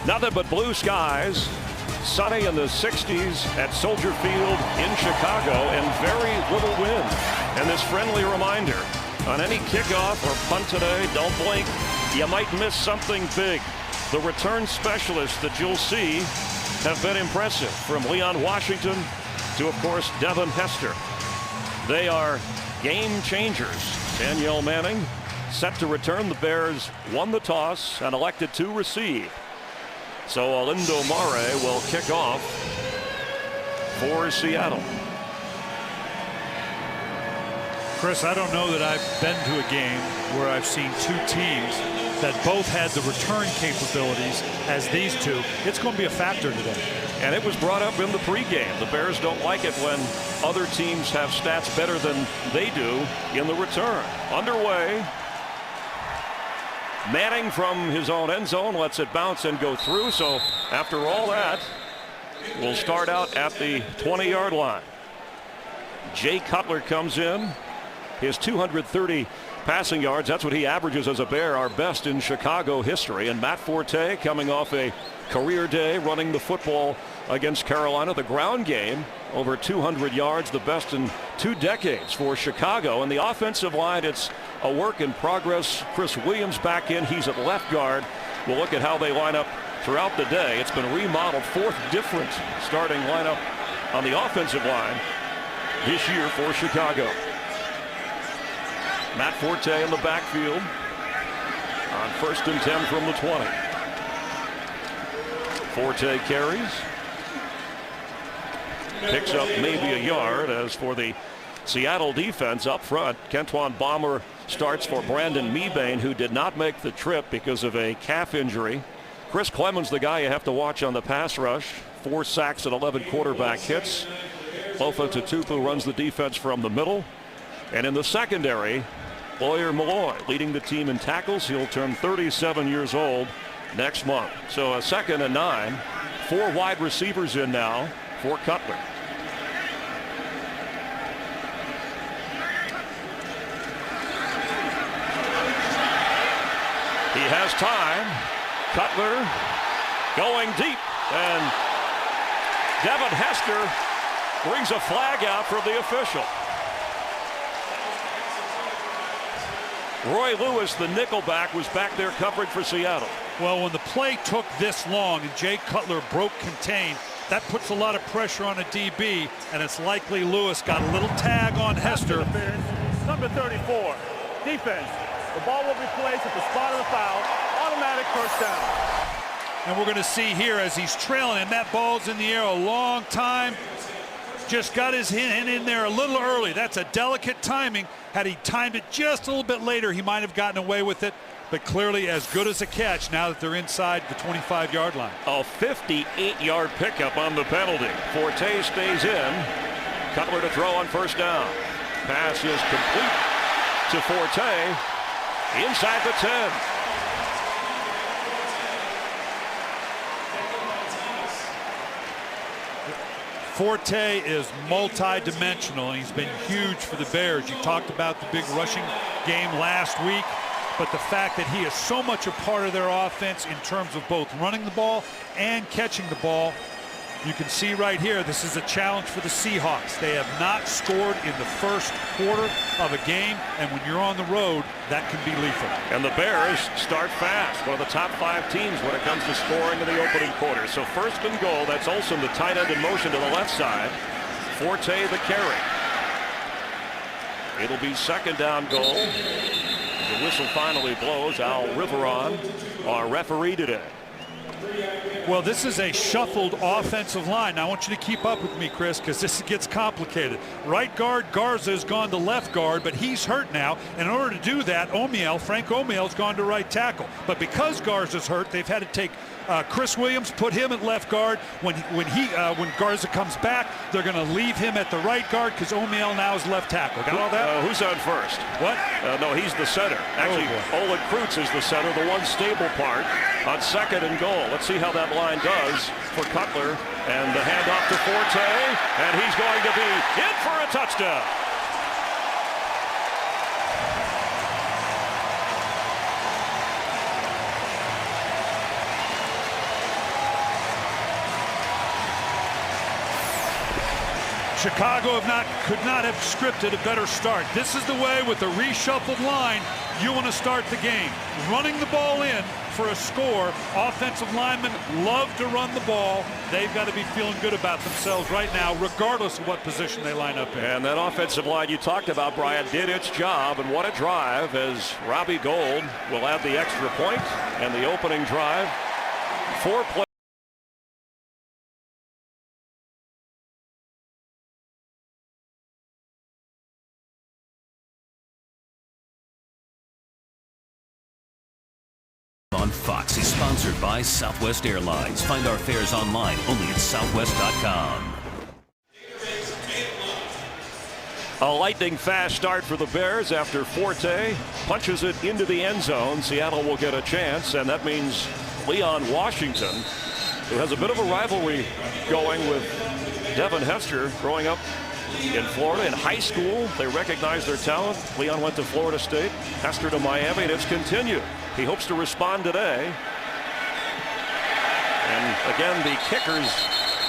Nothing but blue skies. Sunny in the 60s at Soldier Field in Chicago, and very little wind. And this friendly reminder, on any kickoff or punt today, don't blink. You might miss something big. The return specialists that you'll see have been impressive, from Leon Washington to, of course, Devin Hester. They are game changers. Danielle Manning set to return. The Bears won the toss and elected to receive. So Alindo Mare will kick off for Seattle. Chris, I don't know that I've been to a game where I've seen two teams that both had the return capabilities as these two. It's going to be a factor today. And it was brought up in the pregame. The Bears don't like it when other teams have stats better than they do in the return. Underway. Manning from his own end zone lets it bounce and go through. So after all that, we'll start out at the 20-yard line. Jay Cutler comes in. His 230 passing yards, that's what he averages as a Bear, our best in Chicago history. And Matt Forte coming off a career day running the football against Carolina. The ground game, over 200 yards, the best in 2 decades for Chicago. And the offensive line, it's a work in progress. Chris Williams back in. He's at left guard. We'll look at how they line up throughout the day. It's been remodeled. 4th different starting lineup on the offensive line this year for Chicago. Matt Forte in the backfield on 1st and 10 from the 20. Forte carries. Picks up maybe a yard. As for the Seattle defense up front, Kentwan Bomber starts for Brandon Mebane, who did not make the trip because of a calf injury. Chris Clemens, the guy you have to watch on the pass rush. 4 sacks and 11 quarterback hits. Lofa Tatupu runs the defense from the middle. And in the secondary, Lawyer Malloy leading the team in tackles. He'll turn 37 years old next month. So a 2nd and 9. 4 wide receivers in now for Cutler. He has time. Cutler going deep, and Devin Hester brings a flag out for the official. Roy Lewis, the nickelback, was back there covering for Seattle. Well, when the play took this long and Jay Cutler broke contain, that puts a lot of pressure on a DB, and it's likely Lewis got a little tag on Hester. Number 34, defense. The ball will be placed at the spot of the foul. Automatic first down. And we're going to see here as he's trailing, and that ball's in the air a long time. Just got his hand in there a little early. That's a delicate timing. Had he timed it just a little bit later, he might have gotten away with it. But clearly as good as a catch now that they're inside the 25-yard line. A 58-yard pickup on the penalty. Forte stays in. Cutler to throw on first down. Pass is complete to Forte inside the 10. Forte is multi-dimensional, and he's been huge for the Bears. You talked about the big rushing game last week, but the fact that he is so much a part of their offense in terms of both running the ball and catching the ball. You can see right here, this is a challenge for the Seahawks. They have not scored in the first quarter of a game, and when you're on the road, that can be lethal. And the Bears start fast. One of the top 5 teams when it comes to scoring in the opening quarter. So 1st and goal. That's Olsen, the tight end, in motion to the left side. Forte the carry. It'll be 2nd down goal. The whistle finally blows. Al Riveron, our referee today. Well, this is a shuffled offensive line. Now, I want you to keep up with me, Chris, because this gets complicated. Right guard Garza has gone to left guard, but he's hurt now. And in order to do that, Frank Omiel's gone to right tackle. But because Garza's hurt, they've had to take Chris Williams, put him at left guard. When Garza comes back, they're going to leave him at the right guard because Omiel now is left tackle. Got all that? Who's on first? What? No, he's the center. Actually, Oleg Krutz is the center, the one stable part on 2nd and goal. Let's see how that line does for Cutler. And the handoff to Forte, and he's going to be in for a touchdown. Chicago could not have scripted a better start. This is the way, with the reshuffled line, you want to start the game. Running the ball in for a score. Offensive linemen love to run the ball. They've got to be feeling good about themselves right now, regardless of what position they line up in. And that offensive line you talked about, Brian, did its job. And what a drive, as Robbie Gould will add the extra point and the opening drive. 4 plays. On Fox is sponsored by Southwest Airlines. Find our fares online only at southwest.com. A lightning fast start for the Bears after Forte punches it into the end zone. Seattle will get a chance, and that means Leon Washington, who has a bit of a rivalry going with Devin Hester, growing up in Florida. In high school, they recognized their talent. Leon went to Florida State, Hester to Miami, and it's continued. He hopes to respond today. And again, the kickers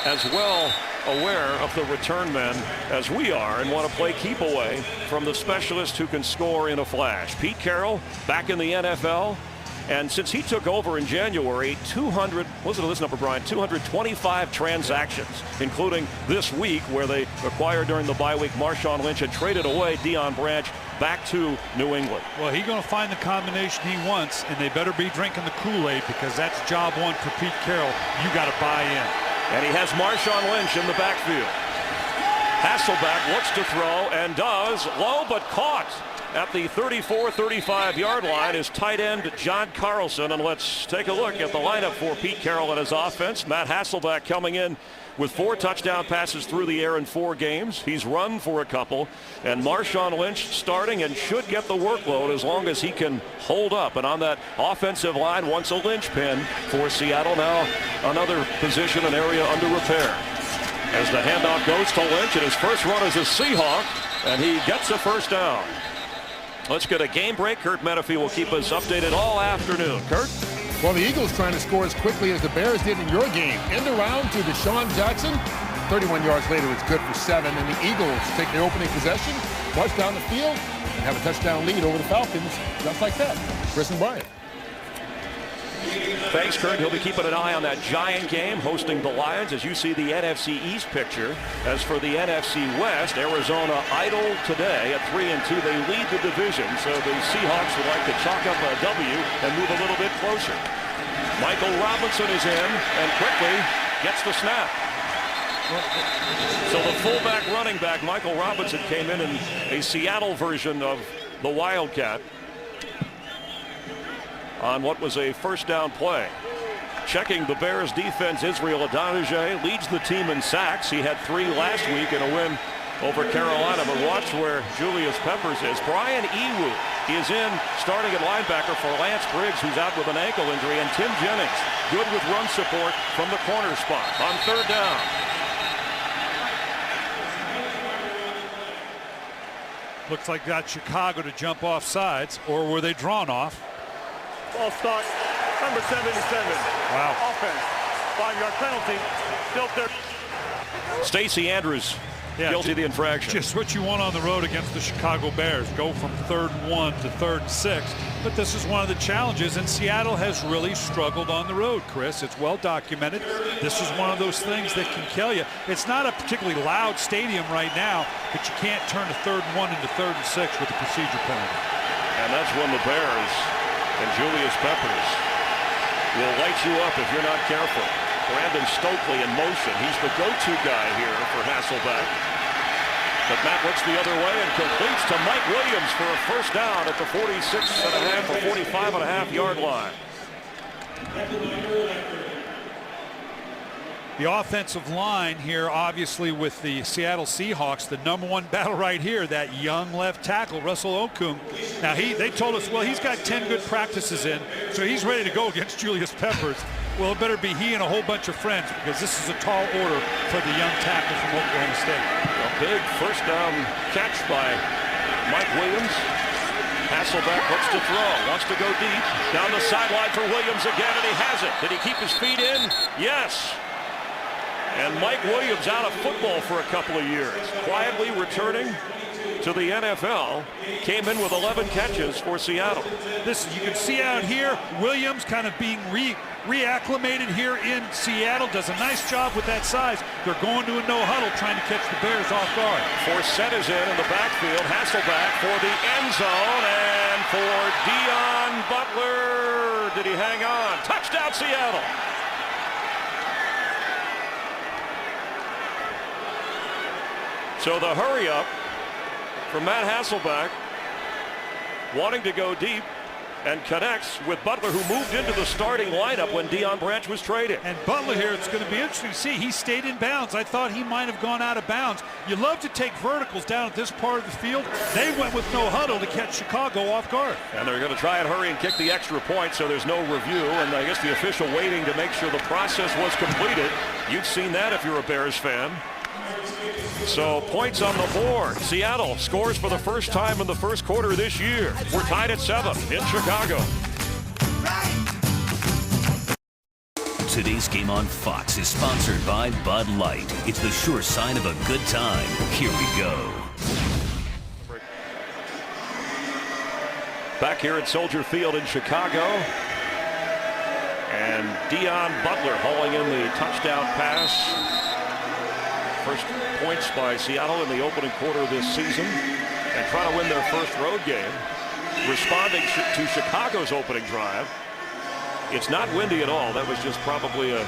as well aware of the return men as we are and want to play keep away from the specialist who can score in a flash. Pete Carroll back in the NFL. And since he took over in January, 225 transactions, including this week where they acquired during the bye week Marshawn Lynch and traded away Deion Branch back to New England. Well, he's going to find the combination he wants, and they better be drinking the Kool-Aid, because that's job one for Pete Carroll. You got to buy in. And he has Marshawn Lynch in the backfield. Hasselbeck looks to throw and does. Low but caught at the 34-35 yard line is tight end John Carlson. And let's take a look at the lineup for Pete Carroll and his offense. Matt Hasselbeck coming in with 4 touchdown passes through the air in 4 games. He's run for a couple. And Marshawn Lynch starting and should get the workload as long as he can hold up. And on that offensive line, once a linchpin for Seattle, now another position, an area under repair. As the handoff goes to Lynch, and his first run is a Seahawk, and he gets a first down. Let's get a game break. Kurt Menefee will keep us updated all afternoon. Kurt? Well, the Eagles trying to score as quickly as the Bears did in your game. End around to Deshaun Jackson. 31 yards later, it's good for 7. And the Eagles take their opening possession, march down the field, and have a touchdown lead over the Falcons, just like that. Chris and Brian. Thanks, Kurt. He'll be keeping an eye on that Giant game, hosting the Lions. As you see the NFC East picture. As for the NFC West, Arizona idle today at 3-2. They lead the division, so the Seahawks would like to chalk up a W and move a little bit closer. Michael Robinson is in and quickly gets the snap. So the fullback running back, Michael Robinson, came in a Seattle version of the Wildcat on what was a first down play. Checking the Bears defense, Israel Adonijah leads the team in sacks. He had 3 last week in a win over Carolina. But watch where Julius Peppers is. Brian Ewu is in starting at linebacker for Lance Briggs, who's out with an ankle injury, and Tim Jennings good with run support from the corner spot on 3rd down. Looks like got Chicago to jump off sides, or were they drawn off? Ball start, number 77. Wow. Offense, 5-yard penalty, still there. Stacey Andrews guilty of the infraction. Just what you want on the road against the Chicago Bears. Go from 3rd and 1 to 3rd and 6. But this is one of the challenges, and Seattle has really struggled on the road, Chris. It's well documented. This is one of those things that can kill you. It's not a particularly loud stadium right now, but you can't turn a 3rd and 1 into 3rd and 6 with a procedure penalty. And that's when the Bears and Julius Peppers will light you up if you're not careful. Brandon Stokely in motion. He's the go-to guy here for Hasselbeck. But Matt looks the other way and completes to Mike Williams for a first down at the 46.5 or 45.5 yard line. The offensive line here, obviously, with the Seattle Seahawks, the #1 battle right here, that young left tackle, Russell Okung. Now, they told us, well, he's got 10 good practices in, so he's ready to go against Julius Peppers. Well, it better be he and a whole bunch of friends, because this is a tall order for the young tackle from Oklahoma State. A big first down catch by Mike Williams. Hasselbeck looks to throw, wants to go deep. Down the sideline for Williams again, and he has it. Did he keep his feet in? Yes. And Mike Williams out of football for a couple of years. Quietly returning to the NFL, came in with 11 catches for Seattle. This you can see out here, Williams kind of being reacclimated here in Seattle. Does a nice job with that size. They're going to a no huddle trying to catch the Bears off guard. Forsett is in the backfield. Hasselback for the end zone, and for Dion Butler. Did he hang on? Touchdown Seattle. So the hurry up from Matt Hasselback, wanting to go deep, and connects with Butler, who moved into the starting lineup when Deion Branch was traded. And Butler here, it's going to be interesting to see. He stayed in bounds. I thought he might have gone out of bounds. You love to take verticals down at this part of the field. They went with no huddle to catch Chicago off guard. And they're going to try and hurry and kick the extra point, so there's no review. And I guess the official waiting to make sure the process was completed. You've seen that if you're a Bears fan. So points on the board. Seattle scores for the first time in the first quarter this year. We're tied at 7 in Chicago. Today's game on Fox is sponsored by Bud Light. It's the sure sign of a good time. Here we go. Back here at Soldier Field in Chicago. And Dion Butler hauling in the touchdown pass. First points by Seattle in the opening quarter of this season, and trying to win their first road game. Responding to Chicago's opening drive. It's not windy at all. That was just probably a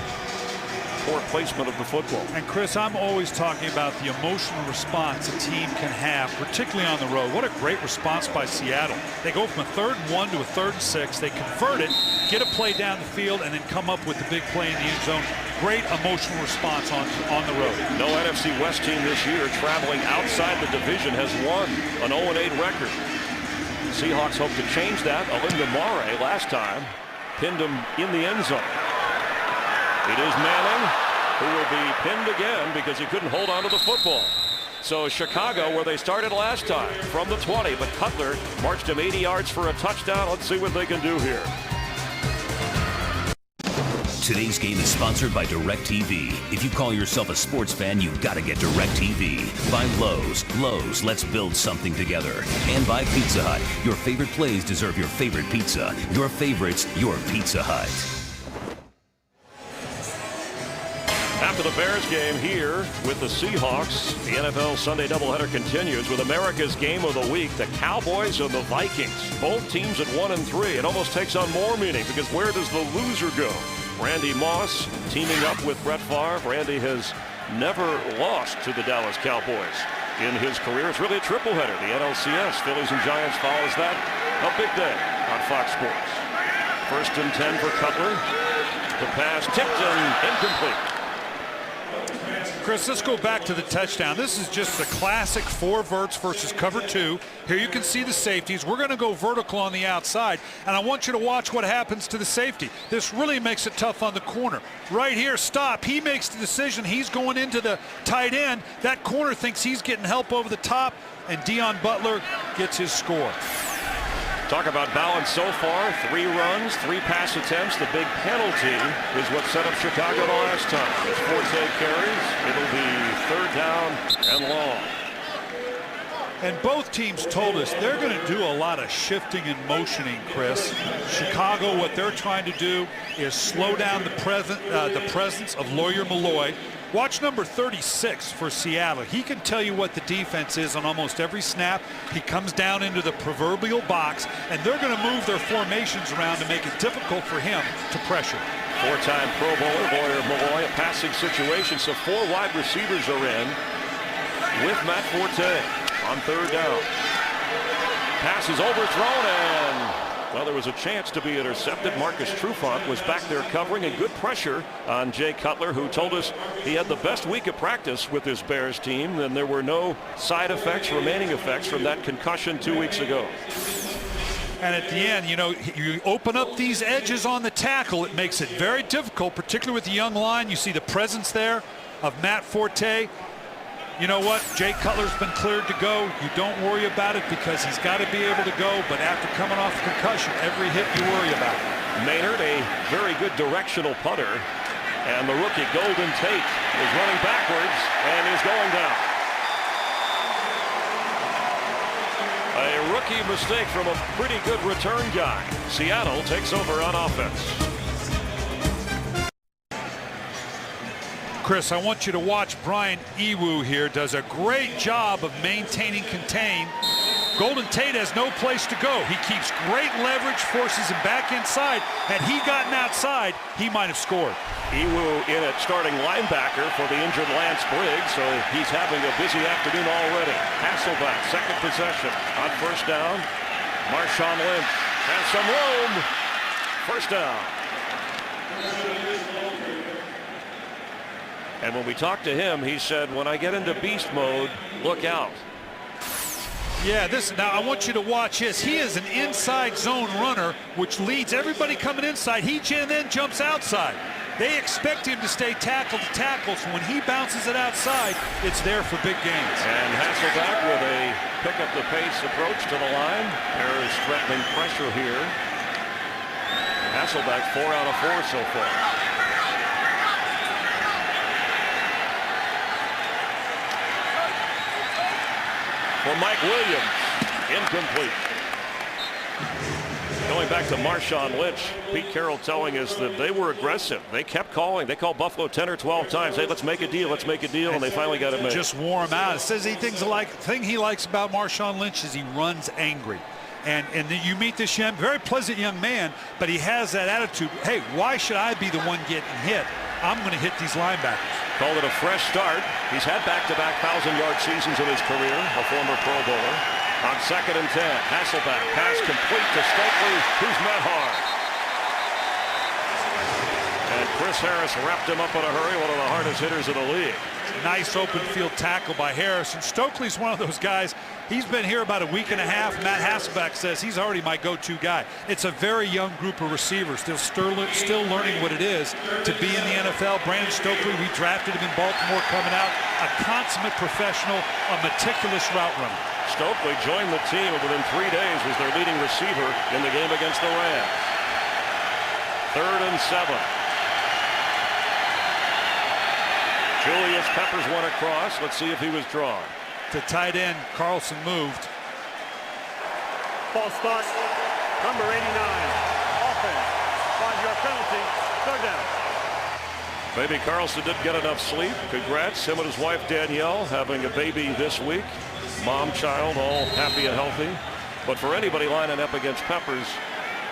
poor placement of the football. And Chris, I'm always talking about the emotional response a team can have, particularly on the road. What a great response by Seattle. They go from a 3rd and 1 to a 3rd and 6. They convert it, get a play down the field, and then come up with the big play in the end zone. Great emotional response on the road. No NFC West team this year traveling outside the division has won an 0-8 record. The Seahawks hope to change that. Alinda Mare last time pinned him in the end zone. It is Manning who will be pinned again because he couldn't hold on to the football. So Chicago, where they started last time, from the 20, but Cutler marched him 80 yards for a touchdown. Let's see what they can do here. Today's game is sponsored by DirecTV. If you call yourself a sports fan, you've got to get DirecTV. By Lowe's. Lowe's, let's build something together. And by Pizza Hut. Your favorite plays deserve your favorite pizza. Your favorites, your Pizza Hut. After the Bears game here with the Seahawks, the NFL Sunday doubleheader continues with America's game of the week, the Cowboys and the Vikings. Both teams at 1-3. It almost takes on more meaning because where does the loser go? Randy Moss teaming up with Brett Favre. Randy has never lost to the Dallas Cowboys in his career. It's really a triple header. The NLCS, Phillies and Giants follows that. A big day on Fox Sports. 1st and 10 for Cutler. The pass tipped and incomplete. Chris, let's go back to the touchdown. This is just the classic 4 verts versus cover 2. Here you can see the safeties. We're going to go vertical on the outside, and I want you to watch what happens to the safety. This really makes it tough on the corner. Right here, stop. He makes the decision. He's going into the tight end. That corner thinks he's getting help over the top, and Dion Butler gets his score. Talk about balance so far. 3 runs, 3 pass attempts. The big penalty is what set up Chicago the last time. As Forte carries, it'll be 3rd down and long. And both teams told us they're going to do a lot of shifting and motioning, Chris. Chicago, what they're trying to do is slow down the presence of Lawyer Malloy. Watch number 36 for Seattle. He can tell you what the defense is on almost every snap. He comes down into the proverbial box, and they're going to move their formations around to make it difficult for him to pressure. 4-time Pro Bowler, Lawyer Malloy, a passing situation, so 4 wide receivers are in with Matt Forte on 3rd down. Pass is overthrown, and well, there was a chance to be intercepted. Marcus Trufant was back there covering, and good pressure on Jay Cutler, who told us he had the best week of practice with this Bears team, and there were no side effects, remaining effects from that concussion 2 weeks ago. And at the end, you know, you open up these edges on the tackle, it makes it very difficult, particularly with the young line. You see the presence there of Matt Forte. You know what? Jay Cutler's been cleared to go. You don't worry about it because he's got to be able to go. But after coming off a concussion, every hit you worry about. Maynard, a very good directional punter. And the rookie Golden Tate is running backwards and is going down. A rookie mistake from a pretty good return guy. Seattle takes over on offense. Chris, I want you to watch Brian Ewu here. Does a great job of maintaining contain. Golden Tate has no place to go. He keeps great leverage, forces him back inside. Had he gotten outside, he might have scored. Ewu in at starting linebacker for the injured Lance Briggs, so he's having a busy afternoon already. Hasselbeck, second possession on first down. Marshawn Lynch has some room. First down. And when we talked to him, he said, when I get into beast mode, look out. Yeah, now I want you to watch this. He is an inside zone runner, which leads everybody coming inside. He then jumps outside. They expect him to stay tackle to tackle, so when he bounces it outside, it's there for big gains. And Hasselbeck with a pick up the pace approach to the line. There is threatening pressure here. Hasselbeck 4 out of 4 so far. For Mike Williams, incomplete. Going back to Marshawn Lynch, Pete Carroll telling us that they were aggressive. They kept calling. They called Buffalo 10 or 12 times. Hey, let's make a deal. Let's make a deal. And they finally got it made. Just wore him out. It says the thing he likes about Marshawn Lynch is he runs angry. And you meet this very pleasant young man, but he has that attitude. Hey, why should I be the one getting hit? I'm going to hit these linebackers. Called it a fresh start. He's had back-to-back 1,000-yard seasons in his career, a former Pro Bowler. On 2nd and 10, Hasselbeck, pass complete to Stokely, who's met hard. And Chris Harris wrapped him up in a hurry, one of the hardest hitters in the league. Nice open field tackle by Harris. And Stokely's one of those guys, he's been here about a week and a half. Matt Hasselbeck says he's already my go-to guy. It's a very young group of receivers, still learning what it is to be in the NFL. Brandon Stokely, we drafted him in Baltimore coming out, a consummate professional, a meticulous route runner. Stokely joined the team and within 3 days was their leading receiver in the game against the Rams. 3rd and 7. Julius Peppers went across. Let's see if he was drawn. To tight end, Carlson moved. False start, number 89. Offense, 5-yard penalty, 3rd down. Maybe Carlson didn't get enough sleep. Congrats. Him and his wife Danielle having a baby this week. Mom, child, all happy and healthy. But for anybody lining up against Peppers,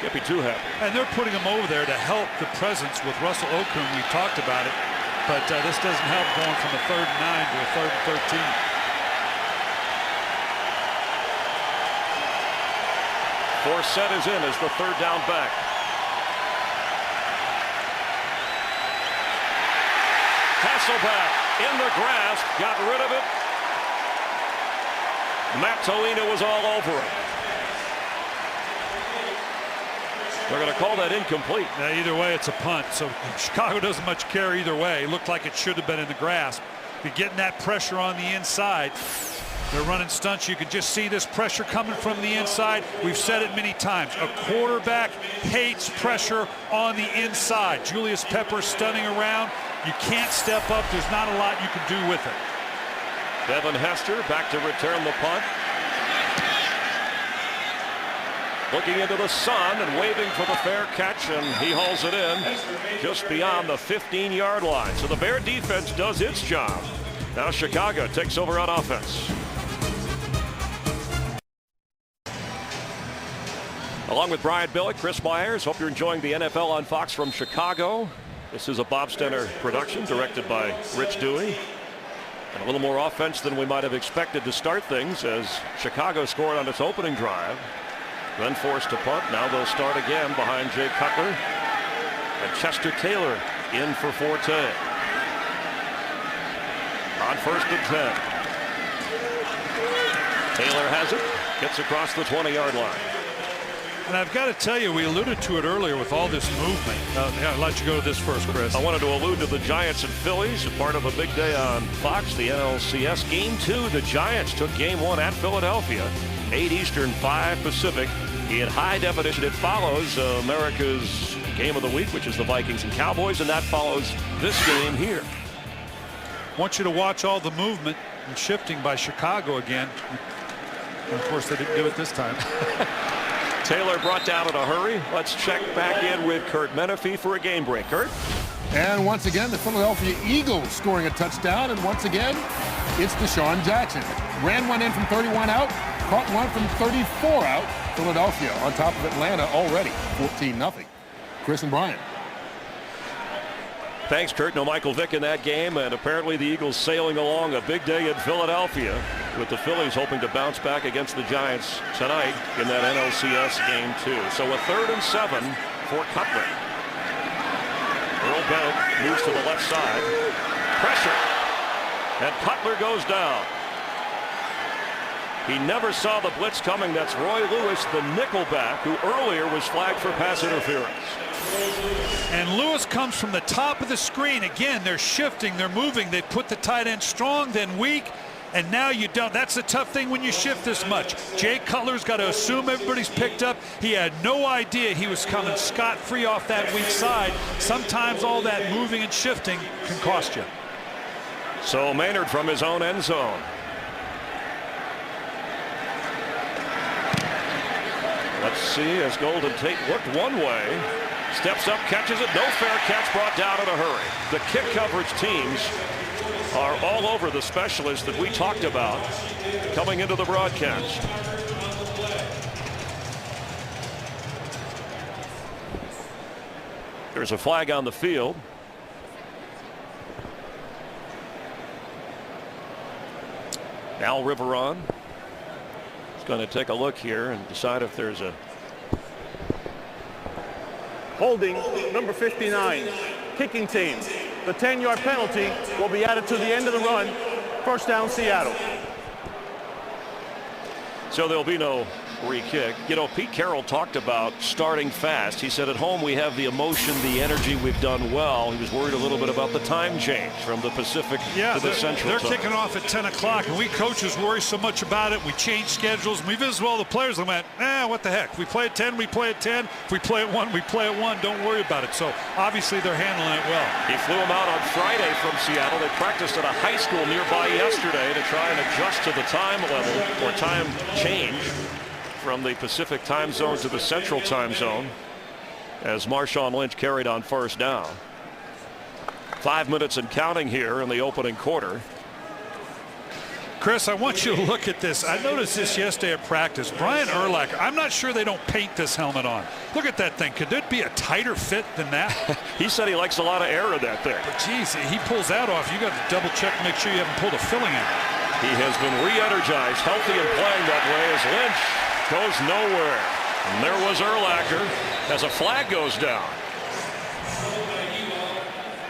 can't be too happy. And they're putting him over there to help the presence with Russell Okung. We talked about it. But this doesn't help going from a 3rd and 9 to a 3rd and 13. Forsett is in as the 3rd down back. Hasselbeck in the grass, got rid of it. Matt Toina was all over it. They're going to call that incomplete. Now, either way, it's a punt. So Chicago doesn't much care either way. It looked like it should have been in the grasp. You're getting that pressure on the inside. They're running stunts. You can just see this pressure coming from the inside. We've said it many times. A quarterback hates pressure on the inside. Julius Peppers stunning around. You can't step up. There's not a lot you can do with it. Devin Hester back to return the punt. Looking into the sun and waving for the fair catch, and he hauls it in just beyond the 15-yard line. So the Bear defense does its job. Now Chicago takes over on offense. Along with Brian Billick, Chris Myers, hope you're enjoying the NFL on Fox from Chicago. This is a Bob Stenner production directed by Rich Dewey. And a little more offense than we might have expected to start things as Chicago scored on its opening drive. Then forced to punt. Now they'll start again behind Jay Cutler. And Chester Taylor in for Forte. On 1st and 10. Taylor has it. Gets across the 20-yard line. And I've got to tell you, we alluded to it earlier with all this movement. I'll let you go to this first, Chris. I wanted to allude to the Giants and Phillies, part of a big day on Fox, the NLCS. Game 2, the Giants took Game 1 at Philadelphia. 8 Eastern, 5 Pacific. In high definition, it follows America's game of the week, which is the Vikings and Cowboys, and that follows this game here. I want you to watch all the movement and shifting by Chicago again. And of course, they didn't do it this time. Taylor brought down in a hurry. Let's check back in with Kurt Menefee for a game break. Kurt? And once again, the Philadelphia Eagles scoring a touchdown. And once again, it's Deshaun Jackson. Ran one in from 31 out, caught one from 34 out. Philadelphia on top of Atlanta already, 14-0. Chris and Brian. Thanks, Kurt. No Michael Vick in that game, and apparently the Eagles sailing along a big day in Philadelphia, with the Phillies hoping to bounce back against the Giants tonight in that NLCS game too. So a 3rd and 7 for Cutler. Earl Bennett moves to the left side. Pressure. And Cutler goes down. He never saw the blitz coming. That's Roy Lewis, the nickelback, who earlier was flagged for pass interference. And Lewis comes from the top of the screen. Again, they're shifting, they're moving. They put the tight end strong, then weak, and now you don't. That's the tough thing when you shift this much. Jay Cutler's got to assume everybody's picked up. He had no idea he was coming scot-free off that weak side. Sometimes all that moving and shifting can cost you. So Maynard from his own end zone. Let's see, as Golden Tate looked one way, steps up, catches it, no fair catch, brought down in a hurry. The kick coverage teams are all over the specialists that we talked about coming into the broadcast. There's a flag on the field. Al Riveron is going to take a look here and decide if there's a Holding number 59, kicking team. The 10-yard penalty will be added to the end of the run. First down, Seattle. So there'll be no re-kick. You know, Pete Carroll talked about starting fast. He said at home we have the emotion, the energy, we've done well. He was worried a little bit about the time change from the Pacific to the Central. They're kicking off at 10 o'clock, and we coaches worry so much about it. We change schedules, and we visit all the players. And went, what the heck? We play at 10, we play at 10. If we play at 1, we play at 1. Don't worry about it. So obviously they're handling it well. He flew him out on Friday from Seattle. They practiced at a high school nearby yesterday to try and adjust to the time level or time change from the Pacific time zone to the Central time zone as Marshawn Lynch carried on first down. 5 minutes and counting here in the opening quarter. Chris, I want you to look at this. I noticed this yesterday at practice. Brian Urlacher, I'm not sure they don't paint this helmet on. Look at that thing. Could there be a tighter fit than that? He said he likes a lot of air in that thing. But geez, he pulls that off. You got to double check to make sure you haven't pulled a filling in. He has been re-energized, healthy and playing that way as Lynch goes nowhere. And there was Urlacher as a flag goes down.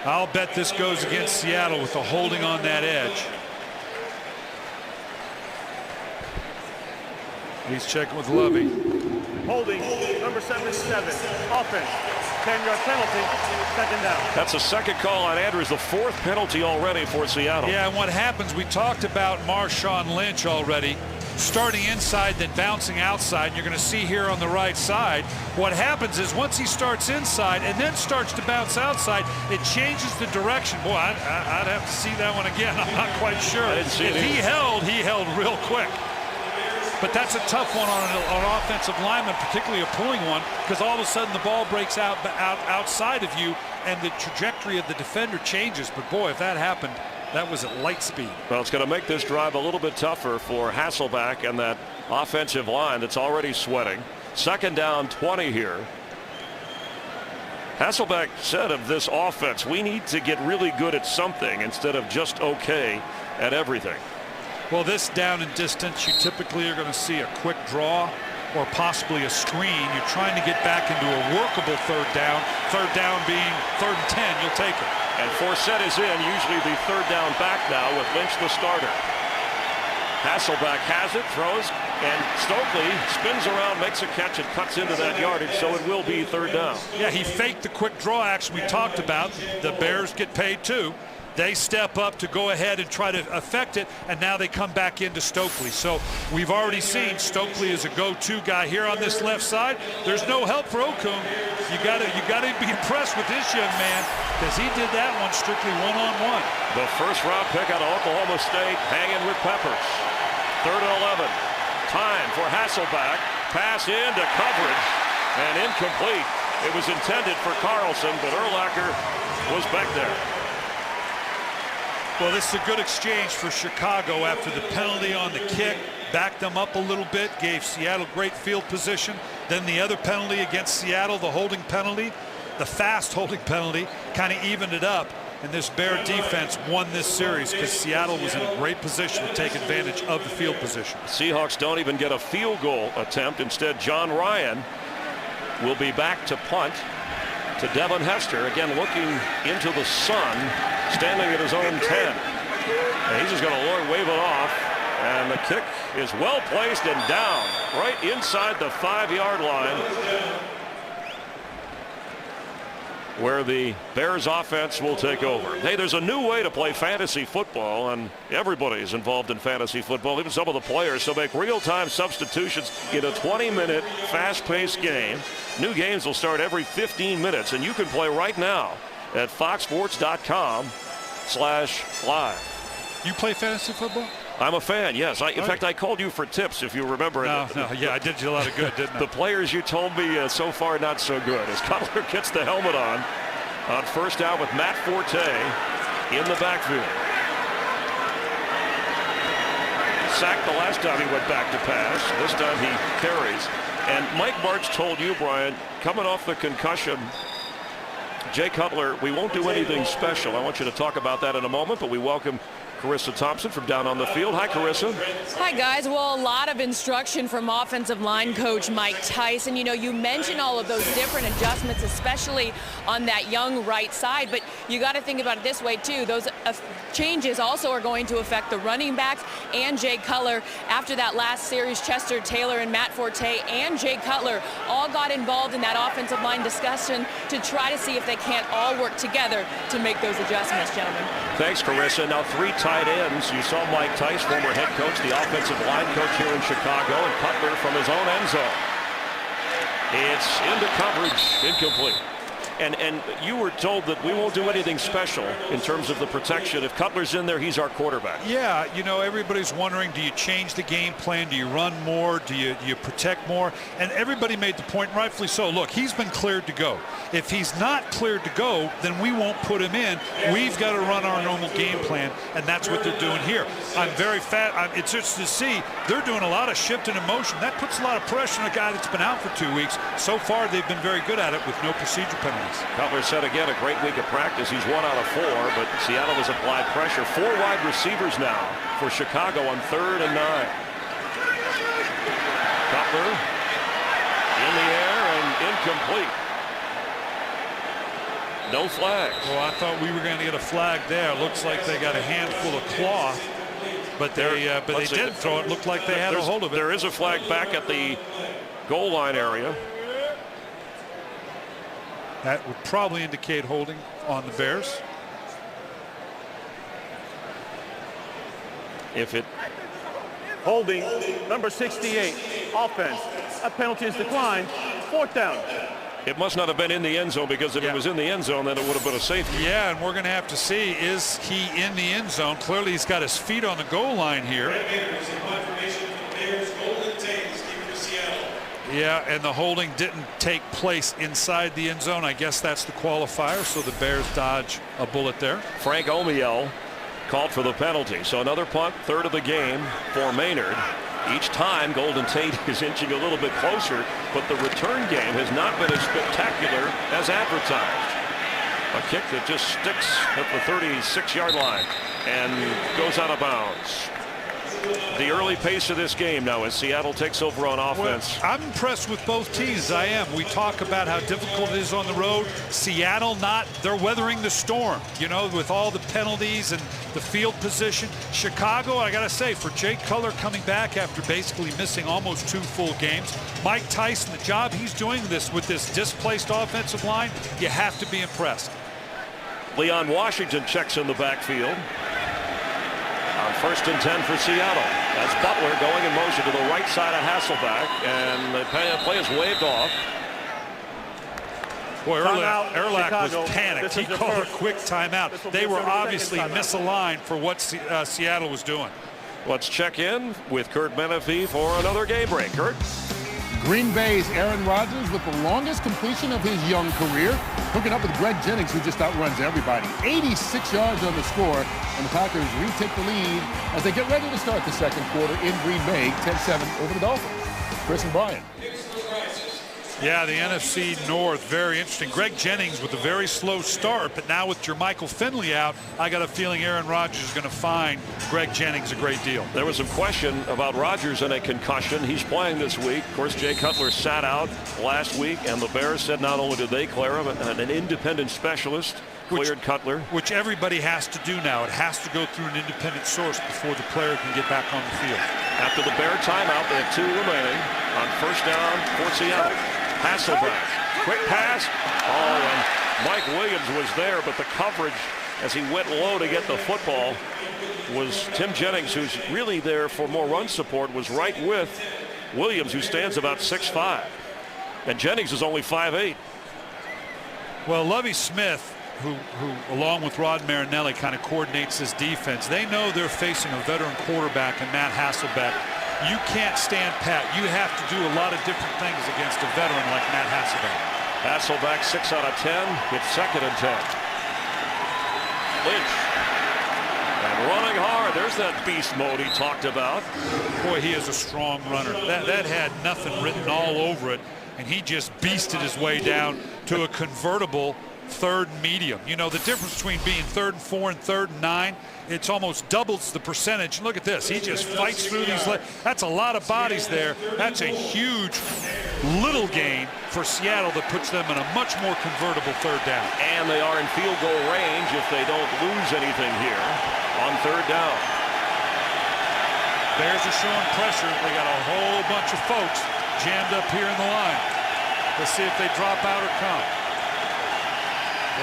I'll bet this goes against Seattle with the holding on that edge. He's checking with Lovey. Holding number 77, offense. 10-yard penalty, second down. That's a second call on Andrews, the 4th penalty already for Seattle. Yeah, and what happens, we talked about Marshawn Lynch already, starting inside then bouncing outside, and you're going to see here on the right side what happens is once he starts inside and then starts to bounce outside, it changes the direction. Boy, I'd have to see that one again. I'm not quite sure. I didn't see it. If he held real quick. But that's a tough one on an offensive lineman, particularly a pulling one, because all of a sudden the ball breaks out outside of you and the trajectory of the defender changes. But boy, if that happened, that was at light speed. Well, it's going to make this drive a little bit tougher for Hasselbeck and that offensive line that's already sweating. Second down, 20 here. Hasselbeck said of this offense, we need to get really good at something instead of just okay at everything. Well, this down and distance, you typically are going to see a quick draw or possibly a screen. You're trying to get back into a workable third down. Third down being 3rd and 10, you'll take it. And Forsett is in, usually the 3rd down back now with Lynch the starter. Hasselbeck has it, throws, and Stokely spins around, makes a catch, and cuts into that yardage, so it will be 3rd down. Yeah, he faked the quick draw action we talked about. The Bears get paid too. They step up to go ahead and try to affect it, and now they come back into Stokely. So we've already seen Stokely is a go-to guy here on this left side. There's no help for Okung. You gotta be impressed with this young man, because he did that one strictly one-on-one. The first-round pick out of Oklahoma State hanging with Peppers. 3rd and 11. Time for Hasselback. Pass into coverage and incomplete. It was intended for Carlson, but Urlacher was back there. Well, this is a good exchange for Chicago after the penalty on the kick. Backed them up a little bit, gave Seattle great field position. Then the other penalty against Seattle, the holding penalty, the fast holding penalty, kind of evened it up. And this Bear defense won this series because Seattle was in a great position to take advantage of the field position. Seahawks don't even get a field goal attempt. Instead, John Ryan will be back to punt to Devin Hester. Again, looking into the sun, standing at his own 10. And he's just going to wave it off. And the kick is well placed and down right inside the 5-yard line, where the Bears offense will take over. Hey, there's a new way to play fantasy football, and everybody's involved in fantasy football, even some of the players. So make real-time substitutions in a 20-minute fast-paced game. New games will start every 15 minutes, and you can play right now at foxsports.com/live. You play fantasy football? I'm a fan, yes. In fact, I called you for tips, if you remember. Yeah, I did you a lot of good, didn't I? The players you told me so far not so good. As Cutler gets the helmet on first down with Matt Forte in the backfield. Sacked the last time he went back to pass. This time he carries. And Mike Martz told you, Brian, coming off the concussion, Jay Cutler, we won't do anything special. I want you to talk about that in a moment, but we welcome Carissa Thompson from down on the field. Hi, Carissa. Hi, guys. Well, a lot of instruction from offensive line coach Mike Tyson. You know, you mentioned all of those different adjustments, especially on that young right side, but you got to think about it this way, too. Those changes also are going to affect the running backs and Jay Cutler. After that last series, Chester Taylor and Matt Forte and Jay Cutler all got involved in that offensive line discussion to try to see if they can't all work together to make those adjustments, gentlemen. Thanks, Carissa. Now 3 tight ends. You saw Mike Tice, former head coach, the offensive line coach here in Chicago, and Cutler from his own end zone. It's into coverage, incomplete. And you were told that we won't do anything special in terms of the protection. If Cutler's in there, he's our quarterback. Yeah, you know, everybody's wondering, do you change the game plan? Do you run more? Do you protect more? And everybody made the point, rightfully so. Look, he's been cleared to go. If he's not cleared to go, then we won't put him in. We've got to run our normal game plan, and that's what they're doing here. It's just to see they're doing a lot of shifting in motion. That puts a lot of pressure on a guy that's been out for 2 weeks. So far, they've been very good at it with no procedure penalties. Cutler said again, a great week of practice. He's 1 out of 4, but Seattle has applied pressure. 4 wide receivers now for Chicago on 3rd and 9. Cutler in the air and incomplete. No flags. Well, I thought we were going to get a flag there. Looks like they got a handful of cloth, but they didn't throw it. Looked like they had a hold of it. There is a flag back at the goal line area. That would probably indicate holding on the Bears. Holding, number 68, offense. That penalty is declined. 4th down. It must not have been in the end zone, because if it was in the end zone, then it would have been a safety. Yeah, and we're going to have to see, is he in the end zone? Clearly, he's got his feet on the goal line here. Yeah, and the holding didn't take place inside the end zone. I guess that's the qualifier, so the Bears dodge a bullet there. Frank Omiel called for the penalty. So another punt, 3rd of the game for Maynard. Each time Golden Tate is inching a little bit closer, but the return game has not been as spectacular as advertised. A kick that just sticks at the 36-yard line and goes out of bounds. The early pace of this game now as Seattle takes over on offense. Well, I'm impressed with both teams. I am. We talk about how difficult it is on the road. Seattle they're weathering the storm, you know, with all the penalties and the field position. Chicago, I got to say, for Jay Cutler coming back after basically missing almost 2 full games, Mike Tyson, the job he's doing with this displaced offensive line, you have to be impressed. Leon Washington checks in the backfield. On 1st and 10 for Seattle. That's Butler going in motion to the right side of Hasselbeck, and the play is waved off. Boy, Erlach was Chicago. panicked. He called a quick timeout. They were obviously misaligned for what Seattle was doing. Let's check in with Kurt Menefee for another game break. Kurt? Green Bay's Aaron Rodgers with the longest completion of his young career, hooking up with Greg Jennings, who just outruns everybody. 86 yards on the score, and the Packers retake the lead as they get ready to start the second quarter in Green Bay, 10-7 over the Dolphins. Chris and Brian. Yeah, the NFC North, very interesting. Greg Jennings with a very slow start, but now with Jermichael Finley out, I got a feeling Aaron Rodgers is going to find Greg Jennings a great deal. There was some question about Rodgers and a concussion. He's playing this week. Of course, Jay Cutler sat out last week, and the Bears said not only did they clear him, an independent specialist cleared Cutler. Which everybody has to do now. It has to go through an independent source before the player can get back on the field. After the Bear timeout, they have 2 remaining on 1st down for Seattle. Hasselbeck, quick pass. Oh, and Mike Williams was there, but the coverage as he went low to get the football was Tim Jennings, who's really there for more run support, was right with Williams, who stands about 6'5". And Jennings is only 5'8". Well, Lovie Smith, who along with Rod Marinelli kind of coordinates this defense, they know they're facing a veteran quarterback in Matt Hasselbeck. You can't stand pat. You have to do a lot of different things against a veteran like Matt Hasselbeck. Hasselbeck 6 out of 10. It's 2nd and 10. Lynch. And running hard. There's that beast mode he talked about. Boy, he is a strong runner. That had nothing written all over it, and he just beasted his way down to a convertible 3rd and medium. You know, the difference between being 3rd and 4 and 3rd and 9, it's almost doubles the percentage. Look at this. He just fights through these. That's a lot of bodies there. That's a huge little gain for Seattle that puts them in a much more convertible 3rd down. And they are in field goal range if they don't lose anything here on 3rd down. Bears are showing pressure. They got a whole bunch of folks jammed up here in the line. Let's see if they drop out or come.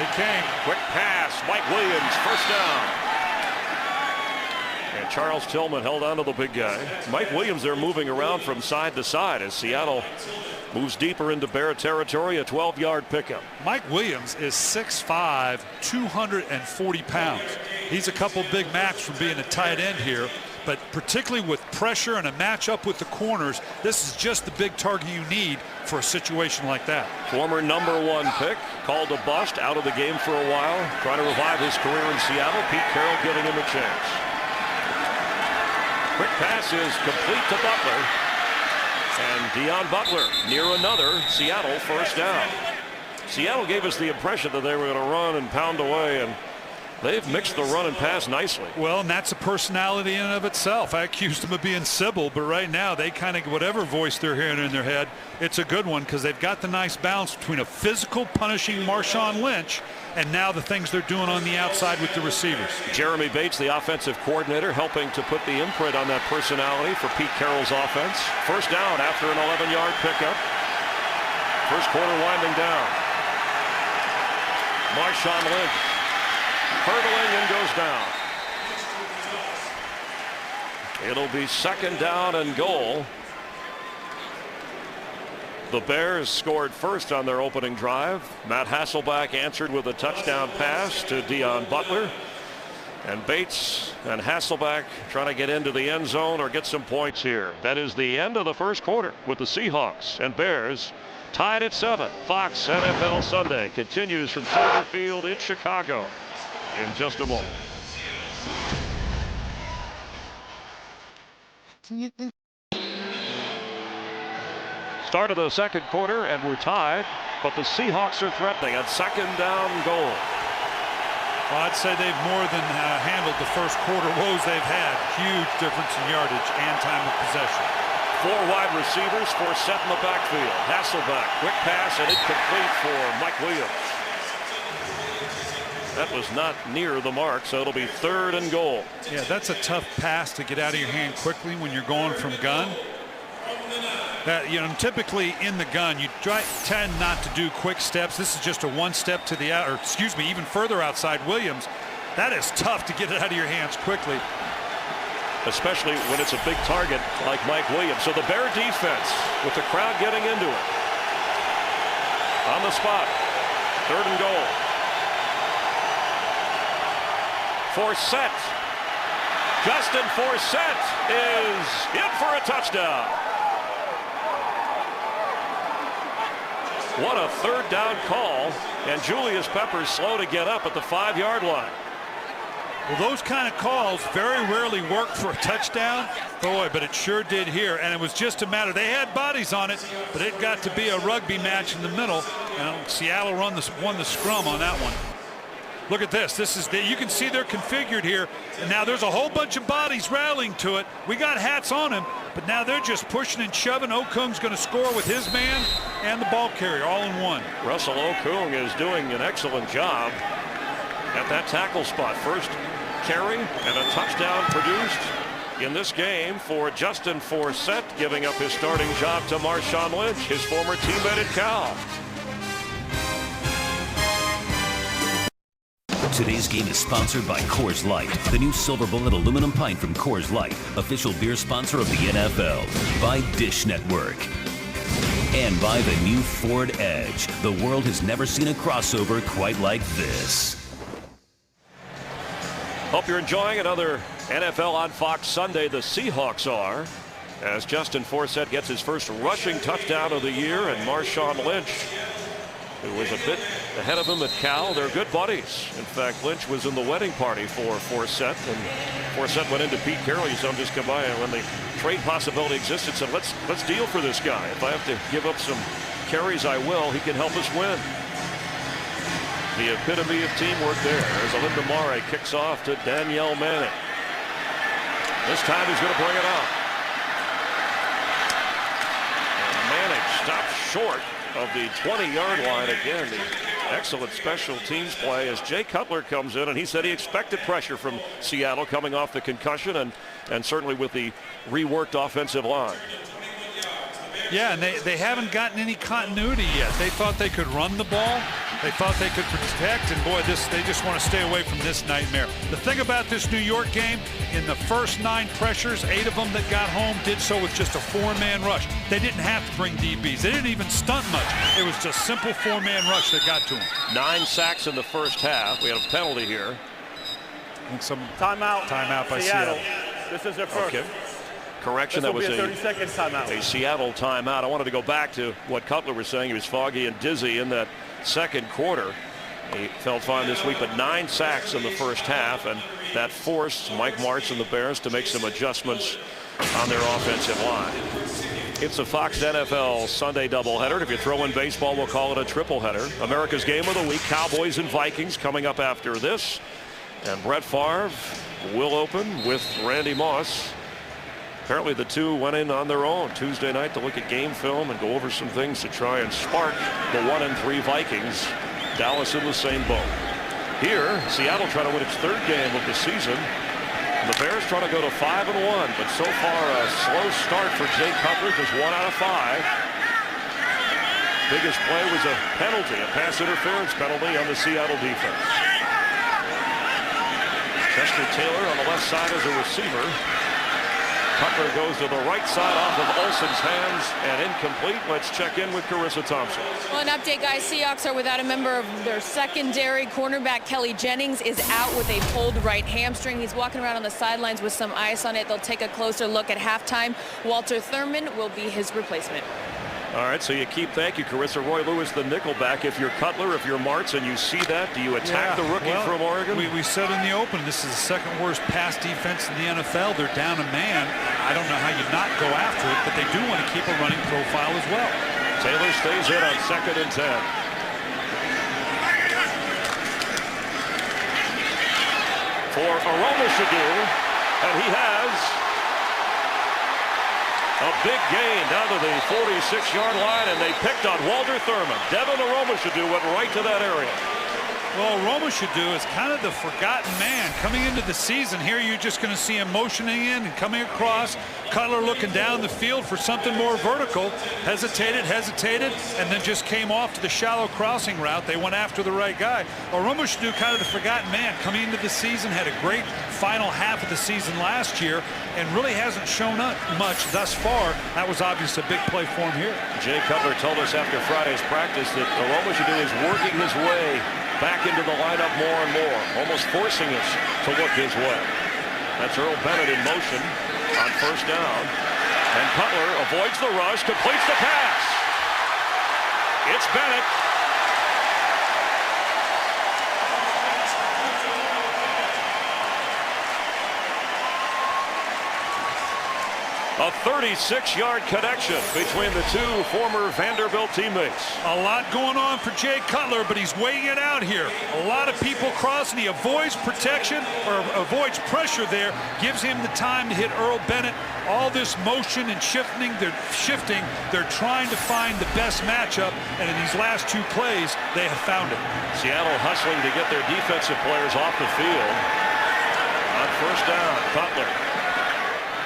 They came. Quick pass. Mike Williams, 1st down. And Charles Tillman held on to the big guy. Mike Williams, they're moving around from side to side as Seattle moves deeper into Bear territory, a 12-yard pickup. Mike Williams is 6'5", 240 pounds. He's a couple Big Macs from being a tight end here, but particularly with pressure and a matchup with the corners, this is just the big target you need for a situation like that. Former #1 pick, called a bust, out of the game for a while, trying to revive his career in Seattle. Pete Carroll giving him a chance. Quick pass is complete to Butler. And Dion Butler near another Seattle 1st down. Seattle gave us the impression that they were going to run and pound away, and they've mixed the run and pass nicely. Well, and that's a personality in and of itself. I accused them of being Sybil, but right now they kind of, whatever voice they're hearing in their head, it's a good one because they've got the nice balance between a physical punishing Marshawn Lynch and now the things they're doing on the outside with the receivers. Jeremy Bates, the offensive coordinator, helping to put the imprint on that personality for Pete Carroll's offense. 1st down after an 11-yard pickup. 1st quarter winding down. Marshawn Lynch hurdling and goes down. It'll be 2nd down and goal. The Bears scored first on their opening drive. Matt Hasselbeck answered with a touchdown pass to Dion Butler. And Bates and Hasselbeck trying to get into the end zone or get some points here. That is the end of the 1st quarter with the Seahawks and Bears tied at 7. Fox NFL Sunday continues from Soldier Field in Chicago in just a moment. Start of the 2nd quarter, and we're tied, but the Seahawks are threatening on 2nd down goal. Well, I'd say they've more than handled the 1st quarter woes they've had. Huge difference in yardage and time of possession. 4 wide receivers, 4 set in the backfield. Hasselbeck, quick pass, and incomplete for Mike Williams. That was not near the mark, so it'll be 3rd and goal. Yeah, that's a tough pass to get out of your hand quickly when you're going from gun. Typically in the gun, you tend not to do quick steps. This is just a one step to the out, or excuse me, even further outside Williams. That is tough to get it out of your hands quickly. Especially when it's a big target like Mike Williams. So the Bear defense with the crowd getting into it. On the spot, 3rd and goal. Forsett. Justin Forsett is in for a touchdown. What a 3rd down call, and Julius Peppers slow to get up at the 5-yard line. Well, those kind of calls very rarely work for a touchdown. Boy, but it sure did here, and it was just a matter. They had bodies on it, but it got to be a rugby match in the middle, and Seattle won the scrum on that one. Look at this. You can see they're configured here, and now there's a whole bunch of bodies rallying to it. We got hats on him, but now they're just pushing and shoving. Okung's going to score with his man and the ball carrier all in one. Russell Okung is doing an excellent job at that tackle spot. First carry and a touchdown produced in this game for Justin Forsett, giving up his starting job to Marshawn Lynch, his former teammate at Cal. Today's game is sponsored by Coors Light, the new Silver Bullet aluminum pint from Coors Light, official beer sponsor of the NFL, by Dish Network, and by the new Ford Edge. The world has never seen a crossover quite like this. Hope you're enjoying another NFL on Fox Sunday. The Seahawks are, as Justin Forsett gets his first rushing touchdown of the year, and Marshawn Lynch, who was a bit ahead of him at Cal, they're good buddies. In fact, Lynch was in the wedding party for Forsett, and Forsett went into Pete Carroll. He saw him just come by, and when the trade possibility existed, said, let's deal for this guy. If I have to give up some carries, I will. He can help us win. The epitome of teamwork there as Alinda Mare kicks off to Danielle Manning. This time he's going to bring it out. And Manning stops short of the 20-yard line again. The excellent special teams play as Jay Cutler comes in, and he said he expected pressure from Seattle coming off the concussion and certainly with the reworked offensive line. Yeah, and they haven't gotten any continuity yet. They thought they could run the ball. They thought they could protect, and boy, they just want to stay away from this nightmare. The thing about this New York game, in the first 9 pressures, 8 of them that got home did so with just a 4-man rush. They didn't have to bring DBs. They didn't even stunt much. It was just simple 4-man rush that got to them. 9 sacks in the first half. We had a penalty here. And some timeout by Seattle. This is their first. Okay. Correction, that was a 30-second timeout. A Seattle timeout. I wanted to go back to what Cutler was saying. He was foggy and dizzy in that second quarter. He felt fine this week, but 9 sacks in the first half, and that forced Mike Martz and the Bears to make some adjustments on their offensive line. It's a Fox NFL Sunday doubleheader. And if you throw in baseball, we'll call it a tripleheader. America's Game of the Week, Cowboys and Vikings coming up after this. And Brett Favre will open with Randy Moss. Apparently the two went in on their own Tuesday night to look at game film and go over some things to try and spark the 1-3 Vikings. Dallas in the same boat. Here, Seattle trying to win its 3rd game of the season. The Bears trying to go to 5-1, but so far a slow start for Jay Cutler, just 1 out of 5. Biggest play was a penalty, a pass interference penalty on the Seattle defense. Chester Taylor on the left side as a receiver. Cutler goes to the right side off of Olsen's hands and incomplete. Let's check in with Carissa Thompson. Well, an update, guys. Seahawks are without a member of their secondary. Cornerback Kelly Jennings is out with a pulled right hamstring. He's walking around on the sidelines with some ice on it. They'll take a closer look at halftime. Walter Thurman will be his replacement. All right, so thank you, Carissa. Roy Lewis, the nickelback. If you're Cutler, if you're Martz, and you see that, do you attack the rookie from Oregon? We said in the open, this is the 2nd worst pass defense in the NFL. They're down a man. I don't know how you not go after it, but they do want to keep a running profile as well. Taylor stays in on 2nd and 10. For Aromashodu, and he has a big gain down to the 46-yard line, and they picked on Walter Thurman. Devin Aromashodu went right to that area. Well, Roma should do is kind of the forgotten man coming into the season. Here you're just going to see him motioning in and coming across. Cutler looking down the field for something more vertical. Hesitated, and then just came off to the shallow crossing route. They went after the right guy. Well, Roma should do kind of the forgotten man coming into the season. Had a great final half of the season last year and really hasn't shown up much thus far. That was obviously a big play for him here. Jay Cutler told us after Friday's practice that what Roma should do is working his way back into the lineup more and more, almost forcing us to look his way. That's Earl Bennett in motion on first down. And Cutler avoids the rush, completes the pass. It's Bennett. A 36-yard connection between the two former Vanderbilt teammates. A lot going on for Jay Cutler, but he's weighing it out here. A lot of people crossing. He avoids protection or avoids pressure there, gives him the time to hit Earl Bennett. All this motion and shifting. They're trying to find the best matchup, and in these last two plays, they have found it. Seattle hustling to get their defensive players off the field. On first down, Cutler.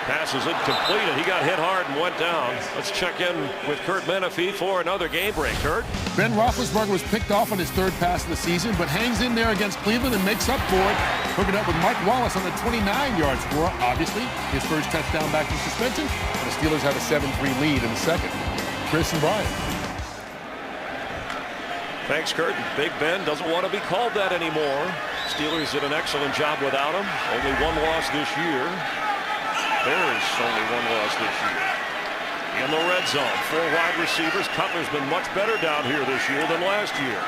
Pass is incomplete, and he got hit hard and went down. Let's check in with Kurt Menefee for another game break. Kurt? Ben Roethlisberger was picked off on his third pass of the season, but hangs in there against Cleveland and makes up for it. Hooking up with Mike Wallace on the 29-yard score, obviously. His first touchdown back from suspension. And the Steelers have a 7-3 lead in the second. Chris and Brian. Thanks, Kurt. Big Ben doesn't want to be called that anymore. Steelers did an excellent job without him. Only one loss this year. Bears only one loss this year. In the red zone, 4 wide receivers. Cutler's been much better down here this year than last year.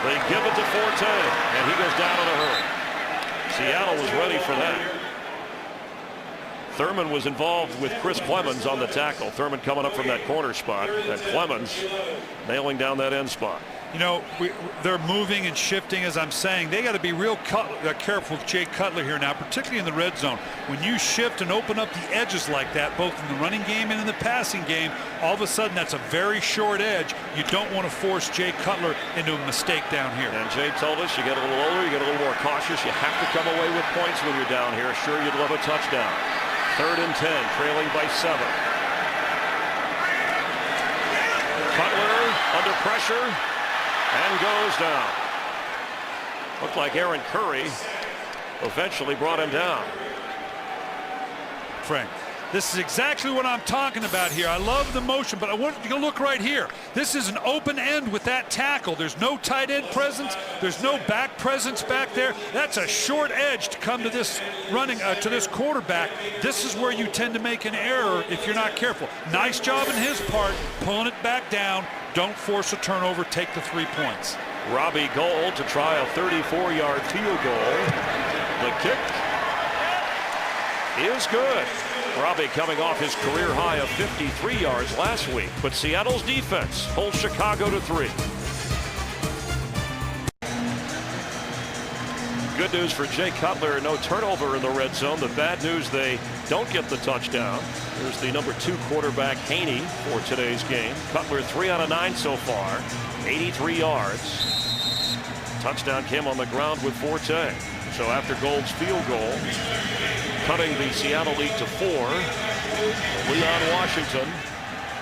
They give it to Forte, and he goes down in a hurry. Seattle was ready for that. Thurman was involved with Chris Clemens on the tackle. Thurman coming up from that corner spot, and Clemens nailing down that end spot. You know, they're moving and shifting, as I'm saying. They got to be real careful with Jay Cutler here now, particularly in the red zone. When you shift and open up the edges like that, both in the running game and in the passing game, all of a sudden that's a very short edge. You don't want to force Jay Cutler into a mistake down here. And Jay told us you get a little older, you get a little more cautious. You have to come away with points when you're down here. Sure, you'd love a touchdown. 3rd and 10, trailing by 7. Cutler under pressure. And goes down. Looked like Aaron Curry eventually brought him down. Frank, this is exactly what I'm talking about here. I love the motion, but I want you to look right here. This is an open end with that tackle. There's no tight end presence. There's no back presence back there. That's a short edge to come to this running to this quarterback. This is where you tend to make an error if you're not careful. Nice job in his part, pulling it back down. Don't force a turnover. Take the 3 points. Robbie Gould to try a 34-yard field goal. The kick is good. Robbie coming off his career high of 53 yards last week. But Seattle's defense holds Chicago to 3. Good news for Jay Cutler, no turnover in the red zone. The bad news, they don't get the touchdown. There's the number 2 quarterback, Haney, for today's game. Cutler 3 out of 9 so far, 83 yards. Touchdown came on the ground with Forte. So after Gould's field goal, cutting the Seattle lead to 4, Leon Washington,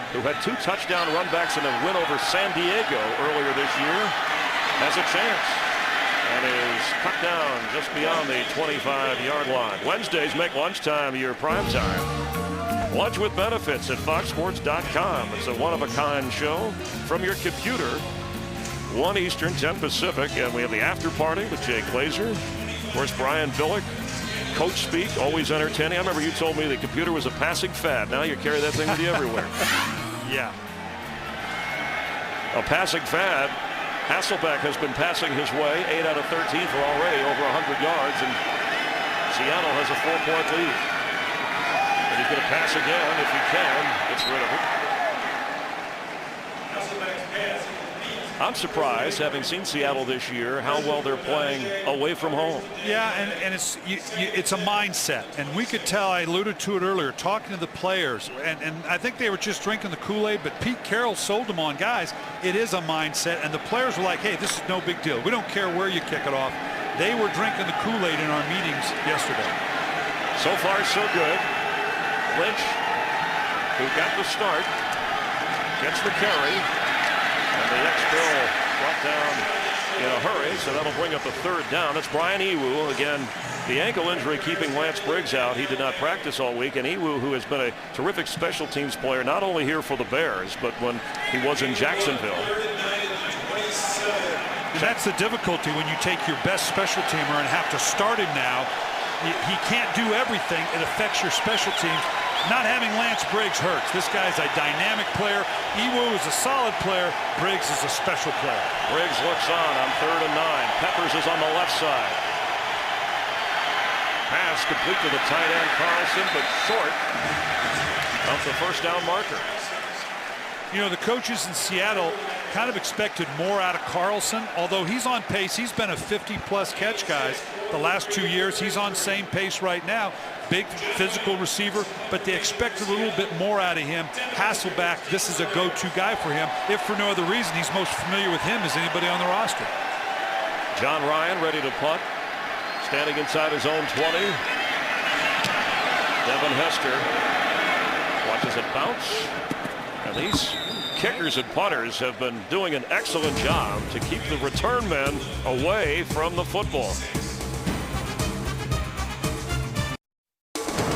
who had 2 touchdown runbacks in a win over San Diego earlier this year, has a chance. And is cut down just beyond the 25-yard line. Wednesdays make lunchtime your prime time. Lunch with benefits at foxsports.com. It's a one-of-a-kind show from your computer. 1 Eastern, 10 Pacific, and we have the after party with Jay Glazer. Of course, Brian Billick, coach speak, always entertaining. I remember you told me the computer was a passing fad. Now you carry that thing with you everywhere. Yeah. A passing fad. Hasselbeck has been passing his way, 8 out of 13 for already over 100 yards, and Seattle has a 4-point lead. And he's going to pass again if he can. Gets rid of it. I'm surprised, having seen Seattle this year, how well they're playing away from home. Yeah, and it's a mindset. And we could tell, I alluded to it earlier, talking to the players, and I think they were just drinking the Kool-Aid, but Pete Carroll sold them on, guys, it is a mindset. And the players were like, hey, this is no big deal. We don't care where you kick it off. They were drinking the Kool-Aid in our meetings yesterday. So far, so good. Lynch, who got the start, gets the carry. And the ex-Bill brought down in a hurry, so that'll bring up a third down. That's Brian Ewu. Again, the ankle injury keeping Lance Briggs out. He did not practice all week. And Ewu, who has been a terrific special teams player, not only here for the Bears, but when he was in Jacksonville. That's the difficulty when you take your best special teamer and have to start him now. He can't do everything. It affects your special teams. Not having Lance Briggs hurts. This guy's a dynamic player. Ewu is a solid player. Briggs is a special player. Briggs looks on 3rd and 9. Peppers is on the left side. Pass complete to the tight end Carlson, but short of the first down marker. You know, the coaches in Seattle kind of expected more out of Carlson, although he's on pace. He's been a 50-plus catch, guys, the last 2 years. He's on same pace right now. Big physical receiver, but they expected a little bit more out of him. Hasselback, this is a go-to guy for him. If for no other reason, he's most familiar with him as anybody on the roster. John Ryan ready to punt. Standing inside his own 20. Devin Hester watches it bounce. And these kickers and punters have been doing an excellent job to keep the return men away from the football.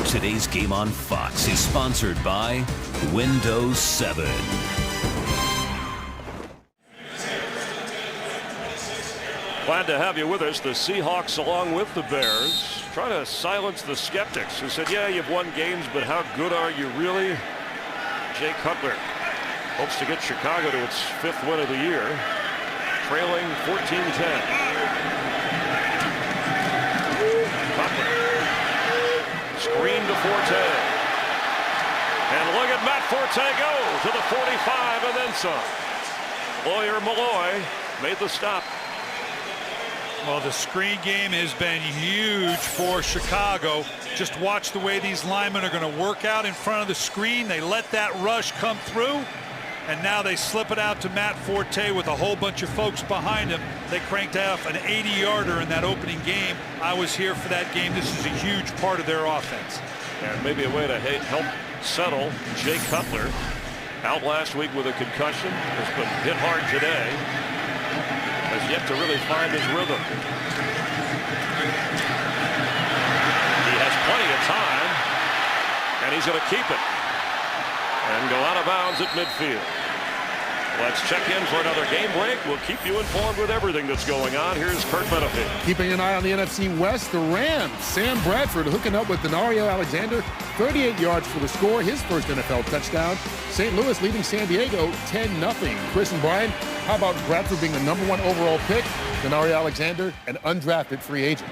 Today's game on Fox is sponsored by Windows 7. Glad to have you with us. The Seahawks, along with the Bears, trying to silence the skeptics who said, yeah, you've won games, but how good are you really? Jay Cutler hopes to get Chicago to its 5th win of the year, trailing 14-10. Cutler. Screen to Forte. And look at Matt Forte go to the 45 and then some. Lawyer Malloy made the stop. Well, the screen game has been huge for Chicago. Just watch the way these linemen are going to work out in front of the screen. They let that rush come through, and now they slip it out to Matt Forte with a whole bunch of folks behind him. They cranked off an 80-yarder in that opening game. I was here for that game. This is a huge part of their offense. And maybe a way to help settle Jay Cutler. Out last week with a concussion. Has been hit hard today. Has yet to really find his rhythm. He has plenty of time, and he's going to keep it and go out of bounds at midfield. Let's check in for another game break. We'll keep you informed with everything that's going on. Here's Kurt Menefee. Keeping an eye on the NFC West, the Rams. Sam Bradford hooking up with Denario Alexander. 38 yards for the score, his first NFL touchdown. St. Louis leading San Diego 10-0. Chris and Brian, how about Bradford being the #1 overall pick? Denario Alexander, an undrafted free agent.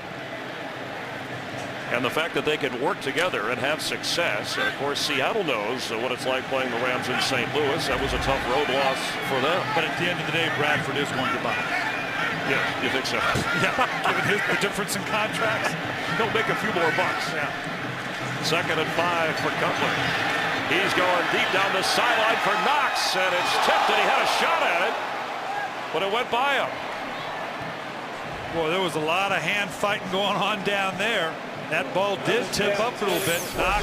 And the fact that they can work together and have success. And of course, Seattle knows what it's like playing the Rams in St. Louis. That was a tough road loss for them. But at the end of the day, Bradford is going to buy. Yeah, you think so? Yeah, given the difference in contracts. He'll make a few more bucks. Yeah. 2nd and 5 for Cutler. He's going deep down the sideline for Knox, and it's tipped, and he had a shot at it, but it went by him. Boy, there was a lot of hand fighting going on down there. That ball did tip up a little bit. Knox,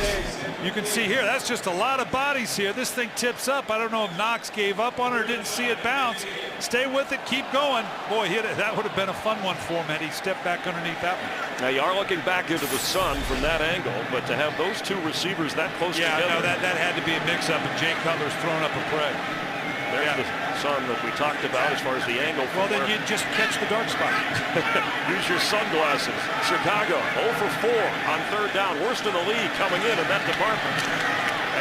you can see here, that's just a lot of bodies here. This thing tips up. I don't know if Knox gave up on it or didn't see it bounce. Stay with it, keep going. Boy, that would have been a fun one for him had he stepped back underneath that one. Now, you are looking back into the sun from that angle, but to have those two receivers that close together. Yeah, no, that had to be a mix-up, and Jay Cutler's thrown up a prey. There's the sun that we talked about as far as the angle. Well, then you just catch the dark spot. Use your sunglasses. Chicago 0 for 4 on 3rd down. Worst in the league coming in that department.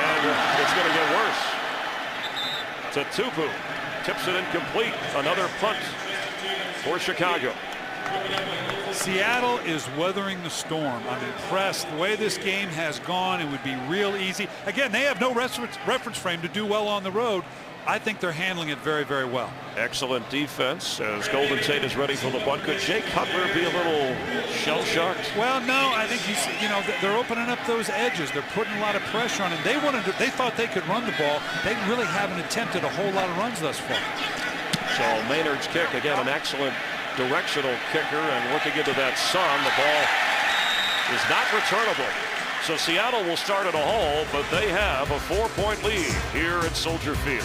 And it's going to get worse. Tatupu tips it incomplete. Another punt for Chicago. Seattle is weathering the storm. I'm impressed. The way this game has gone, it would be real easy. Again, they have no reference frame to do well on the road. I think they're handling it very, very well. Excellent defense as Golden State is ready for the bunt. Could Jay Cutler be a little shell-shocked? Well, no, I think they're opening up those edges. They're putting a lot of pressure on him. They thought they could run the ball. They really haven't attempted a whole lot of runs thus far. So Maynard's kick, again, an excellent directional kicker, and looking into that sun, the ball is not returnable. So Seattle will start at a hole, but they have a 4-point lead here at Soldier Field.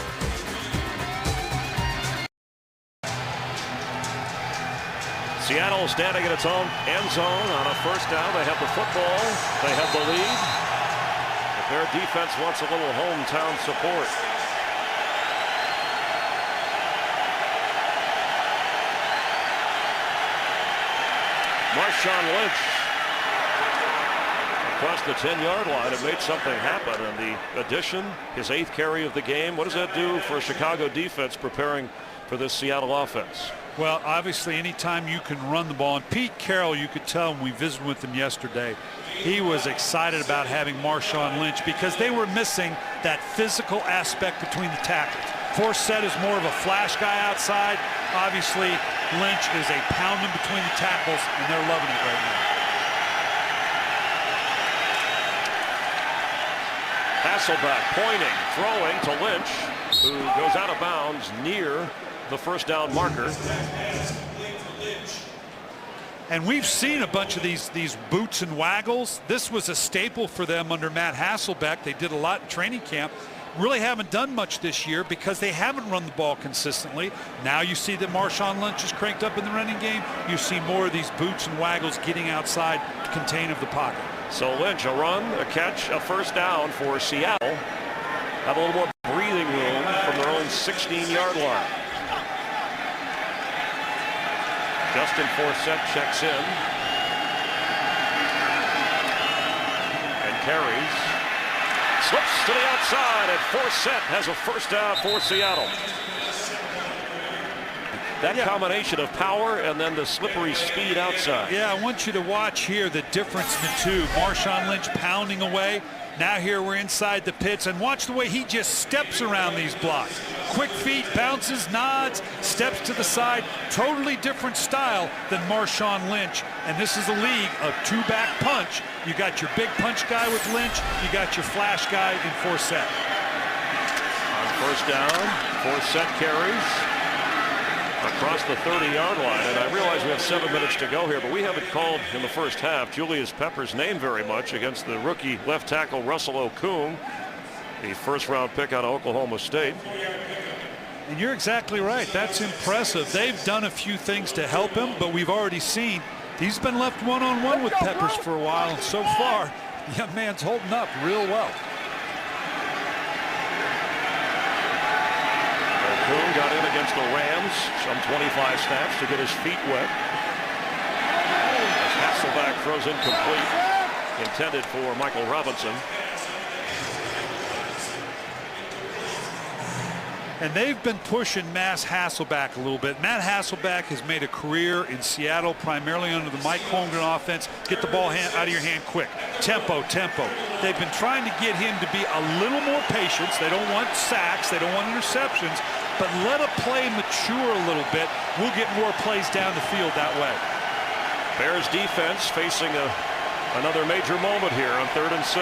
Seattle standing in its own end zone on a first down. They have the football. They have the lead. But their defense wants a little hometown support. Marshawn Lynch across the 10-yard line and made something happen. And the addition, his 8th carry of the game. What does that do for a Chicago defense preparing for this Seattle offense? Well, obviously, anytime you can run the ball, and Pete Carroll, you could tell when we visited with him yesterday, he was excited about having Marshawn Lynch because they were missing that physical aspect between the tackles. Forsett is more of a flash guy outside. Obviously, Lynch is a pounding between the tackles, and they're loving it right now. Hasselbeck pointing, throwing to Lynch, who goes out of bounds near the first down marker. And we've seen a bunch of these boots and waggles. This was a staple for them under Matt Hasselbeck. They did a lot in training camp. Really haven't done much this year because they haven't run the ball consistently. Now you see that Marshawn Lynch is cranked up in the running game. You see more of these boots and waggles getting outside to contain of the pocket. So Lynch, a run, a catch, a first down for Seattle. Have a little more breathing room from their own 16-yard line. Justin Forsett checks in and carries. Slips to the outside, and Forsett has a first down for Seattle. That combination of power and then the slippery speed outside. Yeah, I want you to watch here the difference in the two. Marshawn Lynch pounding away. Now here we're inside the pits, and watch the way he just steps around these blocks. Quick feet, bounces, nods, steps to the side. Totally different style than Marshawn Lynch. And this is a league of two-back punch. You got your big punch guy with Lynch. You got your flash guy in Forsett. On first down, Forsett carries across the 30-yard line, and I realize we have 7 minutes to go here, but we haven't called in the first half Julius Pepper's name very much against the rookie left tackle Russell Okung, the first-round pick out of Oklahoma State. And you're exactly right. That's impressive. They've done a few things to help him, but we've already seen he's been left one-on-one with Peppers for a while, and so far, the young man's holding up real well. Okung got in against the Rams, some 25 snaps to get his feet wet. As Hasselbeck throws incomplete, intended for Michael Robinson. And they've been pushing Matt Hasselbeck a little bit. Matt Hasselbeck has made a career in Seattle, primarily under the Mike Holmgren offense. Get the ball out of your hand quick. Tempo, tempo. They've been trying to get him to be a little more patient. They don't want sacks. They don't want interceptions. But let a play mature a little bit. We'll get more plays down the field that way. Bears defense facing another major moment here on 3rd and 6.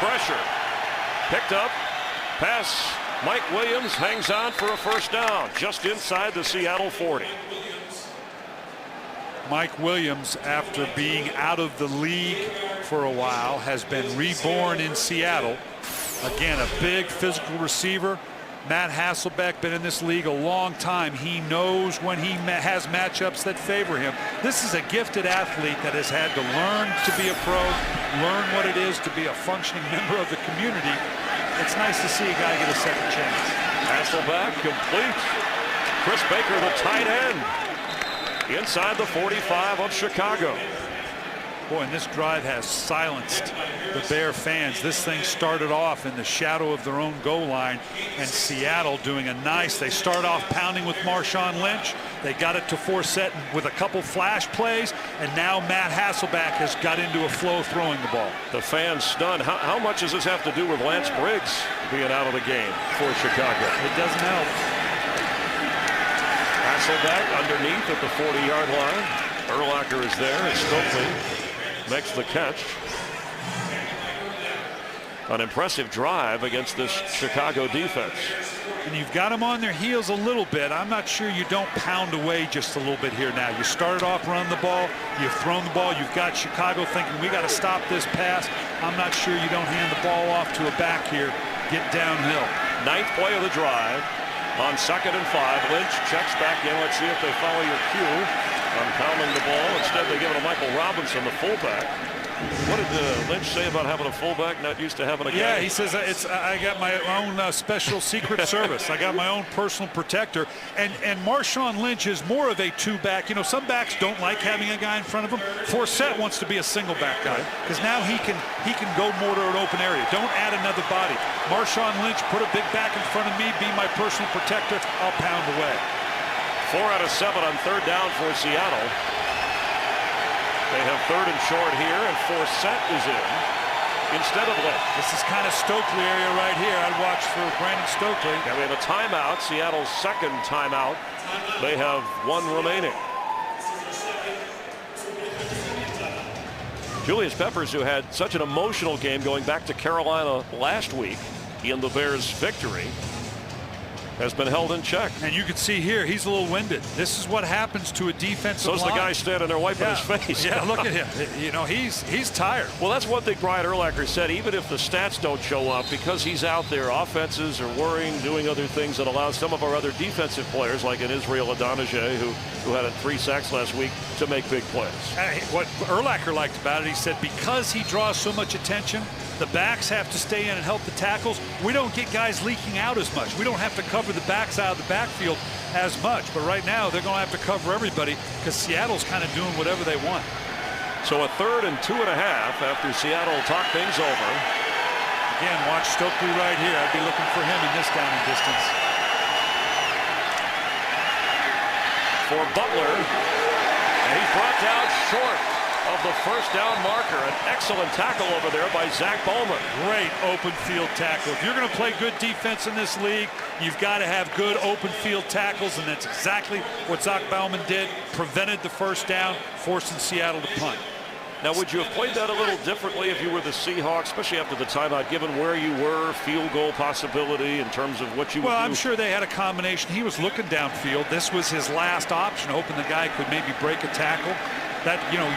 Pressure. Picked up. Pass. Mike Williams hangs on for a first down just inside the Seattle 40. Mike Williams, after being out of the league for a while, has been reborn in Seattle. Again, a big physical receiver. Matt Hasselbeck, been in this league a long time. He knows when he has matchups that favor him. This is a gifted athlete that has had to learn to be a pro, learn what it is to be a functioning member of the community. It's nice to see a guy get a second chance. Hasselbeck complete. Chris Baker, the tight end, inside the 45 of Chicago. Boy, and this drive has silenced the Bear fans. This thing started off in the shadow of their own goal line, and Seattle doing a nice, they start off pounding with Marshawn Lynch. They got it to Forsett with a couple flash plays, and now Matt Hasselbeck has got into a flow throwing the ball. The fans stunned. How much does this have to do with Lance Briggs being out of the game for Chicago? It doesn't help. Hasselbeck underneath at the 40-yard line. Urlacher is there, and Stokely makes the catch. An impressive drive against this Chicago defense. And you've got them on their heels a little bit. I'm not sure you don't pound away just a little bit here now. You started off running the ball. You've thrown the ball. You've got Chicago thinking, we got to stop this pass. I'm not sure you don't hand the ball off to a back here. Get downhill. Ninth play of the drive. On 2nd and 5, Lynch checks back in. Let's see if they follow your cue on pounding the ball. Instead, they give it to Michael Robinson, the fullback. What did Lynch say about having a fullback, not used to having a guy? Yeah, he says, I got my own special secret service. I got my own personal protector. And Marshawn Lynch is more of a two-back. You know, some backs don't like having a guy in front of him. Forsett wants to be a single-back guy because now he can go more to an open area. Don't add another body. Marshawn Lynch, put a big back in front of me, be my personal protector. I'll pound away. 4 out of 7 on 3rd down for Seattle. They have 3rd and short here, and Forsett is in instead of Lynch. This is kind of Stokely area right here. I'd watch for Brandon Stokely. And we have a timeout, Seattle's 2nd timeout. They have 1 remaining. Julius Peppers, who had such an emotional game going back to Carolina last week in the Bears' victory, has been held in check. And you can see here, he's a little winded. This is what happens to a defensive line. So's the guy standing there wiping his face. Yeah, look at him. You know, he's tired. Well, that's one thing Brian Urlacher said. Even if the stats don't show up, because he's out there, offenses are worrying, doing other things that allow some of our other defensive players, like an Israel Adonijah, who had 3 sacks last week, to make big plays. What Urlacher liked about it, he said, because he draws so much attention, the backs have to stay in and help the tackles. We don't get guys leaking out as much. We don't have to cover the backs out of the backfield as much. But right now, they're going to have to cover everybody because Seattle's kind of doing whatever they want. So a 3rd and 2.5 after Seattle talked things over. Again, watch Stokely right here. I'd be looking for him in this down and distance. For Butler, and he's brought down short of the 1st down marker. An excellent tackle over there by Zach Bowman. Great open field tackle. If you're going to play good defense in this league, you've got to have good open field tackles, and that's exactly what Zach Bowman did. Prevented the 1st down, forcing Seattle to punt. Now, would you have played that a little differently if you were the Seahawks, especially after the timeout, given where you were, field goal possibility in terms of what you would do? Well, I'm sure they had a combination. He was looking downfield. This was his last option, hoping the guy could maybe break a tackle. That, you know,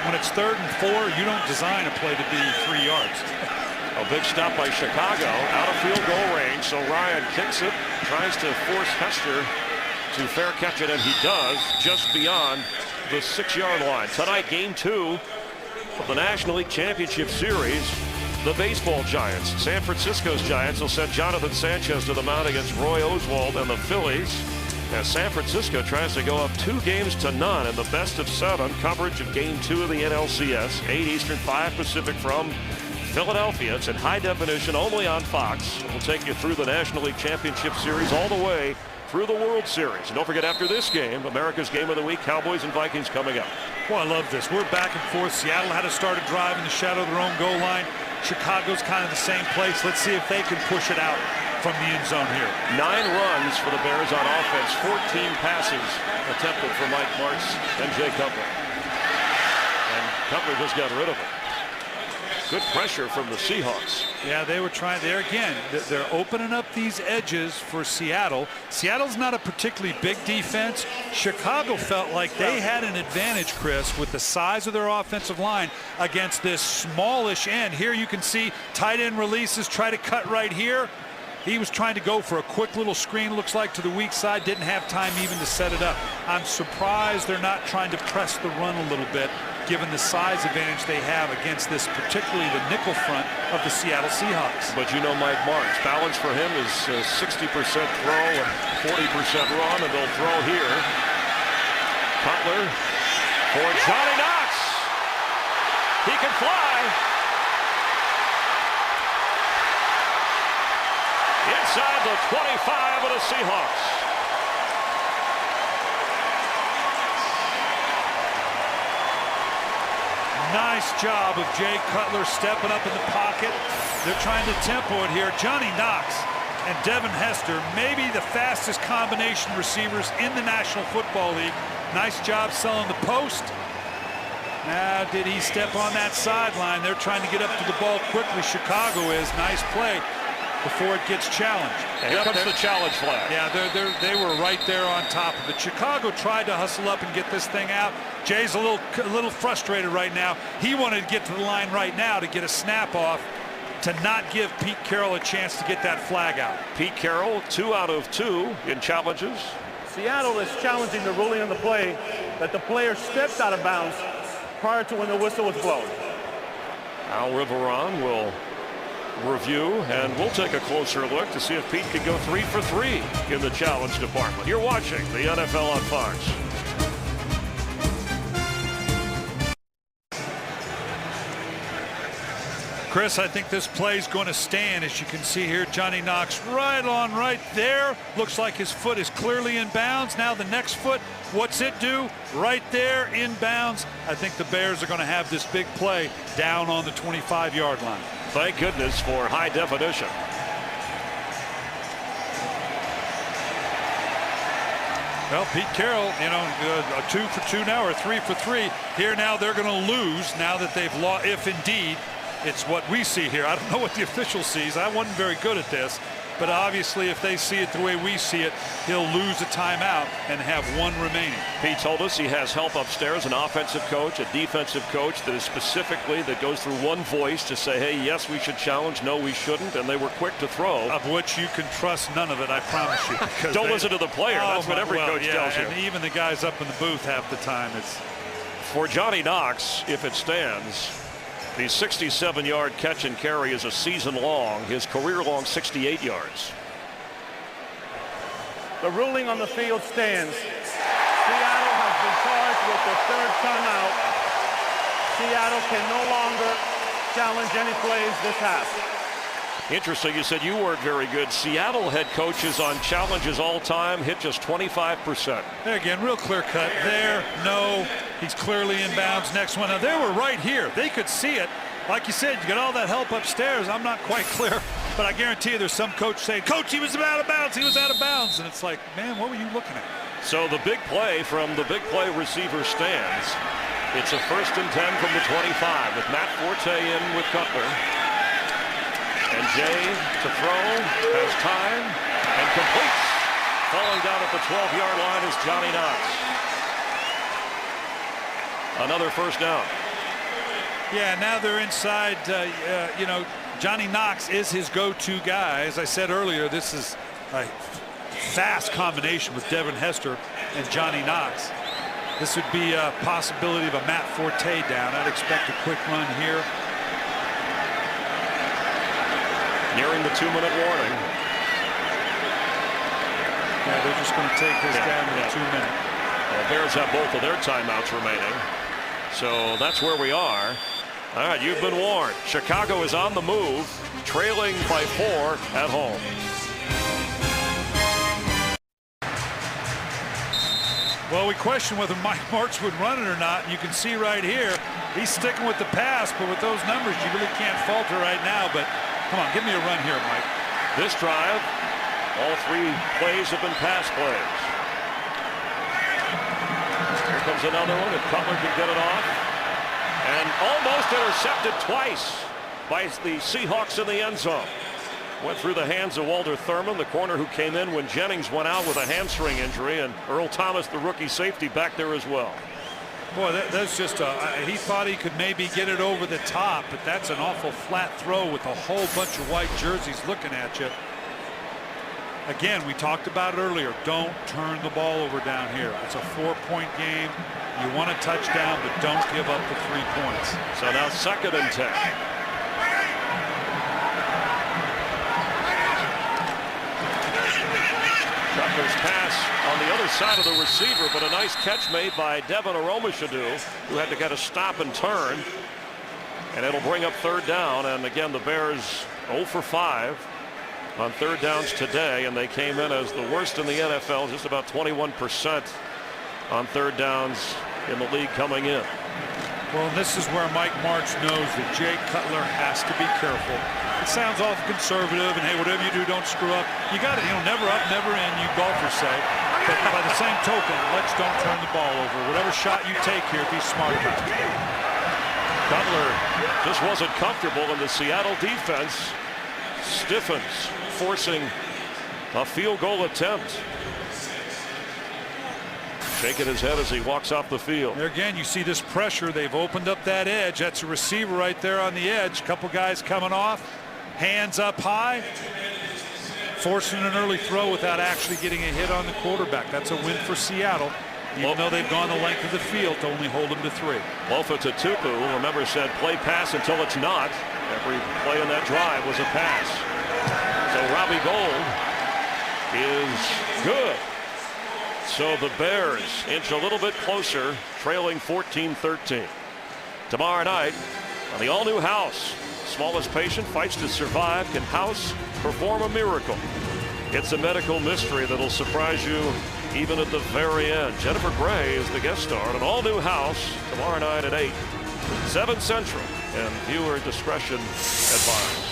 when it's 3rd and 4, you don't design a play to be 3 yards. A big stop by Chicago, out of field goal range. So Ryan kicks it, tries to force Hester to fair catch it, and he does, just beyond the 6-yard line. Tonight, game 2 of the National League Championship Series. The baseball giants, San Francisco's Giants, will send Jonathan Sanchez to the mound against Roy Oswalt and the Phillies, as San Francisco tries to go up 2-0 in the best of 7 coverage of game 2 of the NLCS. 8 Eastern, 5 Pacific from Philadelphia. It's in high definition only on Fox. We'll take you through the National League Championship Series all the way through the World Series. And don't forget, after this game, America's Game of the Week, Cowboys and Vikings coming up. Well, I love this. We're back and forth. Seattle had to start a drive in the shadow of their own goal line. Chicago's kind of the same place. Let's see if they can push it out from the end zone here. 9 runs for the Bears on offense, 14 passes attempted for Mike Martz and Jay Cutler. And Cutler just got rid of it. Good pressure from the Seahawks. Yeah, they were trying there again. They're opening up these edges for Seattle. Seattle's not a particularly big defense. Chicago felt like they had an advantage, Chris, with the size of their offensive line against this smallish end. Here you can see tight end releases, try to cut right here. He was trying to go for a quick little screen, looks like, to the weak side. Didn't have time even to set it up. I'm surprised they're not trying to press the run a little bit, given the size advantage they have against this, particularly the nickel front of the Seattle Seahawks. But you know Mike Martz, balance for him is 60% throw and 40% run, and they'll throw here. Cutler for Johnny Knox. He can fly. Inside the 25 of the Seahawks. Nice job of Jay Cutler stepping up in the pocket. They're trying to tempo it here. Johnny Knox and Devin Hester, maybe the fastest combination receivers in the National Football League. Nice job selling the post. Now, did he step on that sideline? They're trying to get up to the ball quickly. Chicago is. Nice play before it gets challenged. And here comes the challenge flag. Yeah, they were right there on top of it. Chicago tried to hustle up and get this thing out. Jay's a little frustrated right now. He wanted to get to the line right now to get a snap off to not give Pete Carroll a chance to get that flag out. Pete Carroll, 2 out of 2 in challenges. Seattle is challenging the ruling on the play that the player stepped out of bounds prior to when the whistle was blown. Al Riveron will review, and we'll take a closer look to see if Pete can go 3 for 3 in the challenge department. You're watching the NFL on Fox. Chris, I think this play is going to stand. As you can see here, Johnny Knox right there. Looks like his foot is clearly in bounds. Now the next foot, what's it do? Right there in bounds. I think the Bears are going to have this big play down on the 25-yard line. Thank goodness for high definition. Well, Pete Carroll, you know, 2 for 2 now, or 3 for 3. Here now they're going to lose now that they've lost, if indeed it's what we see here. I don't know what the official sees. I wasn't very good at this. But obviously, if they see it the way we see it, he'll lose a timeout and have 1 remaining. Pete told us he has help upstairs, an offensive coach, a defensive coach that is specifically, that goes through one voice to say, hey, yes, we should challenge, no, we shouldn't, and they were quick to throw. Of which you can trust none of it, I promise you. Don't listen to the player. That's what every coach tells you. And even the guys up in the booth half the time. It's for Johnny Knox, if it stands, the 67-yard catch and carry is a season long, his career long 68 yards. The ruling on the field stands. Seattle has been charged with the 3rd timeout. Seattle can no longer challenge any plays this half. Interesting, you said you weren't very good. Seattle head coaches on challenges all time hit just 25%. There again, real clear cut. There, no. He's clearly in bounds. Next one. Now, they were right here. They could see it. Like you said, you got all that help upstairs. I'm not quite clear, but I guarantee you there's some coach saying, Coach, he was out of bounds. He was out of bounds. And it's like, man, what were you looking at? So the big play from the big play receiver stands. It's a 1st and 10 from the 25 with Matt Forte in with Cutler. And Jay to throw, has time, and completes. Falling down at the 12-yard line is Johnny Knox. Another 1st down. Yeah, now they're inside. You know, Johnny Knox is his go-to guy. As I said earlier, this is a fast combination with Devin Hester and Johnny Knox. This would be a possibility of a Matt Forte down. I'd expect a quick run here. Nearing the 2-minute warning. Yeah, they're just going to take this down to the 2-minute. The Bears have both of their timeouts remaining. So that's where we are. All right, you've been warned. Chicago is on the move, trailing by 4 at home. Well, we question whether Mike Martz would run it or not. And you can see right here, he's sticking with the pass, but with those numbers, you really can't falter right now. But come on, give me a run here, Mike. This drive, all 3 plays have been pass plays. Here comes another one, if Cutler can get it off. And almost intercepted twice by the Seahawks in the end zone. Went through the hands of Walter Thurman, the corner who came in when Jennings went out with a hamstring injury, and Earl Thomas, the rookie safety, back there as well. Boy, that's just he thought he could maybe get it over the top, but that's an awful flat throw with a whole bunch of white jerseys looking at you. Again, we talked about it earlier. Don't turn the ball over down here. It's a 4-point game. You want a touchdown, but don't give up the 3 points. So now 2nd and 10. Cutler's pass on the other side of the receiver, but a nice catch made by Devin Aromashadu, who had to get a stop and turn. And it'll bring up third down. And again, the Bears 0 for 5 on third downs today. And they came in as the worst in the NFL, just about 21% on third downs in the league coming in. Well, this is where Mike Martz knows that Jay Cutler has to be careful. It sounds awful conservative, and hey, whatever you do, don't screw up. You got it, never up, never in, you golfers say. But by the same token, let's don't turn the ball over. Whatever shot you take here, be smart about it. Cutler just wasn't comfortable, and the Seattle defense stiffens, forcing a field goal attempt. Shaking his head as he walks off the field. There again, you see this pressure. They've opened up that edge. That's a receiver right there on the edge. Couple guys coming off, hands up high, forcing an early throw without actually getting a hit on the quarterback. That's a win for Seattle, even though they've gone the length of the field to only hold them to 3. Lofa Tatupu, remember, said play pass until it's not. Every play in that drive was a pass. So Robbie Gould is good. So the Bears inch a little bit closer, trailing 14-13. Tomorrow night on the all-new House, smallest patient fights to survive. Can House perform a miracle? It's a medical mystery that'll surprise you even at the very end. Jennifer Gray is the guest star on an all-new House tomorrow night at 8, 7 Central, and viewer discretion advised.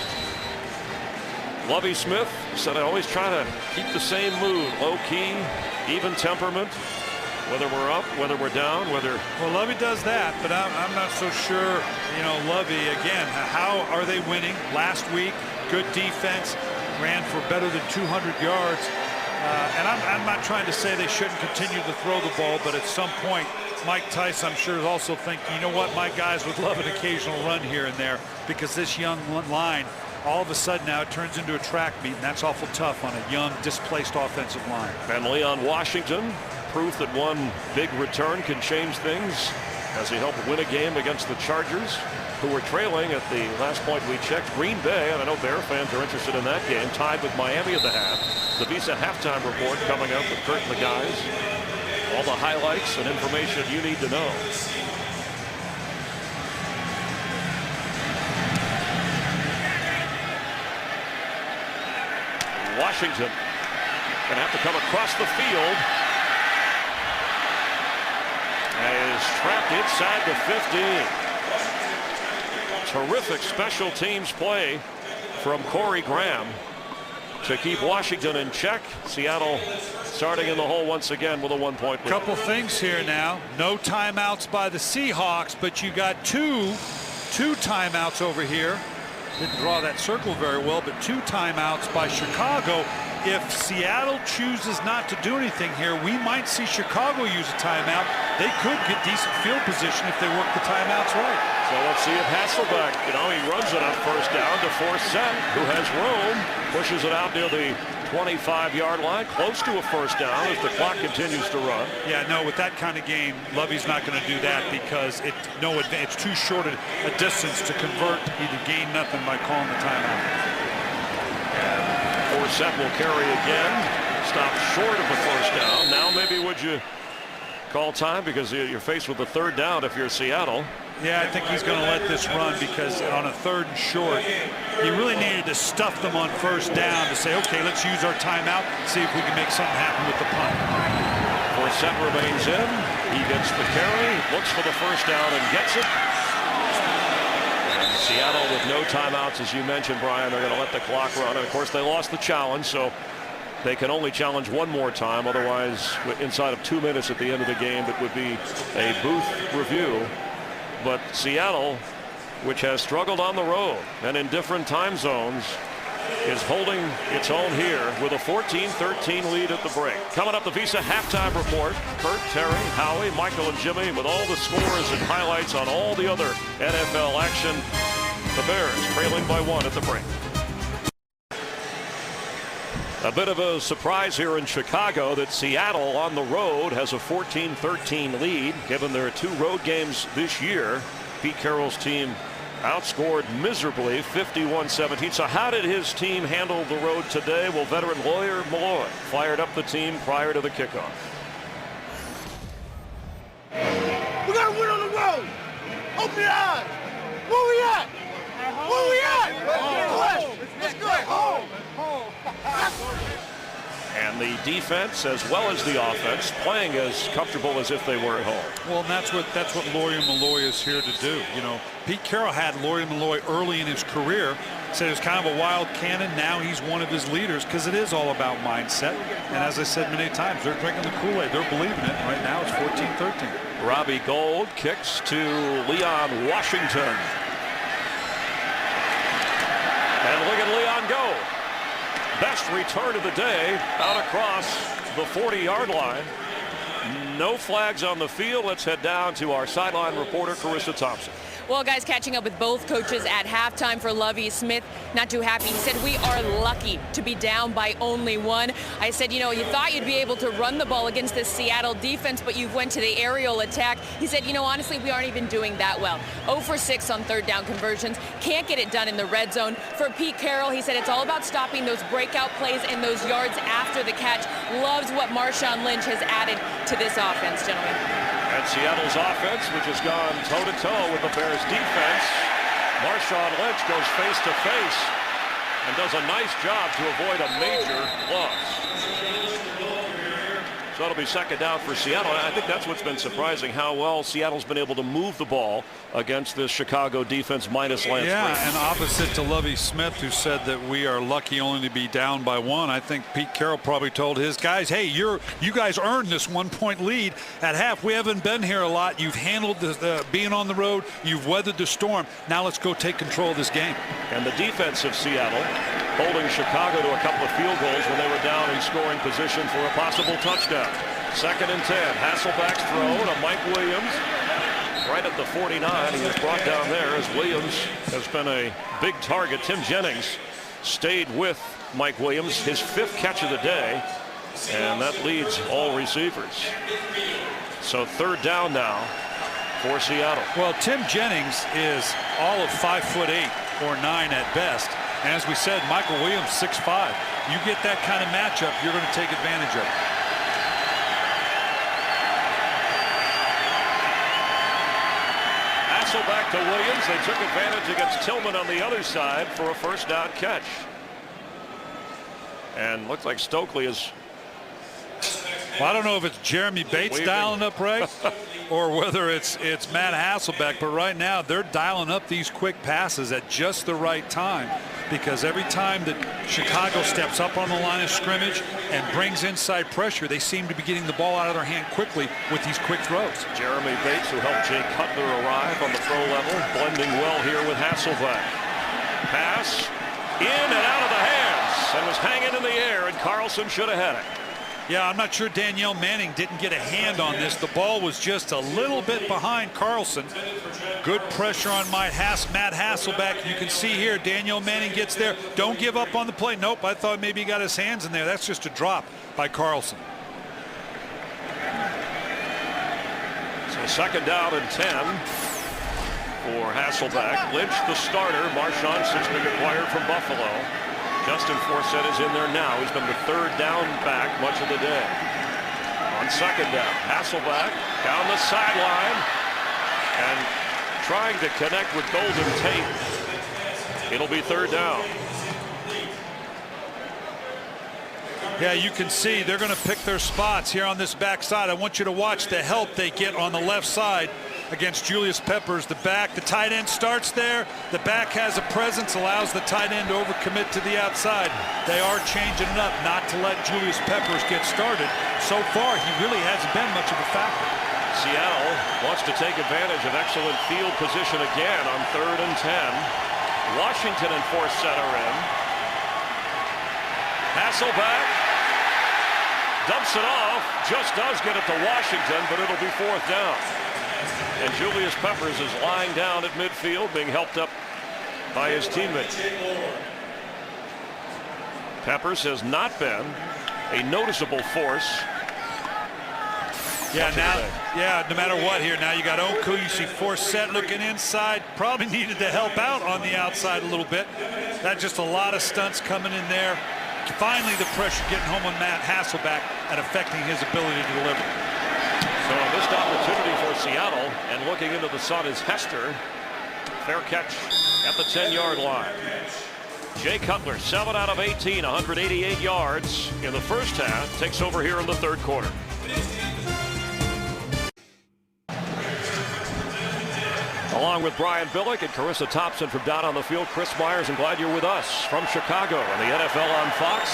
Lovie Smith said, I always try to keep the same mood, low-key, even temperament, whether we're up, whether we're down, whether... Well, Lovie does that, but I'm not so sure, Lovie, again, how are they winning? Last week, good defense, ran for better than 200 yards. And I'm not trying to say they shouldn't continue to throw the ball, but at some point, Mike Tice, I'm sure, is also thinking, you know what, my guys would love an occasional run here and there, because this young line, all of a sudden now it turns into a track meet, and that's awful tough on a young, displaced offensive line. And Leon Washington, proof that one big return can change things, as he helped win a game against the Chargers, who were trailing at the last point we checked. Green Bay, and I know Bear fans are interested in that game, tied with Miami at the half. The Visa halftime report coming up with Kurt and the guys. All the highlights and information you need to know. Washington going to have to come across the field. And is trapped inside the 15. Terrific special teams play from Corey Graham to keep Washington in check. Seattle starting in the hole once again with a 1-point lead. Couple things here now. No timeouts by the Seahawks, but you got two timeouts over here. Didn't draw that circle very well, but 2 timeouts by Chicago. If Seattle chooses not to do anything here, we might see Chicago use a timeout. They could get decent field position if they work the timeouts right. So let's see if Hasselbeck, he runs it on first down to Forsett, who has room, pushes it out near the 25-yard line, close to a first down as the clock continues to run. Yeah, no, with that kind of game, Lovey's not going to do that because it's too short a distance to convert, either gain nothing by calling the timeout. Forsett will carry again, stop short of the first down. Now maybe would you call time because you're faced with a third down if you're Seattle. Yeah, I think he's going to let this run because on a 3rd and short, you really needed to stuff them on first down to say, okay, let's use our timeout, see if we can make something happen with the punt. Forsett remains in. He gets the carry, looks for the first down and gets it. And Seattle with no timeouts, as you mentioned, Brian, they're going to let the clock run. And of course, they lost the challenge, so they can only challenge one more time. Otherwise, inside of 2 minutes at the end of the game, it would be a booth review. But Seattle, which has struggled on the road and in different time zones, is holding its own here with a 14-13 lead at the break. Coming up, the Visa halftime report. Kurt, Terry, Howie, Michael, and Jimmy with all the scores and highlights on all the other NFL action. The Bears trailing by 1 at the break. A bit of a surprise here in Chicago that Seattle on the road has a 14-13 lead, given there are 2 road games this year. Pete Carroll's team outscored miserably 51-17. So how did his team handle the road today? Well, veteran lawyer Malloy fired up the team prior to the kickoff. We got to win on the road. Open your eyes. Where we at? Where we at? Let's go. Home. And the defense, as well as the offense, playing as comfortable as if they were at home. Well, and that's what Lawyer Malloy is here to do. You know, Pete Carroll had Lawyer Malloy early in his career. Said he was kind of a wild cannon. Now he's one of his leaders because it is all about mindset. And as I said many times, they're drinking the Kool-Aid. They're believing it. Right now it's 14-13. Robbie Gould kicks to Leon Washington. And look at Leon go. Best return of the day out across the 40-yard line. No flags on the field. Let's head down to our sideline reporter, Carissa Thompson. Well, guys, catching up with both coaches at halftime for Lovie Smith. Not too happy. He said, we are lucky to be down by only one. I said, you know, you thought you'd be able to run the ball against the Seattle defense, but you went to the aerial attack. He said, you know, honestly, we aren't even doing that well. 0 for 6 on third down conversions. Can't get it done in the red zone. For Pete Carroll, he said it's all about stopping those breakout plays and those yards after the catch. Loves what Marshawn Lynch has added to this offense, gentlemen. And Seattle's offense, which has gone toe-to-toe with the Bears defense. Marshawn Lynch goes face-to-face and does a nice job to avoid a major loss. So it'll be second down for Seattle. And I think that's what's been surprising, how well Seattle's been able to move the ball against this Chicago defense minus Lance Yeah, Green. and opposite to Lovie Smith, who said that we are lucky only to be down by one. I think Pete Carroll probably told his guys, hey, you guys earned this 1-point lead at half. We haven't been here a lot. You've handled being on the road. You've weathered the storm. Now let's go take control of this game. And the defense of Seattle holding Chicago to a couple of field goals when they were down in scoring position for a possible touchdown. Second and 10. Hasselback's throw to Mike Williams right at the 49. He was brought down there as Williams has been a big target. Tim Jennings stayed with Mike Williams, his 5th catch of the day, and that leads all receivers. So third down now for Seattle. Well, Tim Jennings is all of 5'8" or 9 at best. And as we said, Michael Williams 6'5". You get that kind of matchup, you're going to take advantage of it. Back to Williams. They took advantage against Tillman on the other side for a first down catch. And looks like Stokely is. Well, I don't know if it's Jeremy Bates dialing up right or whether it's Matt Hasselbeck, but right now they're dialing up these quick passes at just the right time, because every time that Chicago steps up on the line of scrimmage and brings inside pressure, they seem to be getting the ball out of their hand quickly with these quick throws. Jeremy Bates, who helped Jay Cutler arrive on the pro level, blending well here with Hasselbeck. Pass in and out of the hands and was hanging in the air, and Carlson should have had it. Yeah, I'm not sure Danielle Manning didn't get a hand on this. The ball was just a little bit behind Carlson. Good pressure on Matt Hasselbeck. You can see here, Danielle Manning gets there. Don't give up on the play. Nope, I thought maybe he got his hands in there. That's just a drop by Carlson. So second down and 10 for Hasselbeck. Lynch, the starter. Marshawn, since being acquired from Buffalo. Justin Forsett is in there now. He's been the third down back much of the day. On second down, Hasselbeck down the sideline and trying to connect with Golden Tate. It'll be third down. Yeah, you can see they're going to pick their spots here on this backside. I want you to watch the help they get on the left side against Julius Peppers. The tight end starts there. The back has a presence, allows the tight end to overcommit to the outside. They are changing it up not to let Julius Peppers get started. So far, he really hasn't been much of a factor. Seattle wants to take advantage of excellent field position again on third and 10. Washington and Forsett are in. Hasselbeck dumps it off, just does get it to Washington, but it'll be fourth down. And Julius Peppers is lying down at midfield, being helped up by his teammates. Peppers has not been a noticeable force. No matter what here, now you got Oku, you see Forsett looking inside, probably needed to help out on the outside a little bit. That's just a lot of stunts coming in there. Finally, the pressure getting home on Matt Hasselbeck and affecting his ability to deliver. So a missed opportunity for Seattle, and looking into the sun is Hester. Fair catch at the 10-yard line. Jay Cutler, 7 out of 18, 188 yards in the first half. Takes over here in the third quarter. Along with Brian Billick and Carissa Thompson from down on the field, Chris Myers, and glad you're with us from Chicago and the NFL on Fox.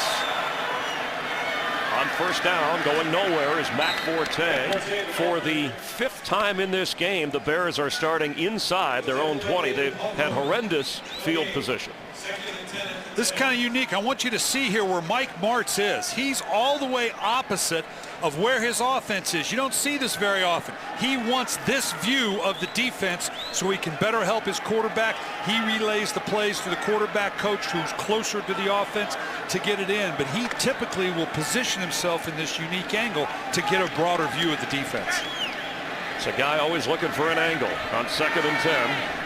On first down, going nowhere is Matt Forte. For the 5th time in this game, the Bears are starting inside their own 20. They've had horrendous field position. This is kind of unique. I want you to see here where Mike Martz is. He's all the way opposite of where his offense is. You don't see this very often. He wants this view of the defense so he can better help his quarterback. He relays the plays to the quarterback coach who's closer to the offense to get it in. But he typically will position himself in this unique angle to get a broader view of the defense. It's a guy always looking for an angle on 2nd and 10.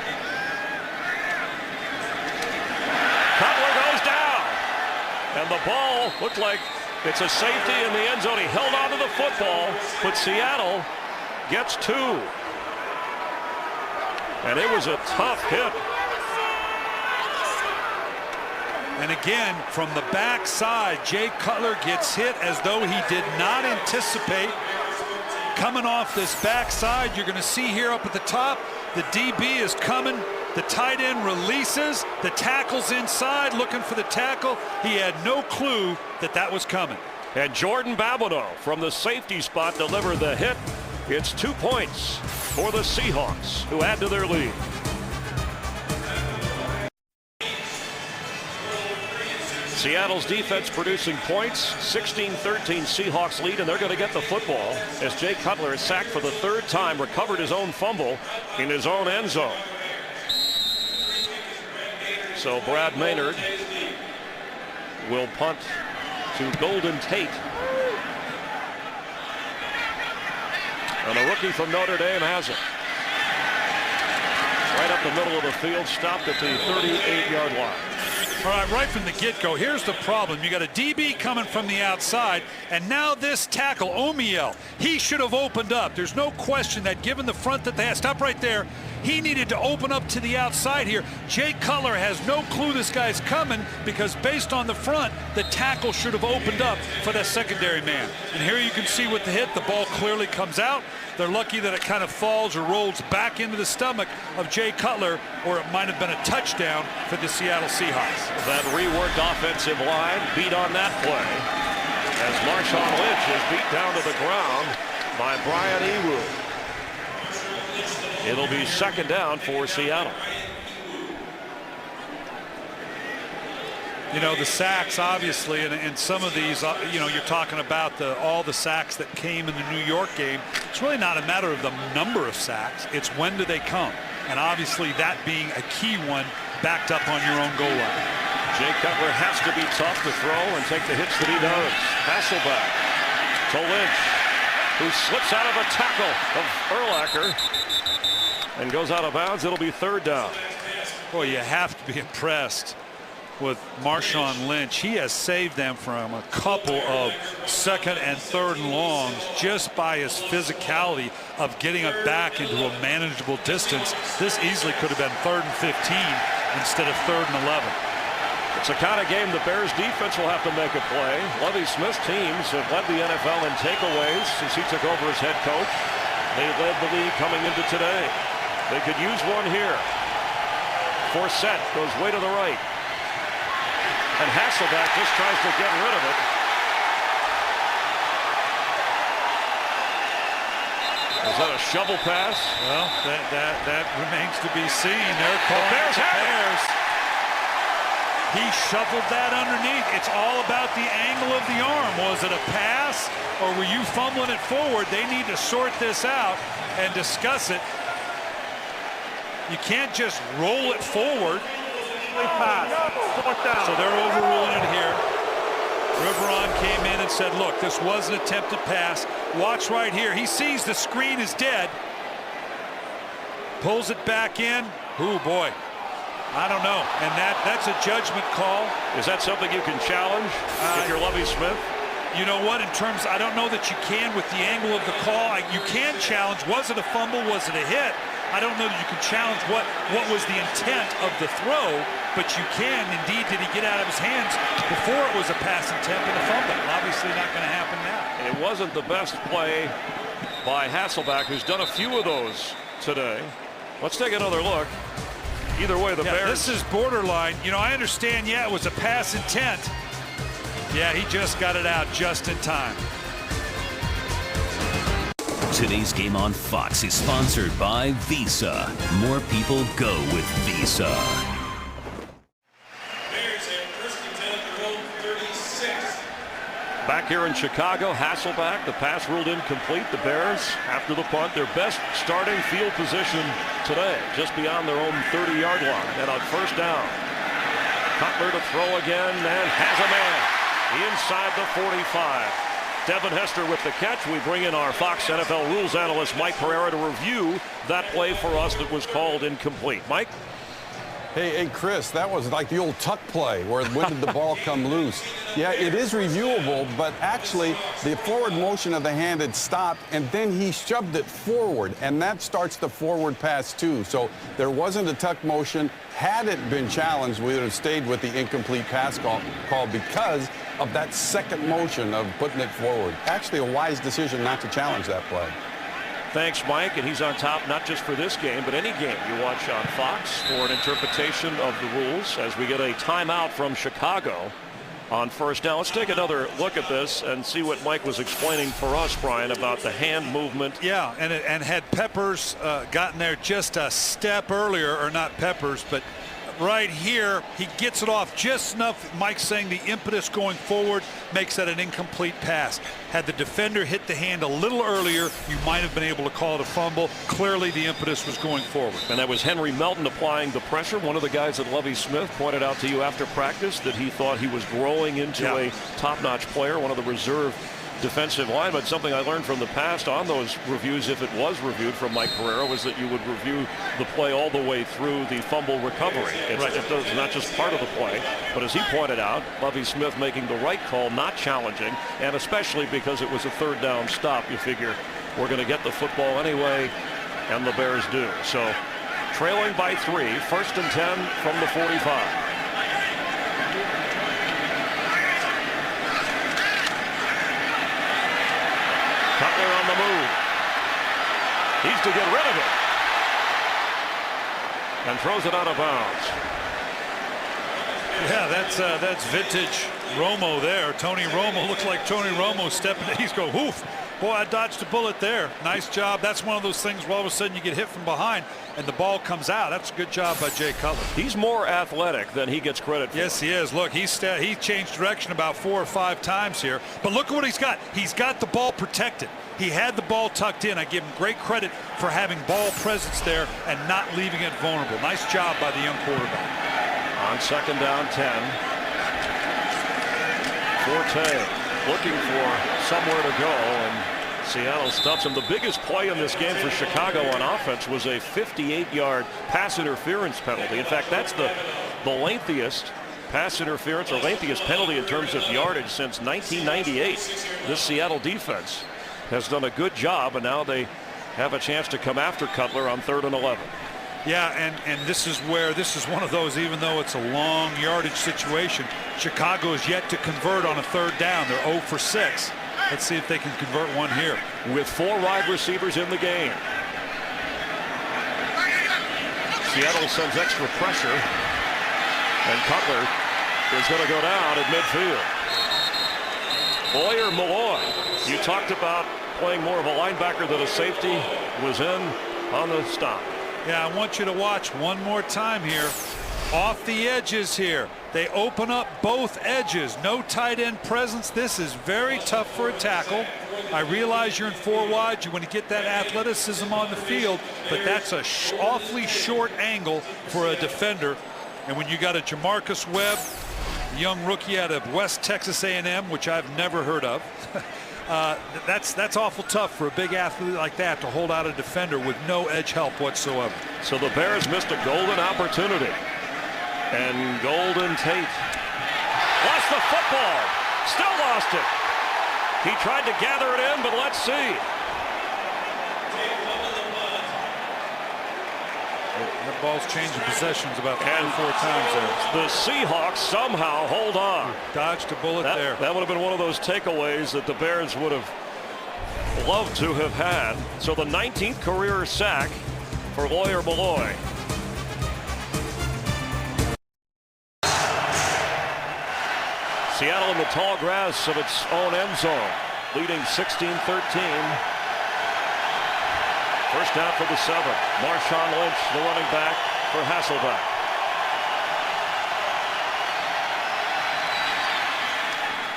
Cutler goes down, and the ball looked like it's a safety in the end zone. He held onto the football, but Seattle gets 2. And it was a tough hit. And again, from the backside, Jay Cutler gets hit as though he did not anticipate coming off this backside. You're going to see here up at the top, the DB is coming. The tight end releases. The tackle's inside looking for the tackle. He had no clue that that was coming. And Jordan Babineau from the safety spot delivered the hit. It's 2 points for the Seahawks, who add to their lead. Seattle's defense producing points. 16-13 Seahawks lead, and they're going to get the football as Jay Cutler is sacked for the 3rd time, recovered his own fumble in his own end zone. So Brad Maynard will punt to Golden Tate. And a rookie from Notre Dame has it. Right up the middle of the field, stopped at the 38-yard line. All right, right from the get-go, here's the problem. You got a DB coming from the outside, and now this tackle, Omiel, he should have opened up. There's no question that given the front that they had, stop right there, he needed to open up to the outside here. Jay Cutler has no clue this guy's coming because based on the front, the tackle should have opened up for that secondary man. And here you can see with the hit, the ball clearly comes out. They're lucky that it kind of falls or rolls back into the stomach of Jay Cutler, or it might have been a touchdown for the Seattle Seahawks. That reworked offensive line beat on that play as Marshawn Lynch is beat down to the ground by Brian Ewu. It'll be 2nd down for Seattle. You know, the sacks, obviously, and some of these, you know, you're talking about all the sacks that came in the New York game. It's really not a matter of the number of sacks. It's when do they come? And obviously that being a key one backed up on your own goal line. Jay Cutler has to be tough to throw and take the hits that he does. Hasselbeck to Lynch, who slips out of a tackle of Urlacher and goes out of bounds. It'll be 3rd down. Boy, you have to be impressed with Marshawn Lynch. He has saved them from a couple of 2nd and 3rd and longs just by his physicality of getting it back into a manageable distance. This easily could have been 3rd and 15 instead of 3rd and 11. It's a kind of game the Bears defense will have to make a play. Lovie Smith's teams have led the NFL in takeaways since he took over as head coach. They led the league coming into today. They could use one here. Forsett goes way to the right. And Hasselbeck just tries to get rid of it. Is that a shovel pass? Well, that remains to be seen. They're calling Bears the have it. Bears. He shuffled that underneath. It's all about the angle of the arm. Was it a pass or were you fumbling it forward? They need to sort this out and discuss it. You can't just roll it forward. So they're overruling it here. Riveron came in and said, look, this was an attempted pass. Watch right here. He sees the screen is dead. Pulls it back in. Ooh, boy. I don't know. And that's a judgment call. Is that something you can challenge if you're Lovie Smith? You know what? In terms, I don't know that you can with the angle of the call. You can challenge. Was it a fumble? Was it a hit? I don't know that you can challenge what was the intent of the throw, but you can. Indeed, did he get out of his hands before it was a pass intent and a fumble? Obviously not going to happen now. It wasn't the best play by Hasselbeck, who's done a few of those today. Let's take another look. Either way, the Bears. This is borderline. You know, I understand, yeah, it was a pass intent. Yeah, he just got it out just in time. Today's game on Fox is sponsored by Visa. More people go with Visa. Bears have first and 10 at their own 36. Back here in Chicago, Hasselbeck, the pass ruled incomplete. The Bears, after the punt, their best starting field position today, just beyond their own 30-yard line. And on first down, Cutler to throw again and has a man inside the 45. Devin Hester with the catch. We bring in our Fox NFL rules analyst Mike Pereira to review that play for us that was called incomplete. Mike? Hey, Chris, that was like the old tuck play where when did the ball come loose? Yeah, it is reviewable, but actually the forward motion of the hand had stopped, and then he shoved it forward, and that starts the forward pass too. So there wasn't a tuck motion. Had it been challenged, we would have stayed with the incomplete pass call because of that second motion of putting it forward. Actually, a wise decision not to challenge that play. Thanks, Mike, and he's on top not just for this game, but any game you watch on Fox for an interpretation of the rules as we get a timeout from Chicago on first down. Let's take another look at this and see what Mike was explaining for us, Brian, about the hand movement. Yeah, and had Peppers gotten there just a step earlier, or not Peppers, but right here, he gets it off just enough. Mike's saying the impetus going forward makes that an incomplete pass. Had the defender hit the hand a little earlier, you might have been able to call it a fumble. Clearly, the impetus was going forward. And that was Henry Melton applying the pressure. One of the guys that Lovie Smith pointed out to you after practice that he thought he was growing into a top-notch player, one of the reserve defensive linemen. Something I learned from the past on those reviews, if it was reviewed from Mike Pereira, was that you would review the play all the way through the fumble recovery. It's not just part of the play, but as he pointed out, Lovie Smith making the right call, not challenging, and especially because it was a third down stop, you figure we're going to get the football anyway, and the Bears do. So trailing by 3, first and 10 from the 45. Cutler on the move. He's to get rid of it. And throws it out of bounds. Yeah, that's vintage Romo there. Tony Romo looks like Tony Romo stepping. He's going, woof. Boy, I dodged a bullet there. Nice job. That's one of those things where all of a sudden you get hit from behind and the ball comes out. That's a good job by Jay Cutler. He's more athletic than he gets credit for. Yes, he is. Look, he changed direction about 4 or 5 times here. But look at what he's got. He's got the ball protected. He had the ball tucked in. I give him great credit for having ball presence there and not leaving it vulnerable. Nice job by the young quarterback. On second down 10. Forte looking for somewhere to go, and Seattle stops him. The biggest play in this game for Chicago on offense was a 58-yard pass interference penalty. In fact, that's the lengthiest pass interference or lengthiest penalty in terms of yardage since 1998. This Seattle defense has done a good job, and now they have a chance to come after Cutler on 3rd and 11. Yeah, and this is one of those, even though it's a long yardage situation, Chicago is yet to convert on a 3rd down. They're 0 for 6. Let's see if they can convert one here. With 4 wide receivers in the game. Seattle sends extra pressure, and Cutler is going to go down at midfield. Boyer Malloy, you talked about playing more of a linebacker than a safety, was in on the stop. Yeah, I want you to watch one more time here. Off the edges here. They open up both edges. No tight end presence. This is very tough for a tackle. I realize you're in 4 wide. You want to get that athleticism on the field, but that's a awfully short angle for a defender. And when you got a Jamarcus Webb, young rookie out of West Texas A&M, which I've never heard of, that's awful tough for a big athlete like that to hold out a defender with no edge help whatsoever. So the Bears missed a golden opportunity. And Golden Tate lost the football. Still lost it. He tried to gather it in, but let's see. That ball's changing possessions about 3 or 4 times there. The Seahawks somehow hold on. Dodged a bullet there. That would have been one of those takeaways that the Bears would have loved to have had. So the 19th career sack for Lawyer Malloy. Seattle in the tall grass of its own end zone, leading 16-13. First down for the 7. Marshawn Lynch, the running back for Hasselbeck.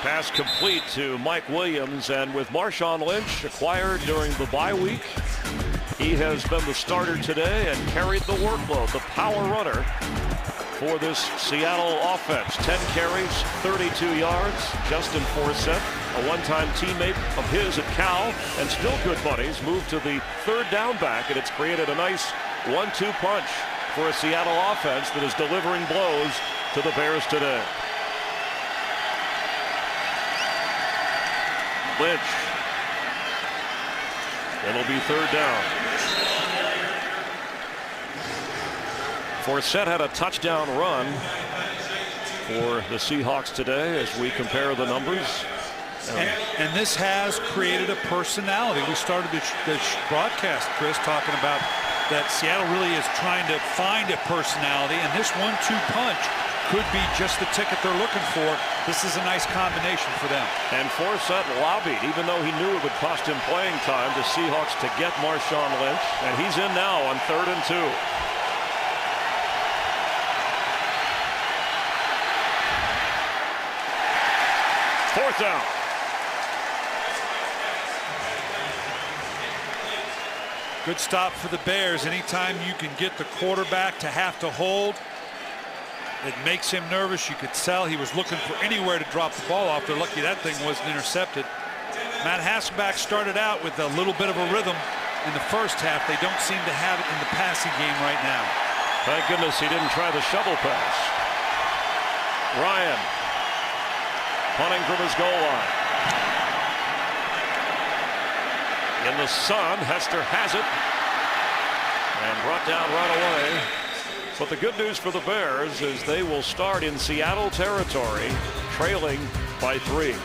Pass complete to Mike Williams, and with Marshawn Lynch acquired during the bye week, he has been the starter today and carried the workload, the power runner for this Seattle offense. 10 carries, 32 yards. Justin Forsett, a one-time teammate of his at Cal and still good buddies, moved to the third down back, and it's created a nice 1-2 punch for a Seattle offense that is delivering blows to the Bears today. Lynch. It'll be third down. Forsett had a touchdown run for the Seahawks today as we compare the numbers. And this has created a personality. We started this broadcast, Chris, talking about that Seattle really is trying to find a personality, and this 1-2 punch could be just the ticket they're looking for. This is a nice combination for them. And Forsett lobbied, even though he knew it would cost him playing time, the Seahawks to get Marshawn Lynch, and he's in now on 3rd and 2. Fourth down. Good stop for the Bears. Anytime you can get the quarterback to have to hold, it makes him nervous. You could tell he was looking for anywhere to drop the ball off. They're lucky that thing wasn't intercepted. Matt Hasselbeck started out with a little bit of a rhythm in the first half. They don't seem to have it in the passing game right now. Thank goodness he didn't try the shovel pass. Ryan punting from his goal line. In the sun, Hester has it and brought down right away. But the good news for the Bears is they will start in Seattle territory, trailing by 3.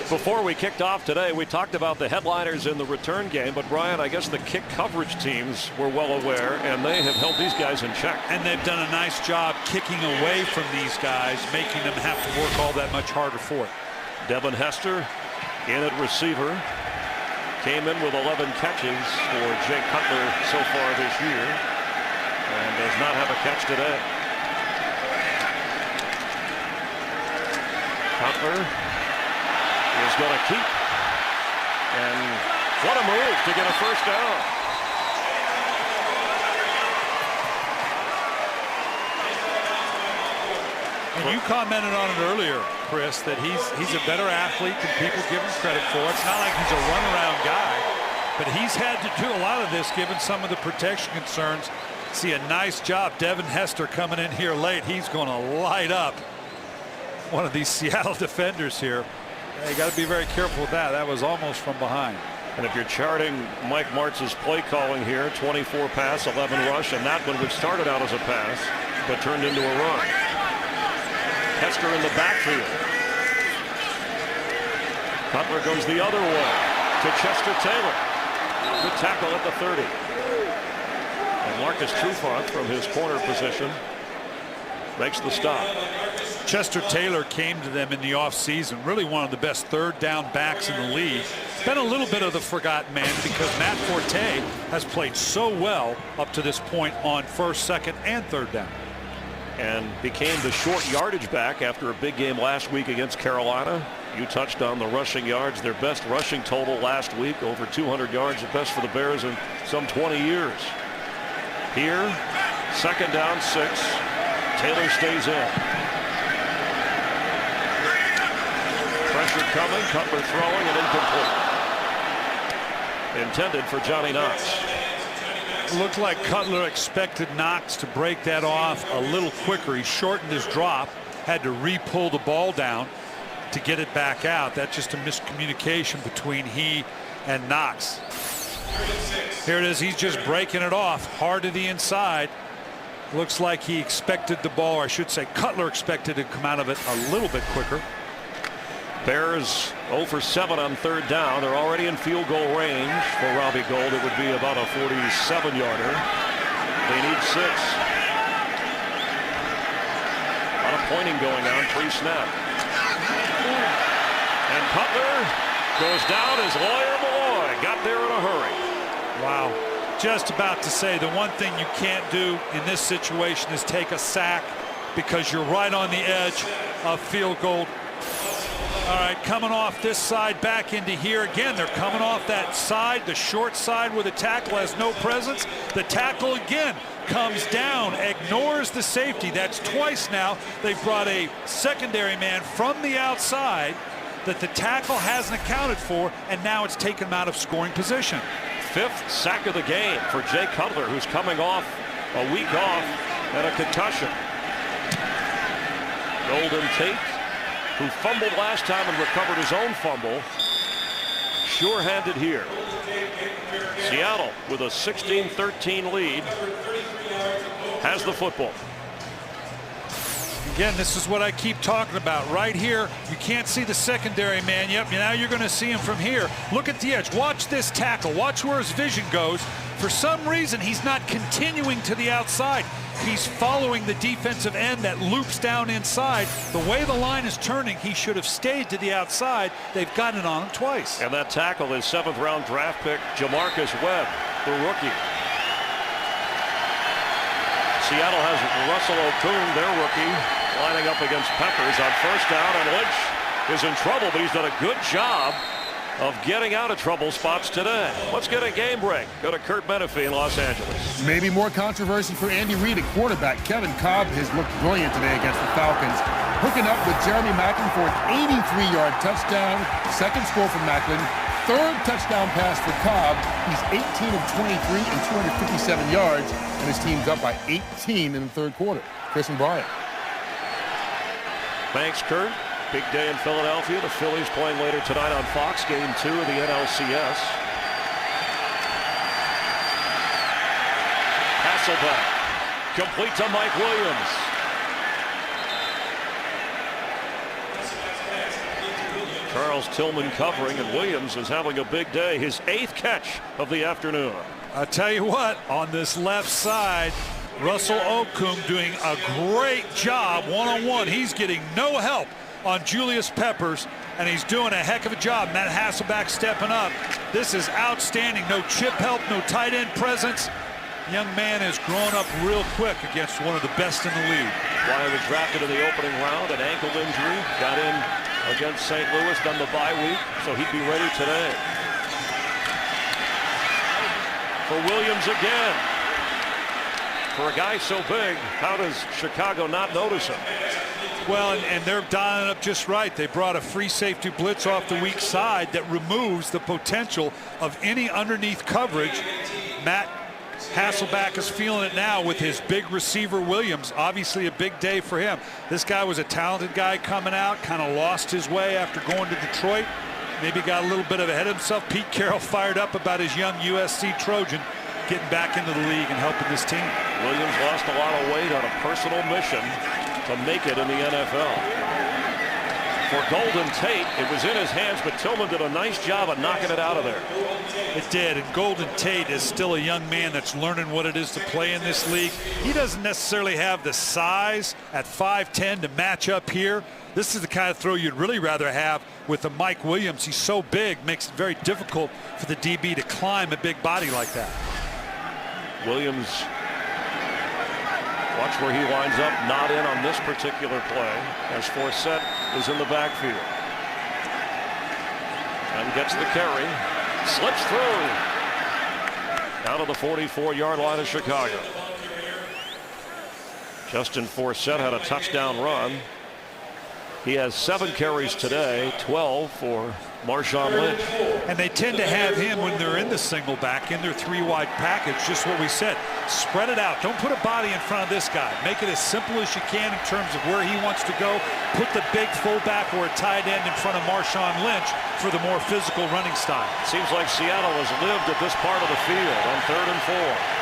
Before we kicked off today, we talked about the headliners in the return game, but Brian, I guess the kick coverage teams were well aware, and they have held these guys in check. And they've done a nice job kicking away from these guys, making them have to work all that much harder for it. Devin Hester in at receiver. Came in with 11 catches for Jay Cutler so far this year, and does not have a catch today. Cutler is going to keep, and what a move to get a first down. And you commented on it earlier, Chris, that he's a better athlete than people give him credit for. It's not like he's a runaround guy, but he's had to do a lot of this given some of the protection concerns. See a nice job. Devin Hester coming in here late. He's going to light up one of these Seattle defenders here. You got to be very careful with that. That was almost from behind. And if you're charting Mike Martz's play calling here, 24 pass, 11 rush, and that one which started out as a pass but turned into a run. Hester in the backfield. Cutler goes the other way to Chester Taylor. Good tackle at the 30. And Marcus Trufant from his corner position makes the stop. Chester Taylor came to them in the offseason, really one of the best third down backs in the league. Been a little bit of the forgotten man because Matt Forte has played so well up to this point on first, second, and third down. And became the short yardage back after a big game last week against Carolina. You touched on the rushing yards, their best rushing total last week, over 200 yards, the best for the Bears in some 20 years. Here, second down, 6. Taylor stays in. Pressure coming, Cutler throwing, and incomplete. Intended for Johnny Knox. Looked like Cutler expected Knox to break that off a little quicker. He shortened his drop, had to re-pull the ball down to get it back out. That's just a miscommunication between he and Knox. Here it is. He's just breaking it off hard to the inside. Looks like he expected the ball, or I should say Cutler expected to come out of it a little bit quicker. Bears 0 for 7 on third down. They're already in field goal range. For Robbie Gould, it would be about a 47-yarder. They need 6. A lot of pointing going on pre-snap. And Cutler goes down as Lawyer Malloy got there in a hurry. Wow. Just about to say, the one thing you can't do in this situation is take a sack, because you're right on the edge of field goal. All right, coming off this side back into here. Again, they're coming off that side, the short side where the tackle has no presence. The tackle again comes down, ignores the safety. That's twice now they've brought a secondary man from the outside that the tackle hasn't accounted for, and now it's taken him out of scoring position. 5th sack of the game for Jay Cutler, who's coming off a week off and a concussion. Golden Tate, who fumbled last time and recovered his own fumble, sure-handed here. Seattle with a 16-13 lead has the football. Again, this is what I keep talking about. Right here, you can't see the secondary man. Yep, now you're going to see him from here. Look at the edge. Watch this tackle. Watch where his vision goes. For some reason, he's not continuing to the outside. He's following the defensive end that loops down inside. The way the line is turning, he should have stayed to the outside. They've gotten it on him twice. And that tackle is 7th-round draft pick Jamarcus Webb, the rookie. Seattle has Russell Okung, their rookie, lining up against Peppers on first down, and Lynch is in trouble, but he's done a good job of getting out of trouble spots today. Let's get a game break. Go to Kurt Menefee in Los Angeles. Maybe more controversy for Andy Reid at quarterback. Kevin Cobb has looked brilliant today against the Falcons, hooking up with Jeremy Maclin for an 83-yard touchdown. Second score from Maclin. Third touchdown pass for Cobb. He's 18 of 23 and 257 yards, and his team's up by 18 in the third quarter. Chris and Brian. Thanks, Kurt. Big day in Philadelphia. The Phillies playing later tonight on Fox, Game 2 of the NLCS. Hasselbeck, complete to Mike Williams. Charles Tillman covering, and Williams is having a big day. His 8th catch of the afternoon. I tell you what, on this left side, Russell Okung doing a great job one-on-one. He's getting no help on Julius Peppers, and he's doing a heck of a job. Matt Hasselbeck stepping up. This is outstanding. No chip help, no tight end presence. Young man has grown up real quick against one of the best in the league. Wyatt was drafted in the opening round, an ankle injury, got in against St. Louis, done the bye week, so he'd be ready today. For Williams again. For a guy so big, how does Chicago not notice him? Well, and they're dialing up just right. They brought a free safety blitz off the weak side that removes the potential of any underneath coverage. Matt Hasselbeck is feeling it now with his big receiver Williams. Obviously a big day for him. This guy was a talented guy coming out, kind of lost his way after going to Detroit. Maybe got a little bit ahead of himself. Pete Carroll fired up about his young USC Trojan getting back into the league and helping this team. Williams lost a lot of weight on a personal mission to make it in the NFL. For Golden Tate, it was in his hands, but Tillman did a nice job of knocking it out of there. It did, and Golden Tate is still a young man that's learning what it is to play in this league. He doesn't necessarily have the size at 5'10" to match up here. This is the kind of throw you'd really rather have with the Mike Williams. He's so big, makes it very difficult for the DB to climb a big body like that. Williams, watch where he lines up, not in on this particular play, as Forsett is in the backfield. And gets the carry, slips through, out of the 44-yard line of Chicago. Justin Forsett had a touchdown run He has 7 carries today, 12 for Marshawn Lynch. And they tend to have him when they're in the single back, in their 3-wide package, just what we said. Spread it out. Don't put a body in front of this guy. Make it as simple as you can in terms of where he wants to go. Put the big fullback or a tight end in front of Marshawn Lynch for the more physical running style. Seems like Seattle has lived at this part of the field on 3rd and 4.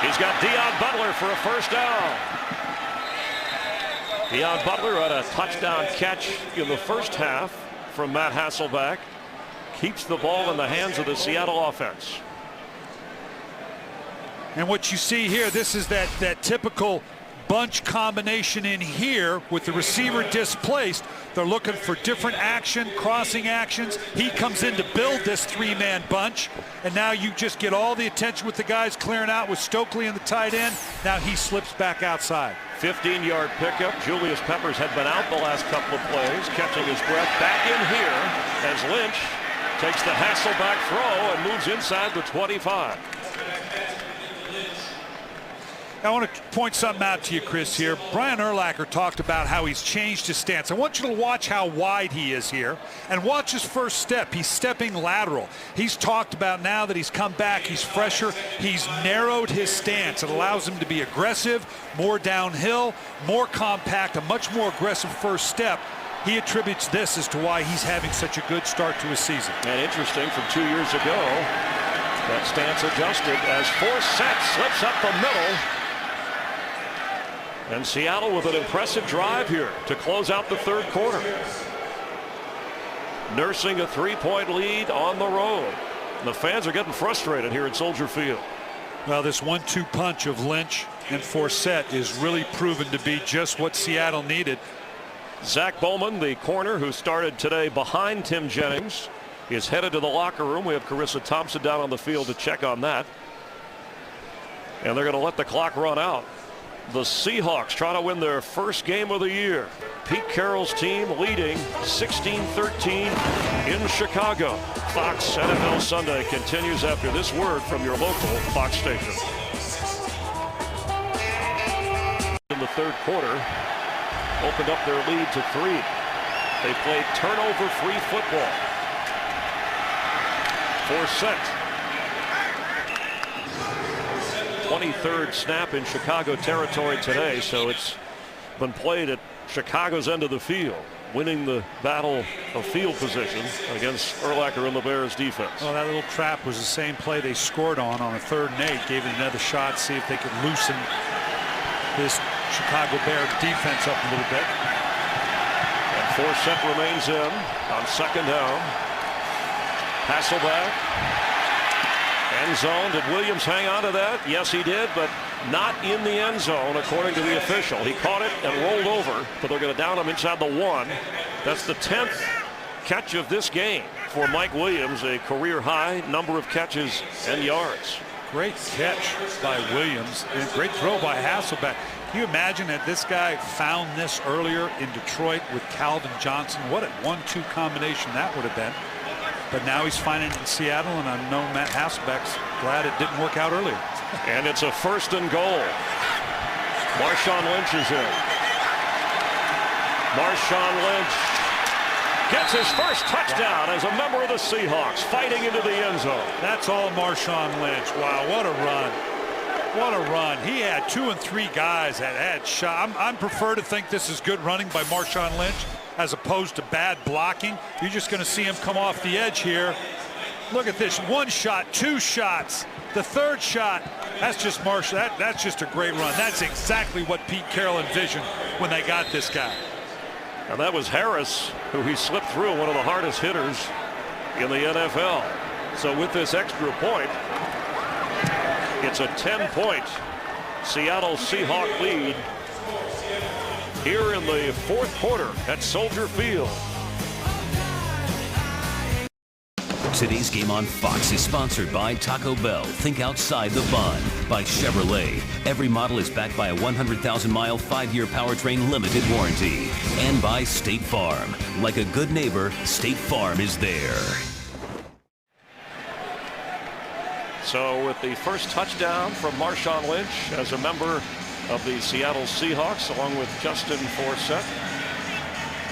He's got Deion Butler for a first down. Deion Butler had a touchdown catch in the first half from Matt Hasselbeck. Keeps the ball in the hands of the Seattle offense. And what you see here, this is that typical bunch combination in here with the receiver displaced. They're looking for different action, crossing actions. He comes in to build this 3-man bunch, and now you just get all the attention with the guys clearing out with Stokely and the tight end. Now he slips back outside. 15-yard pickup. Julius Peppers had been out the last couple of plays, catching his breath. Back in here as Lynch takes the Hasselbeck throw and moves inside the 25. I want to point something out to you, Chris, here. Brian Urlacher talked about how he's changed his stance. I want you to watch how wide he is here and watch his first step. He's stepping lateral. He's talked about now that he's come back, he's fresher. He's narrowed his stance. It allows him to be aggressive, more downhill, more compact, a much more aggressive first step. He attributes this as to why he's having such a good start to his season. And interesting, from 2 years ago, that stance adjusted as Forsett slips up the middle. And Seattle with an impressive drive here to close out the 3rd quarter. Nursing a 3-point lead on the road. The fans are getting frustrated here at Soldier Field. Well, this 1-2 punch of Lynch and Forsett is really proven to be just what Seattle needed. Zach Bowman, the corner who started today behind Tim Jennings, is headed to the locker room. We have Carissa Thompson down on the field to check on that. And they're going to let the clock run out. The Seahawks trying to win their first game of the year. Pete Carroll's team leading 16-13 in Chicago. Fox NFL Sunday continues after this word from your local Fox station. In the 3rd quarter, opened up their lead to 3. They played turnover-free football. Forsett. 23rd snap in Chicago territory today, so it's been played at Chicago's end of the field, winning the battle of field position against Urlacher and the Bears defense. Well, that little trap was the same play they scored on a 3rd and 8. Gave it another shot, see if they could loosen this Chicago Bear defense up a little bit. And Forsett remains in on 2nd down. Hasselbeck. End zone. Did Williams hang on to that? Yes, he did, but not in the end zone, according to the official. He caught it and rolled over, but they're going to down him inside the 1. That's the 10th catch of this game for Mike Williams, a career-high number of catches and yards. Great catch by Williams and great throw by Hasselbeck. Can you imagine that this guy found this earlier in Detroit with Calvin Johnson? What a 1-2 combination that would have been. But now he's finding it in Seattle, and I know Matt Hasselbeck's glad it didn't work out earlier. And it's a 1st and goal. Marshawn Lynch is in. Marshawn Lynch gets his first touchdown as a member of the Seahawks, fighting into the end zone. That's all Marshawn Lynch. Wow, what a run. What a run. He had 2 and 3 guys that had shot. I prefer to think this is good running by Marshawn Lynch as opposed to bad blocking. You're just going to see him come off the edge here. Look at this. 1 shot, 2 shots. The 3rd shot. That's just Marshall. That's just a great run. That's exactly what Pete Carroll envisioned when they got this guy. And that was Harris, who he slipped through, one of the hardest hitters in the NFL. So with this extra point, it's a 10-point Seattle Seahawk lead here in the 4th quarter at Soldier Field. Today's game on Fox is sponsored by Taco Bell. Think outside the bun. By Chevrolet. Every model is backed by a 100,000-mile, 5-year powertrain limited warranty. And by State Farm. Like a good neighbor, State Farm is there. So with the first touchdown from Marshawn Lynch as a member of the Seattle Seahawks, along with Justin Forsett.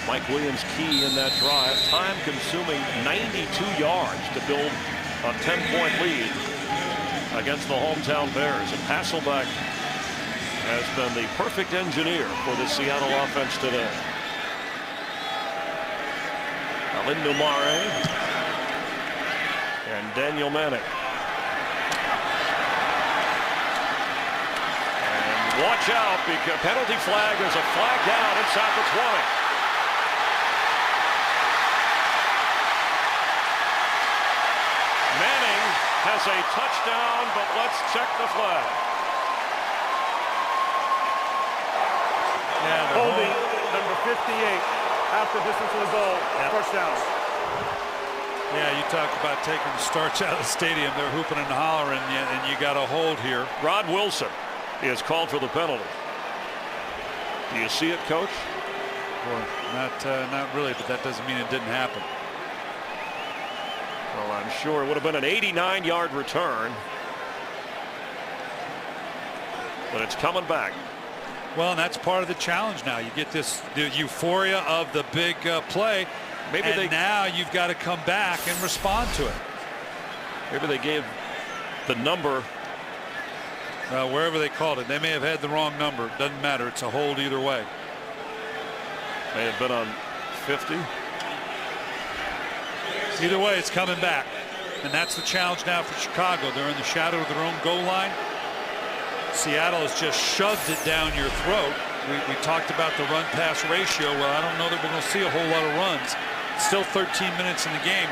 Mike Williams key in that drive. Time-consuming 92 yards to build a 10-point lead against the hometown Bears. And Hasselbeck has been the perfect engineer for the Seattle offense today. Alindo Mare and Daniel Manning. And watch out, because penalty flag, there's a flag down inside the 20. Manning has a touchdown, but let's check the flag. Yeah, holding number 58 after distance of the goal. Yep. First down. Yeah, you talk about taking the starch out of the stadium. They're hooping and hollering, and you got a hold here. Rod Wilson is called for the penalty. Do you see it, Coach? Well, not really, but that doesn't mean it didn't happen. Well, I'm sure it would have been an 89-yard return. But it's coming back. Well, and that's part of the challenge now. You get the euphoria of the big play. Maybe now you've got to come back and respond to it. Maybe they gave the number. Wherever they called it. They may have had the wrong number. Doesn't matter. It's a hold either way. May have been on 50. Either way, it's coming back. And that's the challenge now for Chicago. They're in the shadow of their own goal line. Seattle has just shoved it down your throat. We talked about the run-pass ratio. Well, I don't know that we're going to see a whole lot of runs. Still 13 minutes in the game.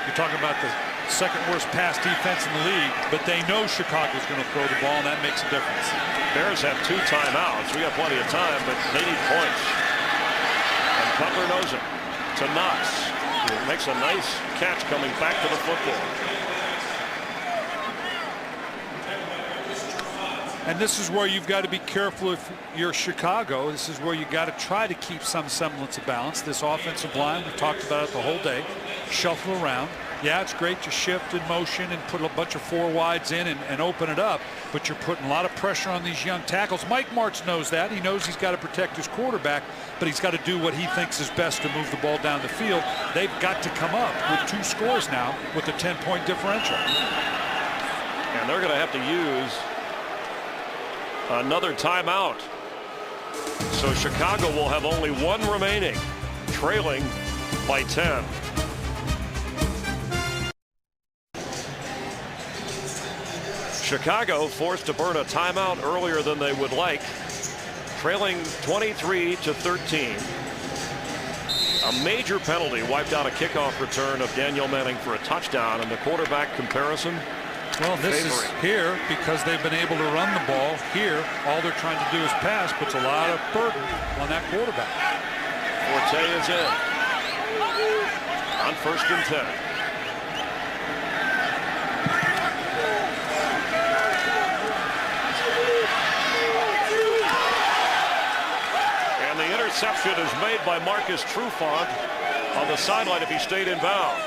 You're talking about the second worst pass defense in the league, but they know Chicago's going to throw the ball, and that makes a difference. Bears have 2 timeouts. We got plenty of time, but they need points. And Cutler knows it. To Knox, who makes a nice catch coming back to the football. And this is where you've got to be careful if you're Chicago. This is where you got to try to keep some semblance of balance. This offensive line, we've talked about it the whole day. Shuffle around. Yeah, it's great to shift in motion and put a bunch of 4 wides in and open it up, but you're putting a lot of pressure on these young tackles. Mike Martz knows that. He knows he's got to protect his quarterback, but he's got to do what he thinks is best to move the ball down the field. They've got to come up with 2 scores now with a 10-point differential. And they're going to have to use another timeout. So Chicago will have only 1 remaining, trailing by 10. Chicago forced to burn a timeout earlier than they would like, trailing 23-13. A major penalty wiped out a kickoff return of Daniel Manning for a touchdown, and the quarterback comparison. Well, this is here because they've been able to run the ball here. All they're trying to do is pass, puts a lot of burden on that quarterback. Forte is in on 1st and 10. And the interception is made by Marcus Trufant on the sideline if he stayed in bounds.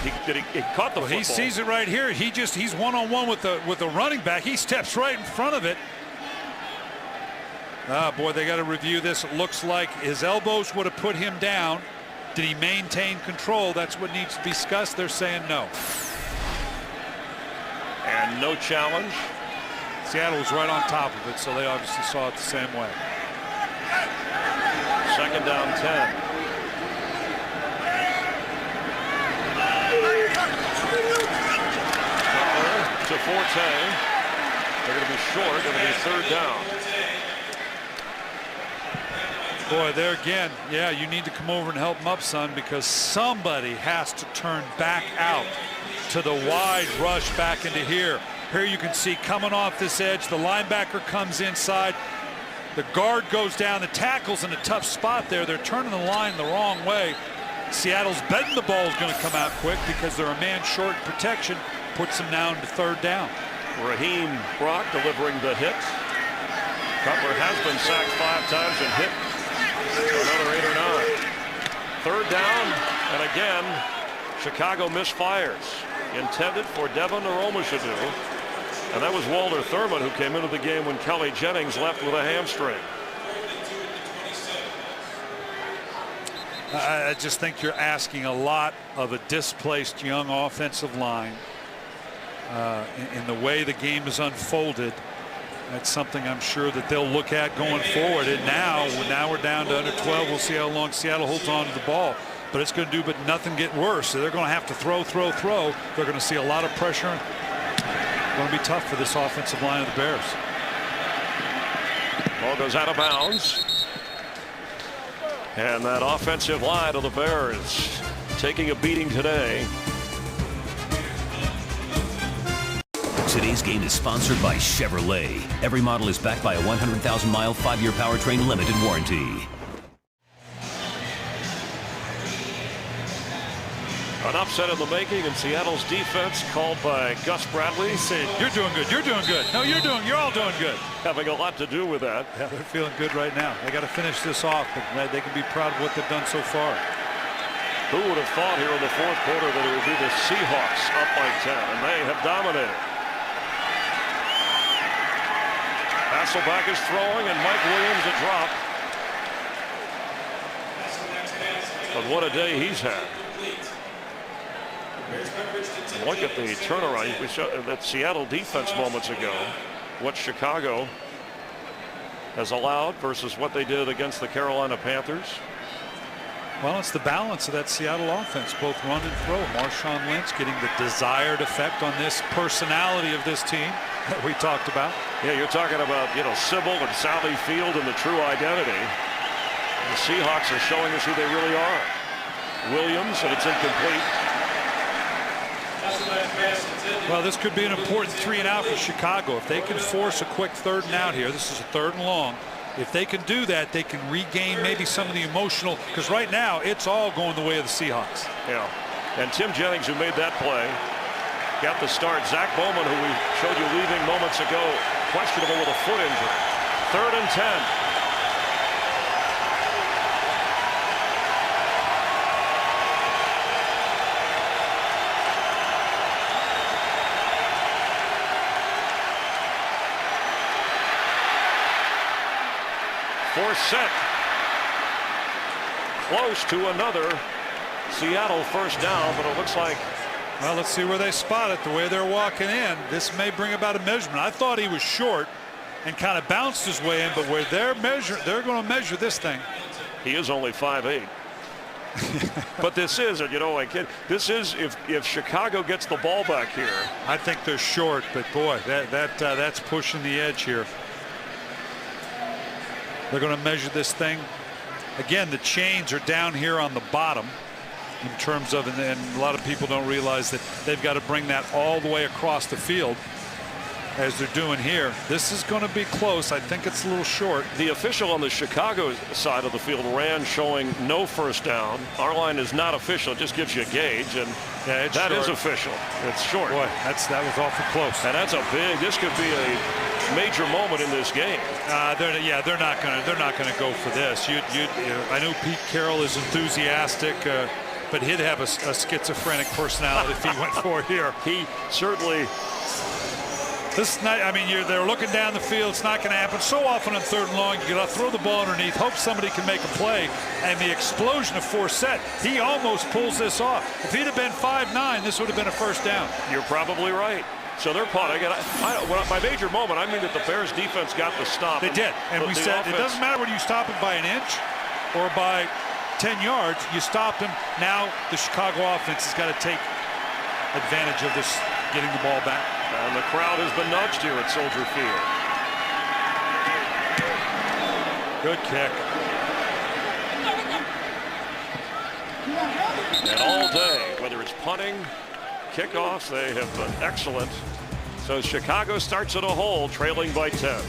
He caught the football. He sees it right here. He's one-on-one with the running back. He steps right in front of it. Ah, boy, they got to review this. It looks like his elbows would have put him down. Did he maintain control? That's what needs to be discussed. They're saying no. And no challenge. Seattle was right on top of it, so they obviously saw it the same way. 2nd down 10. To Forte. They're going to be short. It'll be 3rd down. Boy, there again, yeah, you need to come over and help him up, son, because somebody has to turn back out to the wide rush back into here. Here you can see coming off this edge, the linebacker comes inside. The guard goes down. The tackle's in a tough spot there. They're turning the line the wrong way. Seattle's betting the ball is going to come out quick because they're a man short in protection. Puts them down to 3rd down. Raheem Brock delivering the hit. Cutler has been sacked 5 times and hit for another 8 or 9. 3rd down, and again, Chicago misfires. Intended for Devin Aromashadu. And that was Walter Thurman, who came into the game when Kelly Jennings left with a hamstring. I just think you're asking a lot of a displaced young offensive line. In the way the game is unfolded, that's something I'm sure that they'll look at going forward. And now we're down to under 12. We'll see how long Seattle holds on to the ball. But it's going to do but nothing get worse. So they're going to have to throw. They're going to see a lot of pressure. It's going to be tough for this offensive line of the Bears. Ball goes out of bounds. And that offensive line of the Bears taking a beating today. Today's game is sponsored by Chevrolet. Every model is backed by a 100,000-mile, 5-year powertrain limited warranty. An upset in the making, and Seattle's defense called by Gus Bradley. He said, "You're doing good. You're doing good. No, you're all doing good." Having a lot to do with that. Yeah, they're feeling good right now. They got to finish this off, but they can be proud of what they've done so far. Who would have thought here in the fourth quarter that it would be the Seahawks up by 10, and they have dominated. Hasselbeck is throwing, and Mike Williams a drop. But what a day he's had. And look at the turnaround. We saw that Seattle defense moments ago. What Chicago has allowed versus what they did against the Carolina Panthers. Well, it's the balance of that Seattle offense, both run and throw. Marshawn Lynch getting the desired effect on this personality of this team that we talked about. Yeah, you're talking about, Sybil and Sally Field and the true identity. The Seahawks are showing us who they really are. Williams, and it's incomplete. Well, this could be an important 3-and-out for Chicago. If they can force a quick 3rd-and-out here, this is a 3rd and long. If they can do that, they can regain maybe some of the emotional, because right now it's all going the way of the Seahawks. Yeah, and Tim Jennings, who made that play, got the start. Zach Bowman, who we showed you leaving moments ago, questionable with a foot injury. 3rd and 10. Set close to another Seattle first down, but it looks like, well, let's see where they spot it. The way they're walking in, this may bring about a measurement. I thought he was short and kind of bounced his way in, but where they're going to measure this thing. He is only 5'8". But this is, this is if Chicago gets the ball back here. I think they're short, but boy, that's pushing the edge here. They're going to measure this thing. Again, the chains are down here on the bottom in terms of, and a lot of people don't realize that they've got to bring that all the way across the field as they're doing here. This is going to be close. I think it's a little short. The official on the Chicago side of the field ran showing no first down. Our line is not official. It just gives you a gauge, and yeah, that is official. It's short. Boy, that was awful close. And that's this could be a major moment in this game. They're not gonna go for this. I know Pete Carroll is enthusiastic, but he'd have a schizophrenic personality if he went for it here. He certainly. This night, they're looking down the field. It's not going to happen. So often on 3rd and long, you got to throw the ball underneath, hope somebody can make a play. And the explosion of Forsett, he almost pulls this off. If he'd have been 5'9", this would have been a first down. You're probably right. So they're punting. By major moment, I mean that the Bears defense got the stop. They did. And we said it doesn't matter whether you stop him by an inch or by 10 yards. You stopped him. Now the Chicago offense has got to take advantage of this, getting the ball back. And the crowd has been nudged here at Soldier Field. Good kick. And all day, whether it's punting, kickoffs, they have been excellent. So Chicago starts at a hole, trailing by 10.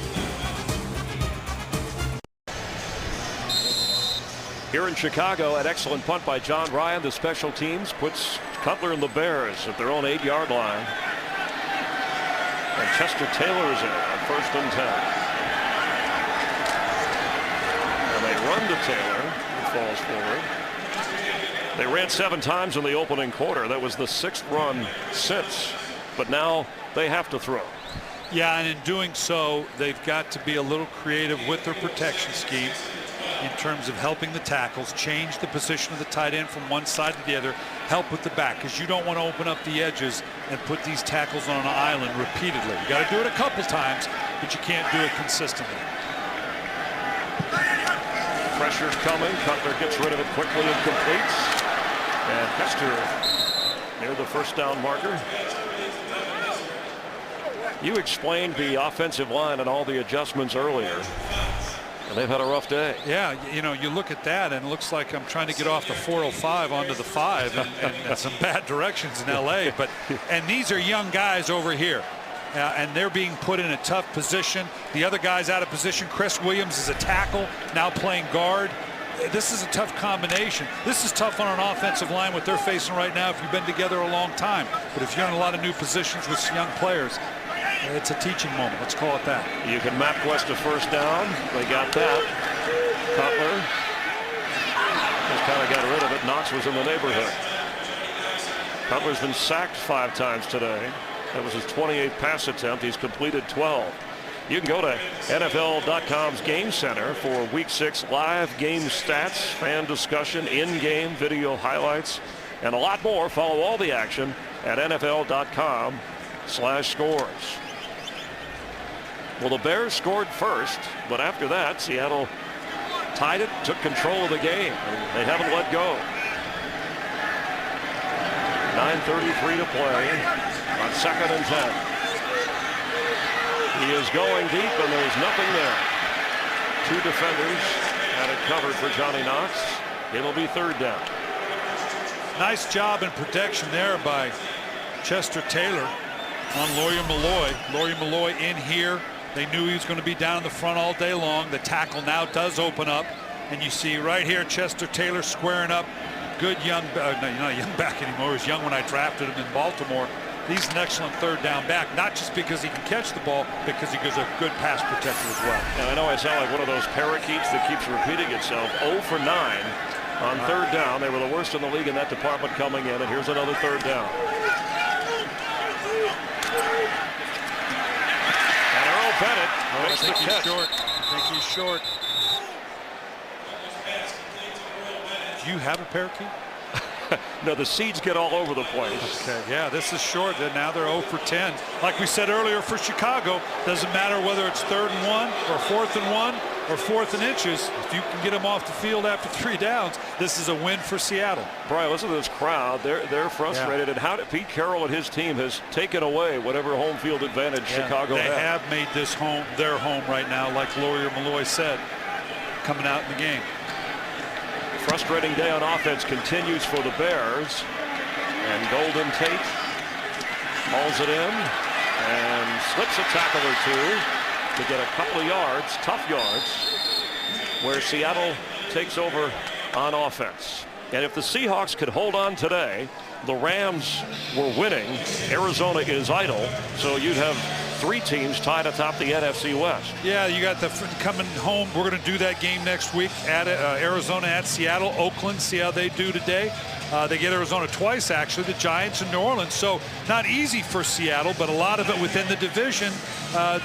Here in Chicago, an excellent punt by John Ryan. The special teams puts Cutler and the Bears at their own 8-yard line. And Chester Taylor is in on 1st and 10. And they run to Taylor, who falls forward. They ran 7 times in the opening quarter. That was the 6th run since. But now they have to throw. Yeah, and in doing so, they've got to be a little creative with their protection scheme in terms of helping the tackles, change the position of the tight end from one side to the other, help with the back, because you don't want to open up the edges and put these tackles on an island repeatedly. You got to do it a couple times, but you can't do it consistently. Pressure's coming. Cutler gets rid of it quickly and completes. And Hester near the first down marker. You explained the offensive line and all the adjustments earlier. And they've had a rough day. Yeah, you know, you look at that and it looks like I'm trying to get off the 405 onto the 5 and some bad directions in LA. And these are young guys over here. And they're being put in a tough position. The other guy's out of position. Chris Williams is a tackle, now playing guard. This is a tough combination. This is tough on an offensive line, what they're facing right now if you've been together a long time. But if you're in a lot of new positions with young players, it's a teaching moment. Let's call it that. You can map West to first down. They got that. Cutler just kind of got rid of it. Knox was in the neighborhood. Cutler's been sacked 5 times today. That was his 28th pass attempt. He's completed 12. You can go to NFL.com's Game Center for Week 6 live game stats, fan discussion, in-game video highlights, and a lot more. Follow all the action at NFL.com/scores. Well, the Bears scored first, but after that, Seattle tied it, took control of the game, and they haven't let go. 9:33 to play on 2nd and 10. He is going deep, and there's nothing there. 2 defenders had it covered for Johnny Knox. It'll be 3rd down. Nice job in protection there by Chester Taylor on Lawyer Malloy. Lawyer Malloy in here. They knew he was going to be down in the front all day long. The tackle now does open up, and you see right here Chester Taylor squaring up. Good young, no, you're not a young back anymore. He was young when I drafted him in Baltimore. He's an excellent 3rd down back, not just because he can catch the ball, because he is a good pass protector as well. And I know I sound like one of those parakeets that keeps repeating itself. 0 for 9 on 3rd down. They were the worst in the league in that department coming in, and here's another 3rd down. And Earl Bennett makes the catch. Short. I think he's short. Do you have a parakeet? No, the seeds get all over the place. Okay, yeah, this is short. Now they're 0 for 10. Like we said earlier for Chicago, doesn't matter whether it's 3rd and 1 or 4th and 1 or 4th and inches. If you can get them off the field after 3 downs, this is a win for Seattle. Brian, listen to this crowd. They're frustrated. Yeah. And how did Pete Carroll and his team has taken away whatever home field advantage Chicago had. They have made this home their home right now, like Lawyer Malloy said, coming out in the game. Frustrating day on offense continues for the Bears, and Golden Tate hauls it in and slips a tackle or 2 to get a couple of yards, tough yards, where Seattle takes over on offense. And if the Seahawks could hold on today, the Rams were winning. Arizona is idle, so you'd have 3 teams tied atop the NFC West. Yeah, you got the coming home. We're going to do that game next week at Arizona at Seattle. Oakland, see how they do today. They get Arizona twice, actually, the Giants and New Orleans. So not easy for Seattle, but a lot of it within the division.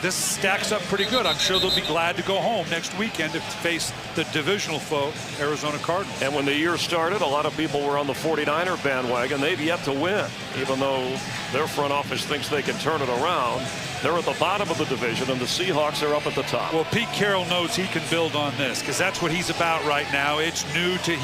This stacks up pretty good. I'm sure they'll be glad to go home next weekend to face the divisional foe, Arizona Cardinals. And when the year started, a lot of people were on the 49er bandwagon. They've yet to win, even though their front office thinks they can turn it around. They're at the bottom of the division, and the Seahawks are up at the top. Well, Pete Carroll knows he can build on this, because that's what he's about right now. He's new to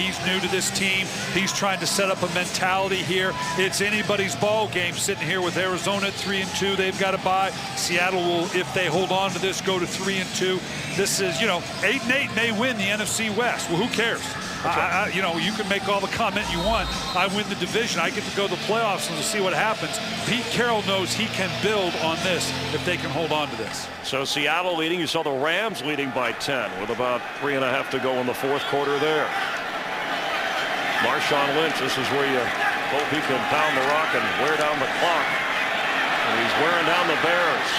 this team. He's trying to set up a mentality here. It's anybody's ball game sitting here with Arizona at 3-2. They've got to bye. Seattle will, if they hold on to this, go to 3-2. This is, 8-8 may win the NFC West. Well, who cares? You can make all the comment you want. I win the division. I get to go to the playoffs and to see what happens. Pete Carroll knows he can build on this if they can hold on to this. So Seattle leading. You saw the Rams leading by 10 with about 3.5 to go in the 4th quarter there. Marshawn Lynch, this is where you hope he can pound the rock and wear down the clock. And he's wearing down the Bears.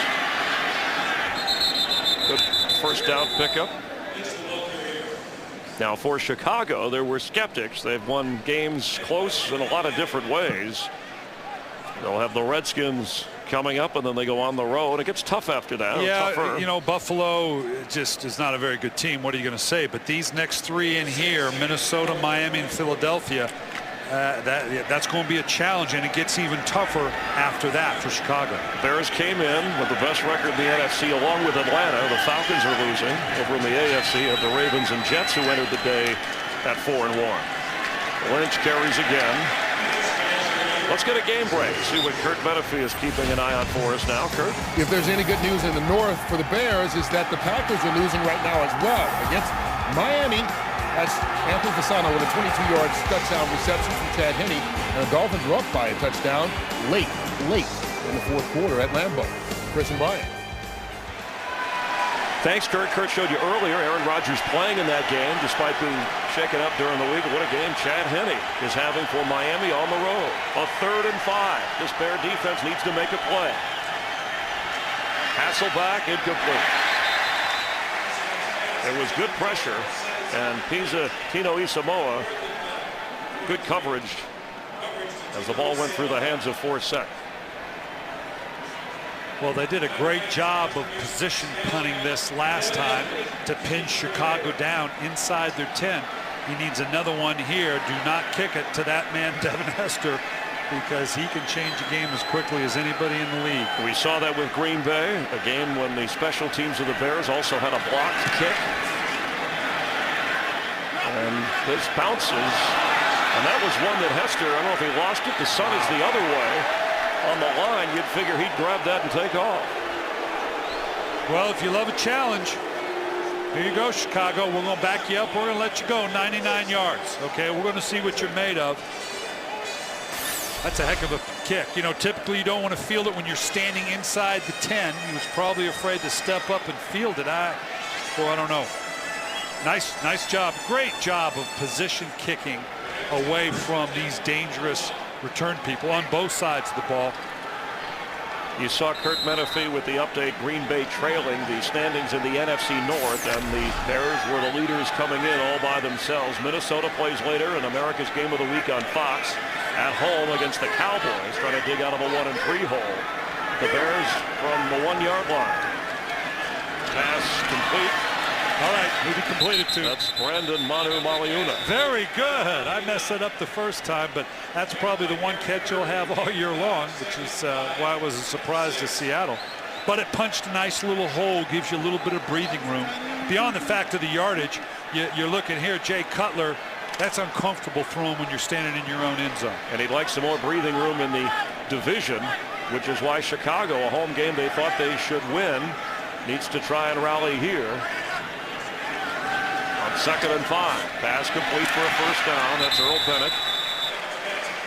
Good first down pickup. Now for Chicago, there were skeptics. They've won games close in a lot of different ways. They'll have the Redskins coming up, and then they go on the road. It gets tough after that. Yeah, tougher. you know, Buffalo just is not a very good team. What are you going to say? But these next three in here, Minnesota, Miami, and Philadelphia, that's going to be a challenge, and it gets even tougher after that for Chicago. Bears came in with the best record in the NFC along with Atlanta. The Falcons are losing. Over in the AFC have the Ravens and Jets, who entered the day at 4-1. Lynch carries again. Let's get a game break. See what Kurt Menefee is keeping an eye on for us now. Kurt? If there's any good news in the north for the Bears, is that the Packers are losing right now as well against Miami. That's Anthony Fasano with a 22-yard touchdown reception from Chad Henne. And the Dolphins are up by a touchdown late in the fourth quarter at Lambeau. Chris and Brian. Thanks, Kurt. Kurt showed you earlier Aaron Rodgers playing in that game despite being shaken up during the week. What a game Chad Henne is having for Miami on the road. A 3rd and 5. This Bear defense needs to make a play. Hasselback incomplete. It was good pressure, and Tino Isamoa good coverage as the ball went through the hands of Forsett. Well, they did a great job of position punting this last time to pin Chicago down inside their 10. He needs another one here. Do not kick it to that man, Devin Hester, because he can change a game as quickly as anybody in the league. We saw that with Green Bay, a game when the special teams of the Bears also had a blocked kick. And this bounces, and that was one that Hester, I don't know if he lost it. The sun is the other way. On the line, you'd figure he'd grab that and take off. Well, if you love a challenge, here you go, Chicago. We're going to back you up. We're going to let you go 99 yards. Okay, we're going to see what you're made of. That's a heck of a kick. You know, typically you don't want to field it when you're standing inside the 10. He was probably afraid to step up and field it. I don't know. Nice job. Great job of position kicking away from these dangerous return people on both sides of the ball. You saw Kurt Menefee with the update. Green Bay trailing the standings in the NFC North, and the Bears were the leaders coming in all by themselves. Minnesota plays later in America's Game of the Week on Fox at home against the Cowboys, trying to dig out of a 1-3 hole. The Bears from the 1-yard line. Pass complete. All right, who he completed to? That's Brandon Manu Maliuna. Very good. I messed it up the first time, but that's probably the one catch you'll have all year long, which is why it was a surprise to Seattle. But it punched a nice little hole, gives you a little bit of breathing room. Beyond the fact of the yardage, you're looking here, Jay Cutler, that's uncomfortable throwing when you're standing in your own end zone. And he'd like some more breathing room in the division, which is why Chicago, a home game they thought they should win, needs to try and rally here. 2nd and 5. Pass complete for a first down. That's Earl Bennett.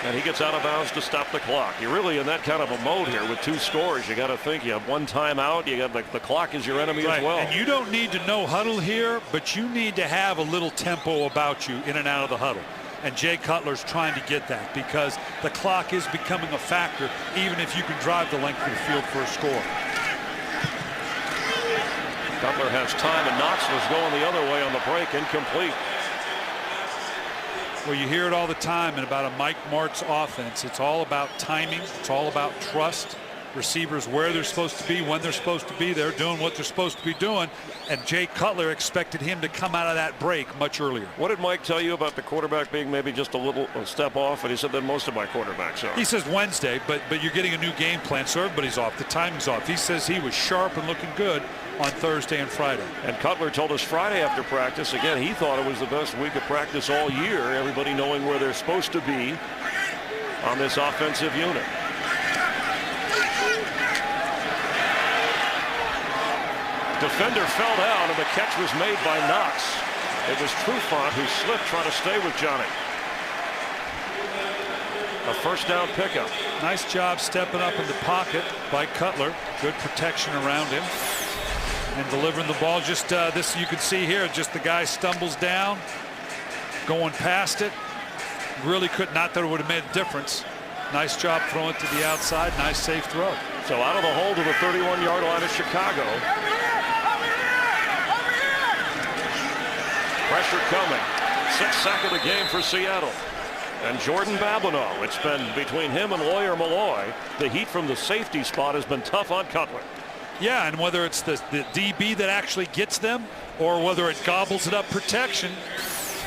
And he gets out of bounds to stop the clock. You're really in that kind of a mode here with 2 scores. You got to think you have 1 timeout. You got the clock is your enemy as well. And you don't need to know huddle here, but you need to have a little tempo about you in and out of the huddle. And Jay Cutler's trying to get that because the clock is becoming a factor, even if you can drive the length of the field for a score. Cutler has time, and Knoxville's going the other way on the break. Incomplete. Well, you hear it all the time and about a Mike Martz offense. It's all about timing. It's all about trust. Receivers where they're supposed to be, when they're supposed to be. They're doing what they're supposed to be doing. And Jay Cutler expected him to come out of that break much earlier. What did Mike tell you about the quarterback being maybe just a step off? And he said that most of my quarterbacks are. He says Wednesday, but you're getting a new game plan, so everybody's off. The timing's off. He says he was sharp and looking good on Thursday and Friday. And Cutler told us Friday after practice, again, he thought it was the best week of practice all year. Everybody knowing where they're supposed to be on this offensive unit. Defender fell down, and the catch was made by Knox. It was Trufant who slipped trying to stay with Johnny. A first down pickup. Nice job stepping up in the pocket by Cutler. Good protection around him. And delivering the ball. Just this you can see here, just the guy stumbles down, going past it. Really could not that it would have made a difference. Nice job throwing it to the outside. Nice safe throw. So out of the hole to the 31-yard line of Chicago. Pressure coming. 6th sack of the game for Seattle. And Jordan Babineau, it's been between him and Lawyer Malloy. The heat from the safety spot has been tough on Cutler. Yeah, and whether it's the DB that actually gets them or whether it gobbles it up protection,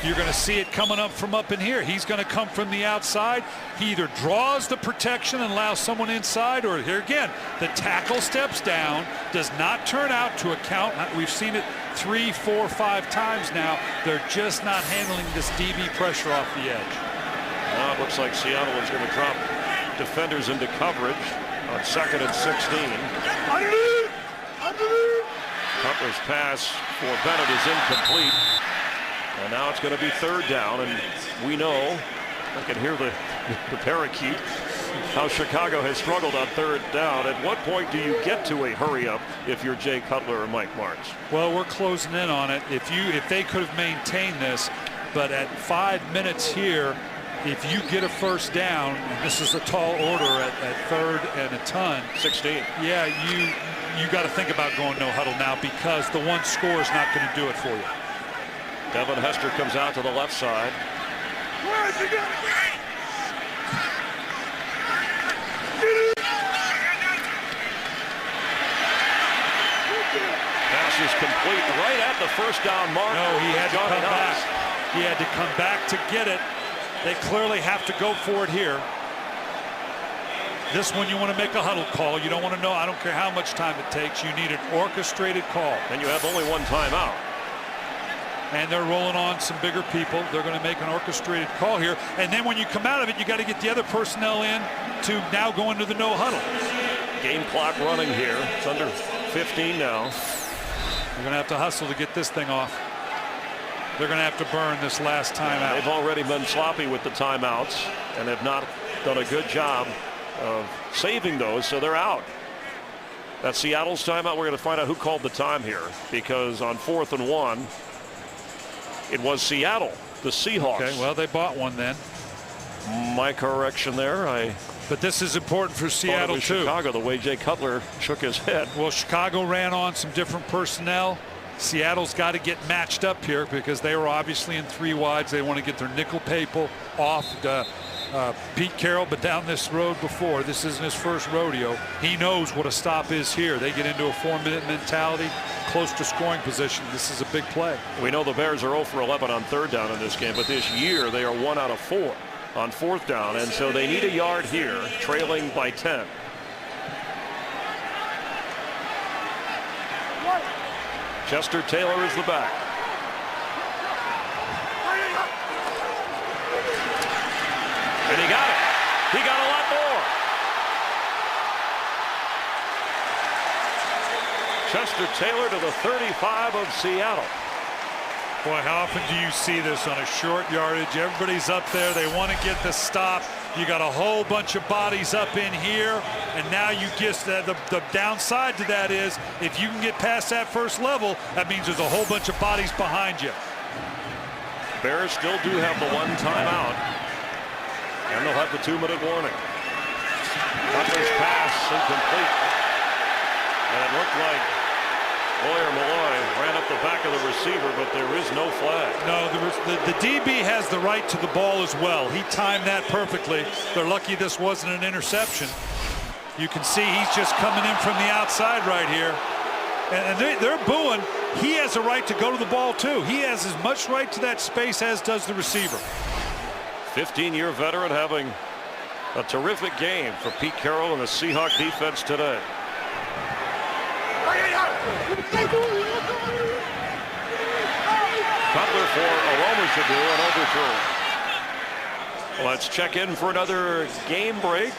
you're going to see it coming up from up in here. He's going to come from the outside. He either draws the protection and allows someone inside, or here again, the tackle steps down, does not turn out to a count. We've seen it 3, 4, 5 times now. They're just not handling this DB pressure off the edge. Now it looks like Seattle is going to drop defenders into coverage on 2nd and 16. Cutler's pass for Bennett is incomplete. And now it's going to be 3rd down, and we know, I can hear the parakeet, how Chicago has struggled on 3rd down. At what point do you get to a hurry up if you're Jay Cutler or Mike Martz? Well, we're closing in on it. If they could have maintained this, but at 5 minutes here, if you get a 1st down, and this is a tall order at 3rd and a ton. 16. Yeah, you got to think about going no huddle now, because the one score is not going to do it for you. Devin Hester comes out to the left side. Pass is complete right at the 1st down mark. No, he had to come back. He had to come back to get it. They clearly have to go for it here. This one you want to make a huddle call. You don't want to know. I don't care how much time it takes. You need an orchestrated call. And you have only one timeout. And they're rolling on some bigger people. They're going to make an orchestrated call here. And then when you come out of it, you got to get the other personnel in to now go into the no huddle. Game clock running here. It's under 15 now. You're going to have to hustle to get this thing off. They're going to have to burn this last timeout. They've already been sloppy with the timeouts and have not done a good job of saving those, so they're out. That's Seattle's timeout. We're going to find out who called the time here, because on 4th and 1, it was Seattle, the Seahawks. Okay, well, they bought one then. My correction there. But this is important for Seattle, too. Chicago, the way Jay Cutler shook his head. Well, Chicago ran on some different personnel. Seattle's got to get matched up here because they were obviously in 3 wides. They want to get their nickel people off Pete Carroll, but down this road before. This isn't his first rodeo. He knows what a stop is here. They get into a 4-minute mentality, close to scoring position. This is a big play. We know the Bears are 0 for 11 on 3rd down in this game, but this year they are 1 out of 4 on 4th down, and so they need a yard here, trailing by 10. Chester Taylor is the back. And he got it. He got a lot more. Chester Taylor to the 35 of Seattle. Boy, how often do you see this on a short yardage? Everybody's up there. They want to get the stop. You got a whole bunch of bodies up in here, and now you get the downside to that is if you can get past that first level, that means there's a whole bunch of bodies behind you. Bears still do have the 1 timeout, and they'll have the 2-minute warning. Cutler's pass incomplete, and it looked like Lawyer Malloy ran up the back of the receiver, but there is no flag. No, the DB has the right to the ball as well. He timed that perfectly. They're lucky this wasn't an interception. You can see he's just coming in from the outside right here. And they're booing. He has a right to go to the ball, too. He has as much right to that space as does the receiver. 15-year veteran having a terrific game for Pete Carroll and the Seahawks defense today. Cutler for Aroma to do an overthrow. Let's check in for another game break.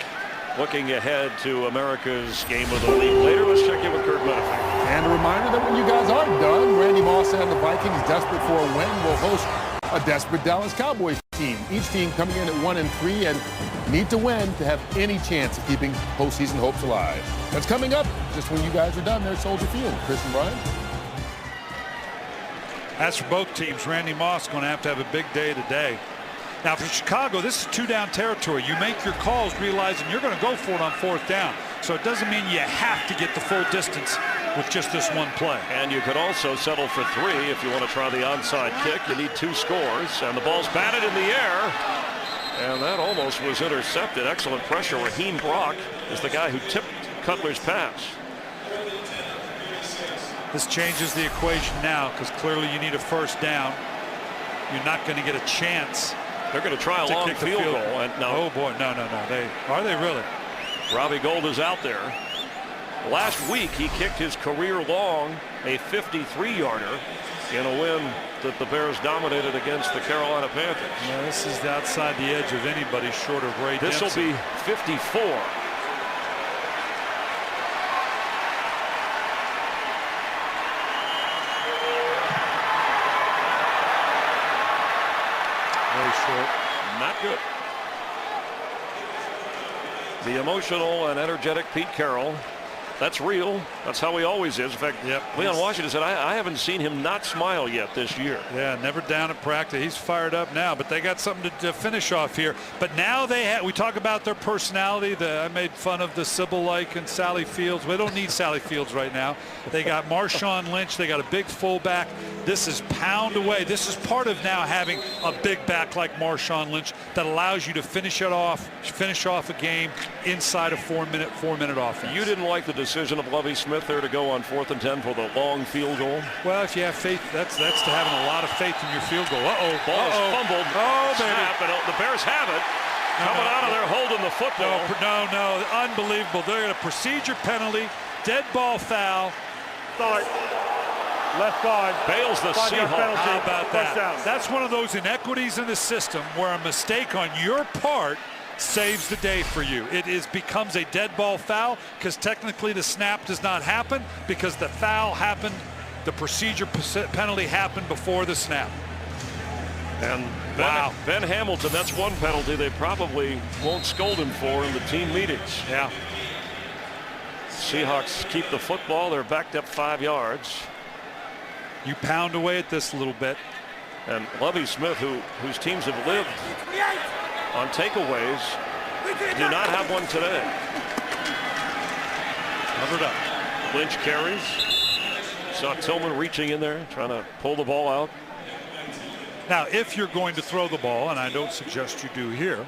Looking ahead to America's game of the week later. Let's check in with Kurt Menefee. And a reminder that when you guys are done, Randy Moss and the Vikings, desperate for a win, will host a desperate Dallas Cowboys team. Each team coming in at 1-3 and need to win to have any chance of keeping postseason hopes alive. That's coming up just when you guys are done there at Soldier Field. Chris and Brian. As for both teams, Randy Moss going to have a big day today. Now for Chicago, this is 2-down territory. You make your calls realizing you're going to go for it on 4th down. So it doesn't mean you have to get the full distance with just this one play. And you could also settle for 3 if you want to try the onside kick. You need 2 scores, and the ball's batted in the air. And that almost was intercepted. Excellent pressure. Raheem Brock is the guy who tipped Cutler's pass. This changes the equation now because clearly you need a first down. You're not going to get a chance. They're going to try a long field goal. And no. Oh boy, no. Are they really? Robbie Gould is out there. Last week he kicked his career long, a 53-yarder, in a win that the Bears dominated against the Carolina Panthers. Yeah, this is outside the edge of anybody short of Ray This will be 54. Very short. Not good. The emotional and energetic Pete Carroll. That's real. That's how he always is. In fact, Leon Washington said, I haven't seen him not smile yet this year. Yeah, never down at practice. He's fired up now, but they got something to finish off here. But now we talk about their personality. I made fun of the Sybil-like and Sally Fields. We don't need Sally Fields right now. They got Marshawn Lynch. They got a big fullback. This is pound away. This is part of now having a big back like Marshawn Lynch that allows you to finish off a game inside a four-minute offense. You didn't like the decision of Lovie Smith there to go on 4th and 10 for the long field goal? Well, if you have faith, that's to having a lot of faith in your field goal. Ball is fumbled. Oh, baby. Snap, and the Bears have it. Coming out of there holding the football. No, unbelievable. They're going to procedure penalty, dead ball foul. Start. Left guard. Bails the Seahawks. How about that? That's one of those inequities in the system where a mistake on your part saves the day for you. It becomes a dead ball foul because technically the snap does not happen because the foul happened, the procedure penalty happened before the snap. And Ben Hamilton, that's one penalty they probably won't scold him for in the team meetings. Yeah. Seahawks keep the football. They're backed up 5 yards. You pound away at this a little bit. And Lovie Smith, whose teams have lived on takeaways, do not have one today. Covered up. Lynch carries. Saw Tillman reaching in there, trying to pull the ball out. Now, if you're going to throw the ball, and I don't suggest you do here,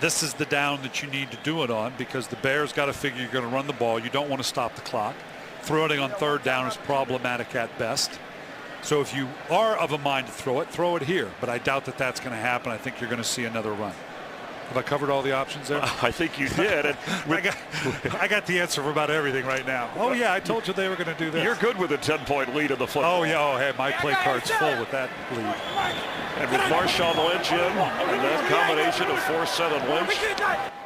this is the down that you need to do it on because the Bears got to figure you're going to run the ball. You don't want to stop the clock. Throwing on 3rd down is problematic at best. So if you are of a mind to throw it here. But I doubt that that's going to happen. I think you're going to see another run. Have I covered all the options there? I think you did. And I got the answer for about everything right now. Oh, yeah, I told you they were going to do this. You're good with a 10-point lead in the football. Oh, yeah. Oh, hey, my play card's full with that lead. And with Marshawn Lynch in, and that combination of Forsett and Lynch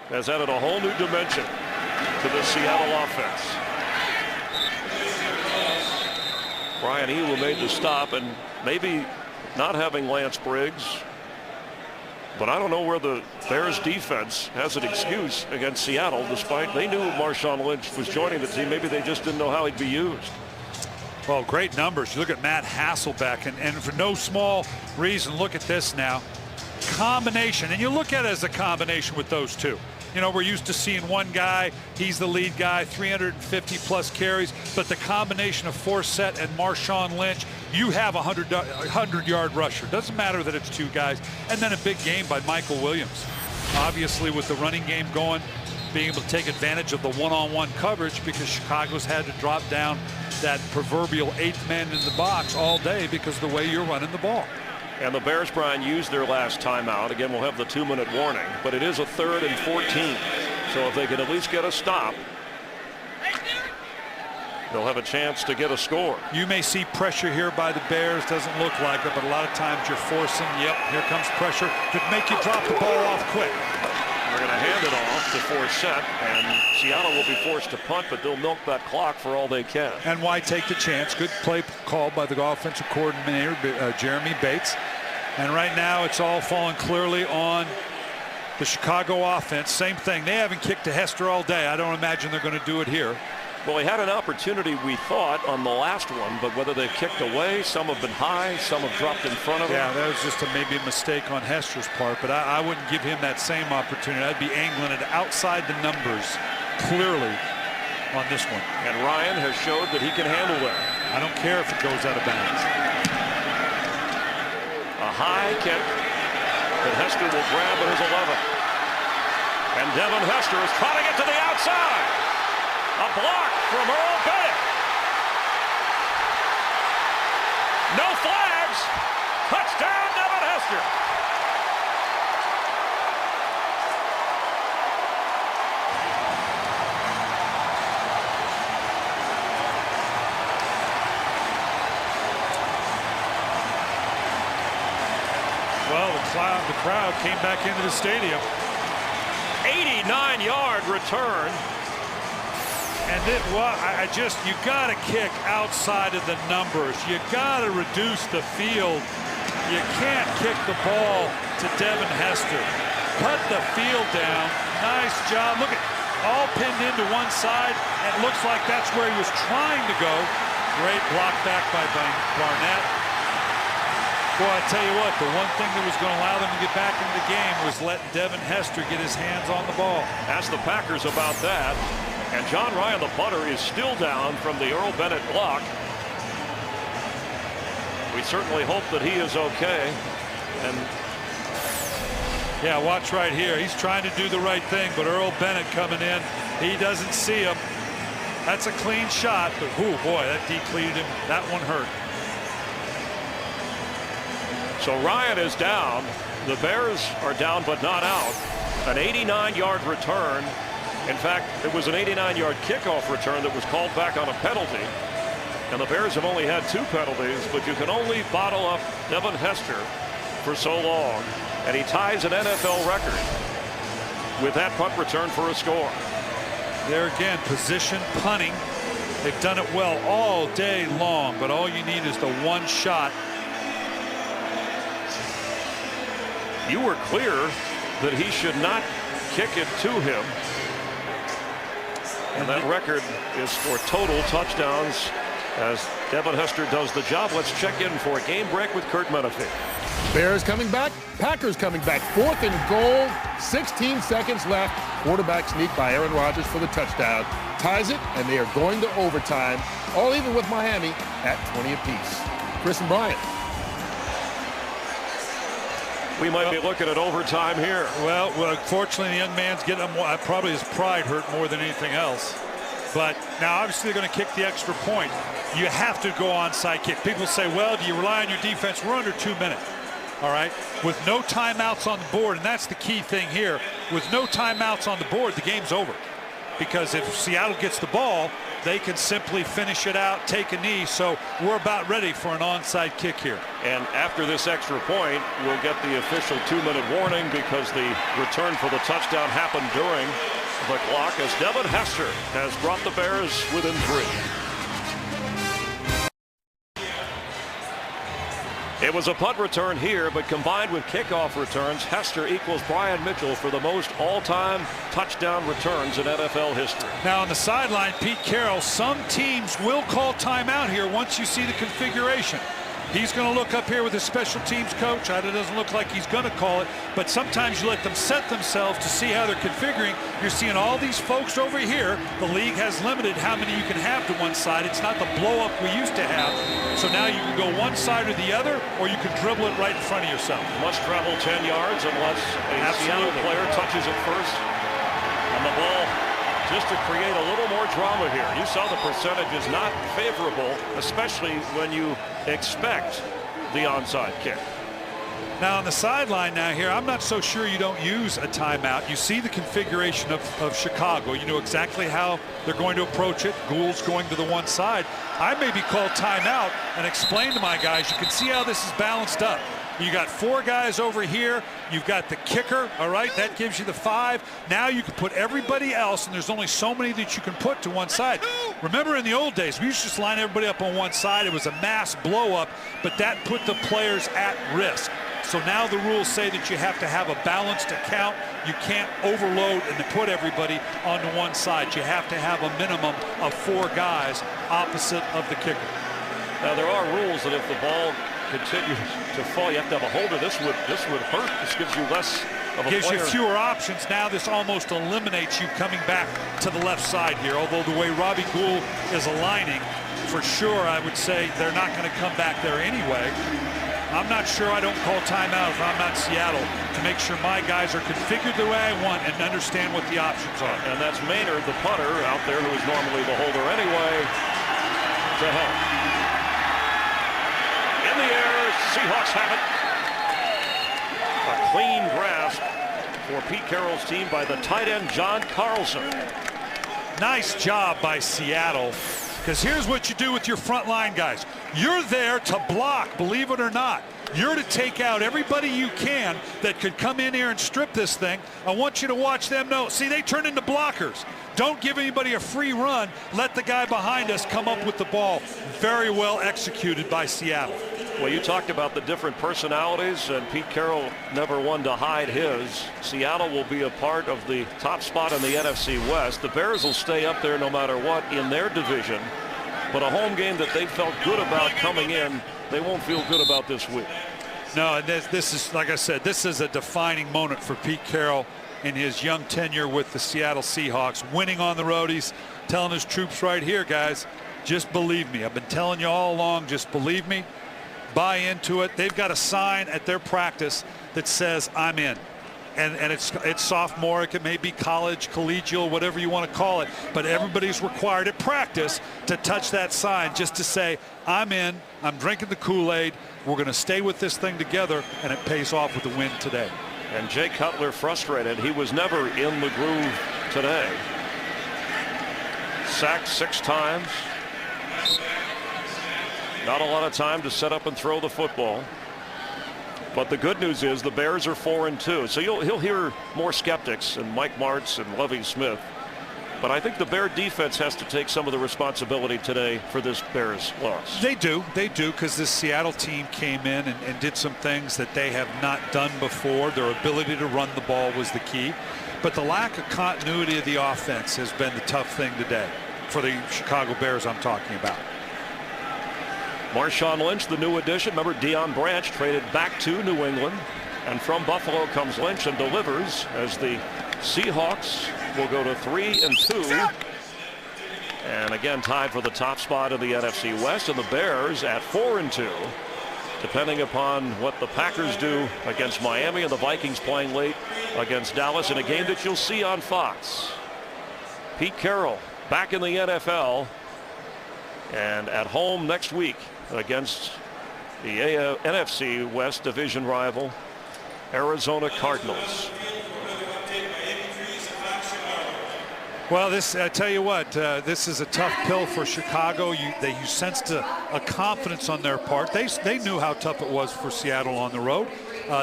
has added a whole new dimension to the Seattle offense. Brian Elu made the stop, and maybe not having Lance Briggs, but I don't know where the Bears defense has an excuse against Seattle, despite they knew Marshawn Lynch was joining the team. Maybe they just didn't know how he'd be used. Well, great numbers. You look at Matt Hasselbeck, and for no small reason, look at this now. Combination, and you look at it as a combination with those two. You know, we're used to seeing one guy, he's the lead guy, 350-plus carries, but the combination of Forsett and Marshawn Lynch, you have a 100-yard rusher. Doesn't matter that it's two guys. And then a big game by Michael Williams. Obviously, with the running game going, being able to take advantage of the one-on-one coverage because Chicago's had to drop down that proverbial 8th man in the box all day because of the way you're running the ball. And the Bears, Brian, used their last timeout. Again, we'll have the 2-minute warning, but it is a 3rd and 14. So if they can at least get a stop, they'll have a chance to get a score. You may see pressure here by the Bears. Doesn't look like it, but a lot of times you're forcing, here comes pressure, could make you drop the ball off quick. They're going to hand it off to Forsett, and Seattle will be forced to punt, but they'll milk that clock for all they can. And why take the chance? Good play called by the offensive coordinator, Jeremy Bates. And right now it's all falling clearly on the Chicago offense. Same thing. They haven't kicked to Hester all day. I don't imagine they're going to do it here. Well, they had an opportunity, we thought, on the last one, but whether they've kicked away, some have been high, some have dropped in front of them. Yeah, that was just maybe a mistake on Hester's part, but I wouldn't give him that same opportunity. I'd be angling it outside the numbers clearly on this one. And Ryan has showed that he can handle that. I don't care if it goes out of bounds. A high kick. that Hester will grab at his 11th. And Devin Hester is trotting it to the outside. A block from Earl Bennett. No flags. Touchdown, Devin Hester. Well, the crowd came back into the stadium. 89-yard return. And then, well, you got to kick outside of the numbers. You got to reduce the field. You can't kick the ball to Devin Hester. Cut the field down. Nice job. Look at all pinned into one side. And it looks like that's where he was trying to go. Great block back by Barnett. Boy, I tell you what, the one thing that was going to allow them to get back into the game was letting Devin Hester get his hands on the ball. Ask the Packers about that. And John Ryan, the punter, is still down from the Earl Bennett block. We certainly hope that he is okay. And yeah, watch right here. He's trying to do the right thing, but Earl Bennett coming in, he doesn't see him. That's a clean shot, but oh boy, that depleted him. That one hurt. So Ryan is down. The Bears are down but not out. An 89-yard return. In fact, it was an 89-yard kickoff return that was called back on a penalty. And the Bears have only had 2 penalties, but you can only bottle up Devin Hester for so long. And he ties an NFL record with that punt return for a score. There again, position punting. They've done it well all day long, but all you need is the one shot. You were clear that he should not kick it to him. And that record is for total touchdowns as Devin Hester does the job. Let's check in for a game break with Kurt Menefee. Bears coming back. Packers coming back. 4th and goal. 16 seconds left. Quarterback sneak by Aaron Rodgers for the touchdown. Ties it, and they are going to overtime. All even with Miami at 20 apiece. Chris and Brian. We might be looking at overtime here. Well, fortunately, the young man's getting probably his pride hurt more than anything else. But now, obviously, they're going to kick the extra point. You have to go onside kick. People say, well, do you rely on your defense? We're under 2 minutes. All right, with no timeouts on the board, and that's the key thing here. With no timeouts on the board, the game's over. Because if Seattle gets the ball, they can simply finish it out, take a knee. So we're about ready for an onside kick here. And after this extra point, we'll get the official 2-minute warning because the return for the touchdown happened during the clock as Devin Hester has brought the Bears within 3. It was a punt return here, but combined with kickoff returns, Hester equals Brian Mitchell for the most all-time touchdown returns in NFL history. Now on the sideline, Pete Carroll, some teams will call timeout here once you see the configuration. He's going to look up here with his special teams coach. It doesn't look like he's going to call it, but sometimes you let them set themselves to see how they're configuring. You're seeing all these folks over here. The league has limited how many you can have to one side. It's not the blow-up we used to have. So now you can go one side or the other, or you can dribble it right in front of yourself. Must travel 10 yards unless a Seattle player touches it first. And the ball just to create a little more drama here. You saw the percentage is not favorable, especially when you expect the onside kick. Now on the sideline now here, I'm not so sure you don't use a timeout. You see the configuration of Chicago. You know exactly how they're going to approach it. Gould's going to the one side. I maybe call timeout and explain to my guys, you can see how this is balanced up. You got 4 guys over here. You've got the kicker, all right? That gives you the 5. Now you can put everybody else, and there's only so many that you can put to one side. Remember in the old days, we used to just line everybody up on one side. It was a mass blow-up, but that put the players at risk. So now the rules say that you have to have a balanced account. You can't overload and put everybody onto one side. You have to have a minimum of 4 guys opposite of the kicker. Now there are rules that if the ball continues to fall, you have to have a holder. This would hurt. This gives you less of a gives player. You fewer options. Now this almost eliminates you coming back to the left side here. Although the way Robbie Gould is aligning, for sure I would say they're not going to come back there anyway. I'm not sure I don't call timeout if I'm not Seattle to make sure my guys are configured the way I want and understand what the options are. And that's Maynard, the punter, out there who is normally the holder anyway, to help. In the air, Seahawks have it. A clean grasp for Pete Carroll's team by the tight end, John Carlson. Nice job by Seattle, because here's what you do with your front line guys. You're there to block, believe it or not. You're to take out everybody you can that could come in here and strip this thing. I want you to watch them know. See, they turn into blockers. Don't give anybody a free run. Let the guy behind us come up with the ball. Very well executed by Seattle. Well, you talked about the different personalities, and Pete Carroll never one to hide his. Seattle will be a part of the top spot in the NFC West. The Bears will stay up there no matter what in their division. But a home game that they felt good about coming in, they won't feel good about this week. No, and this is, like I said, this is a defining moment for Pete Carroll in his young tenure with the Seattle Seahawks. Winning on the road, he's telling his troops right here, guys, just believe me. I've been telling you all along, just believe me. Buy into it. They've got a sign at their practice that says I'm in, and it's sophomoric, it may be college, collegial, whatever you want to call it, but everybody's required at practice to touch that sign just to say I'm in, I'm drinking the Kool-Aid, we're going to stay with this thing together, and it pays off with the win today. And Jay Cutler frustrated. He was never in the groove today. Sacked 6 times. Not a lot of time to set up and throw the football. But the good news is the Bears are 4-2. So he'll hear more skeptics and Mike Martz and Lovie Smith. But I think the Bear defense has to take some of the responsibility today for this Bears loss. They do, because this Seattle team came in and did some things that they have not done before. Their ability to run the ball was the key. But the lack of continuity of the offense has been the tough thing today for the Chicago Bears I'm talking about. Marshawn Lynch, the new addition. Remember, Deion Branch traded back to New England. And from Buffalo comes Lynch and delivers as the Seahawks will go to 3-2. And again, tied for the top spot in the NFC West. And the Bears at 4-2. Depending upon what the Packers do against Miami and the Vikings playing late against Dallas in a game that you'll see on Fox. Pete Carroll back in the NFL and at home next week against the NFC West division rival Arizona Cardinals. Well, I tell you what, this is a tough pill for Chicago. You sensed a confidence on their part. They knew how tough it was for Seattle on the road.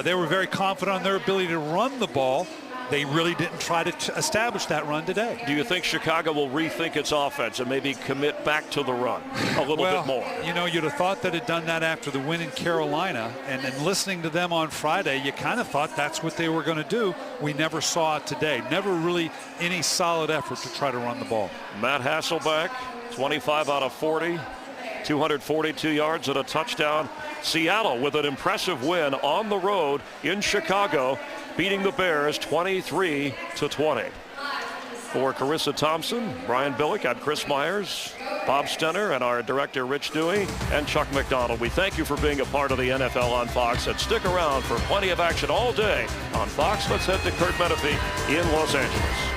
They were very confident on their ability to run the ball. They really didn't try to establish that run today. Do you think Chicago will rethink its offense and maybe commit back to the run a little bit more? You know, you'd have thought that had done that after the win in Carolina. And listening to them on Friday, you kind of thought that's what they were going to do. We never saw it today. Never really any solid effort to try to run the ball. Matt Hasselbeck, 25 out of 40. 242 yards and a touchdown. Seattle with an impressive win on the road in Chicago, beating the Bears 23-20. For Carissa Thompson, Brian Billick, I'm Chris Myers, Bob Stenner, and our director Rich Dewey, and Chuck McDonald. We thank you for being a part of the NFL on Fox, and stick around for plenty of action all day on Fox. Let's head to Kurt Menefee in Los Angeles.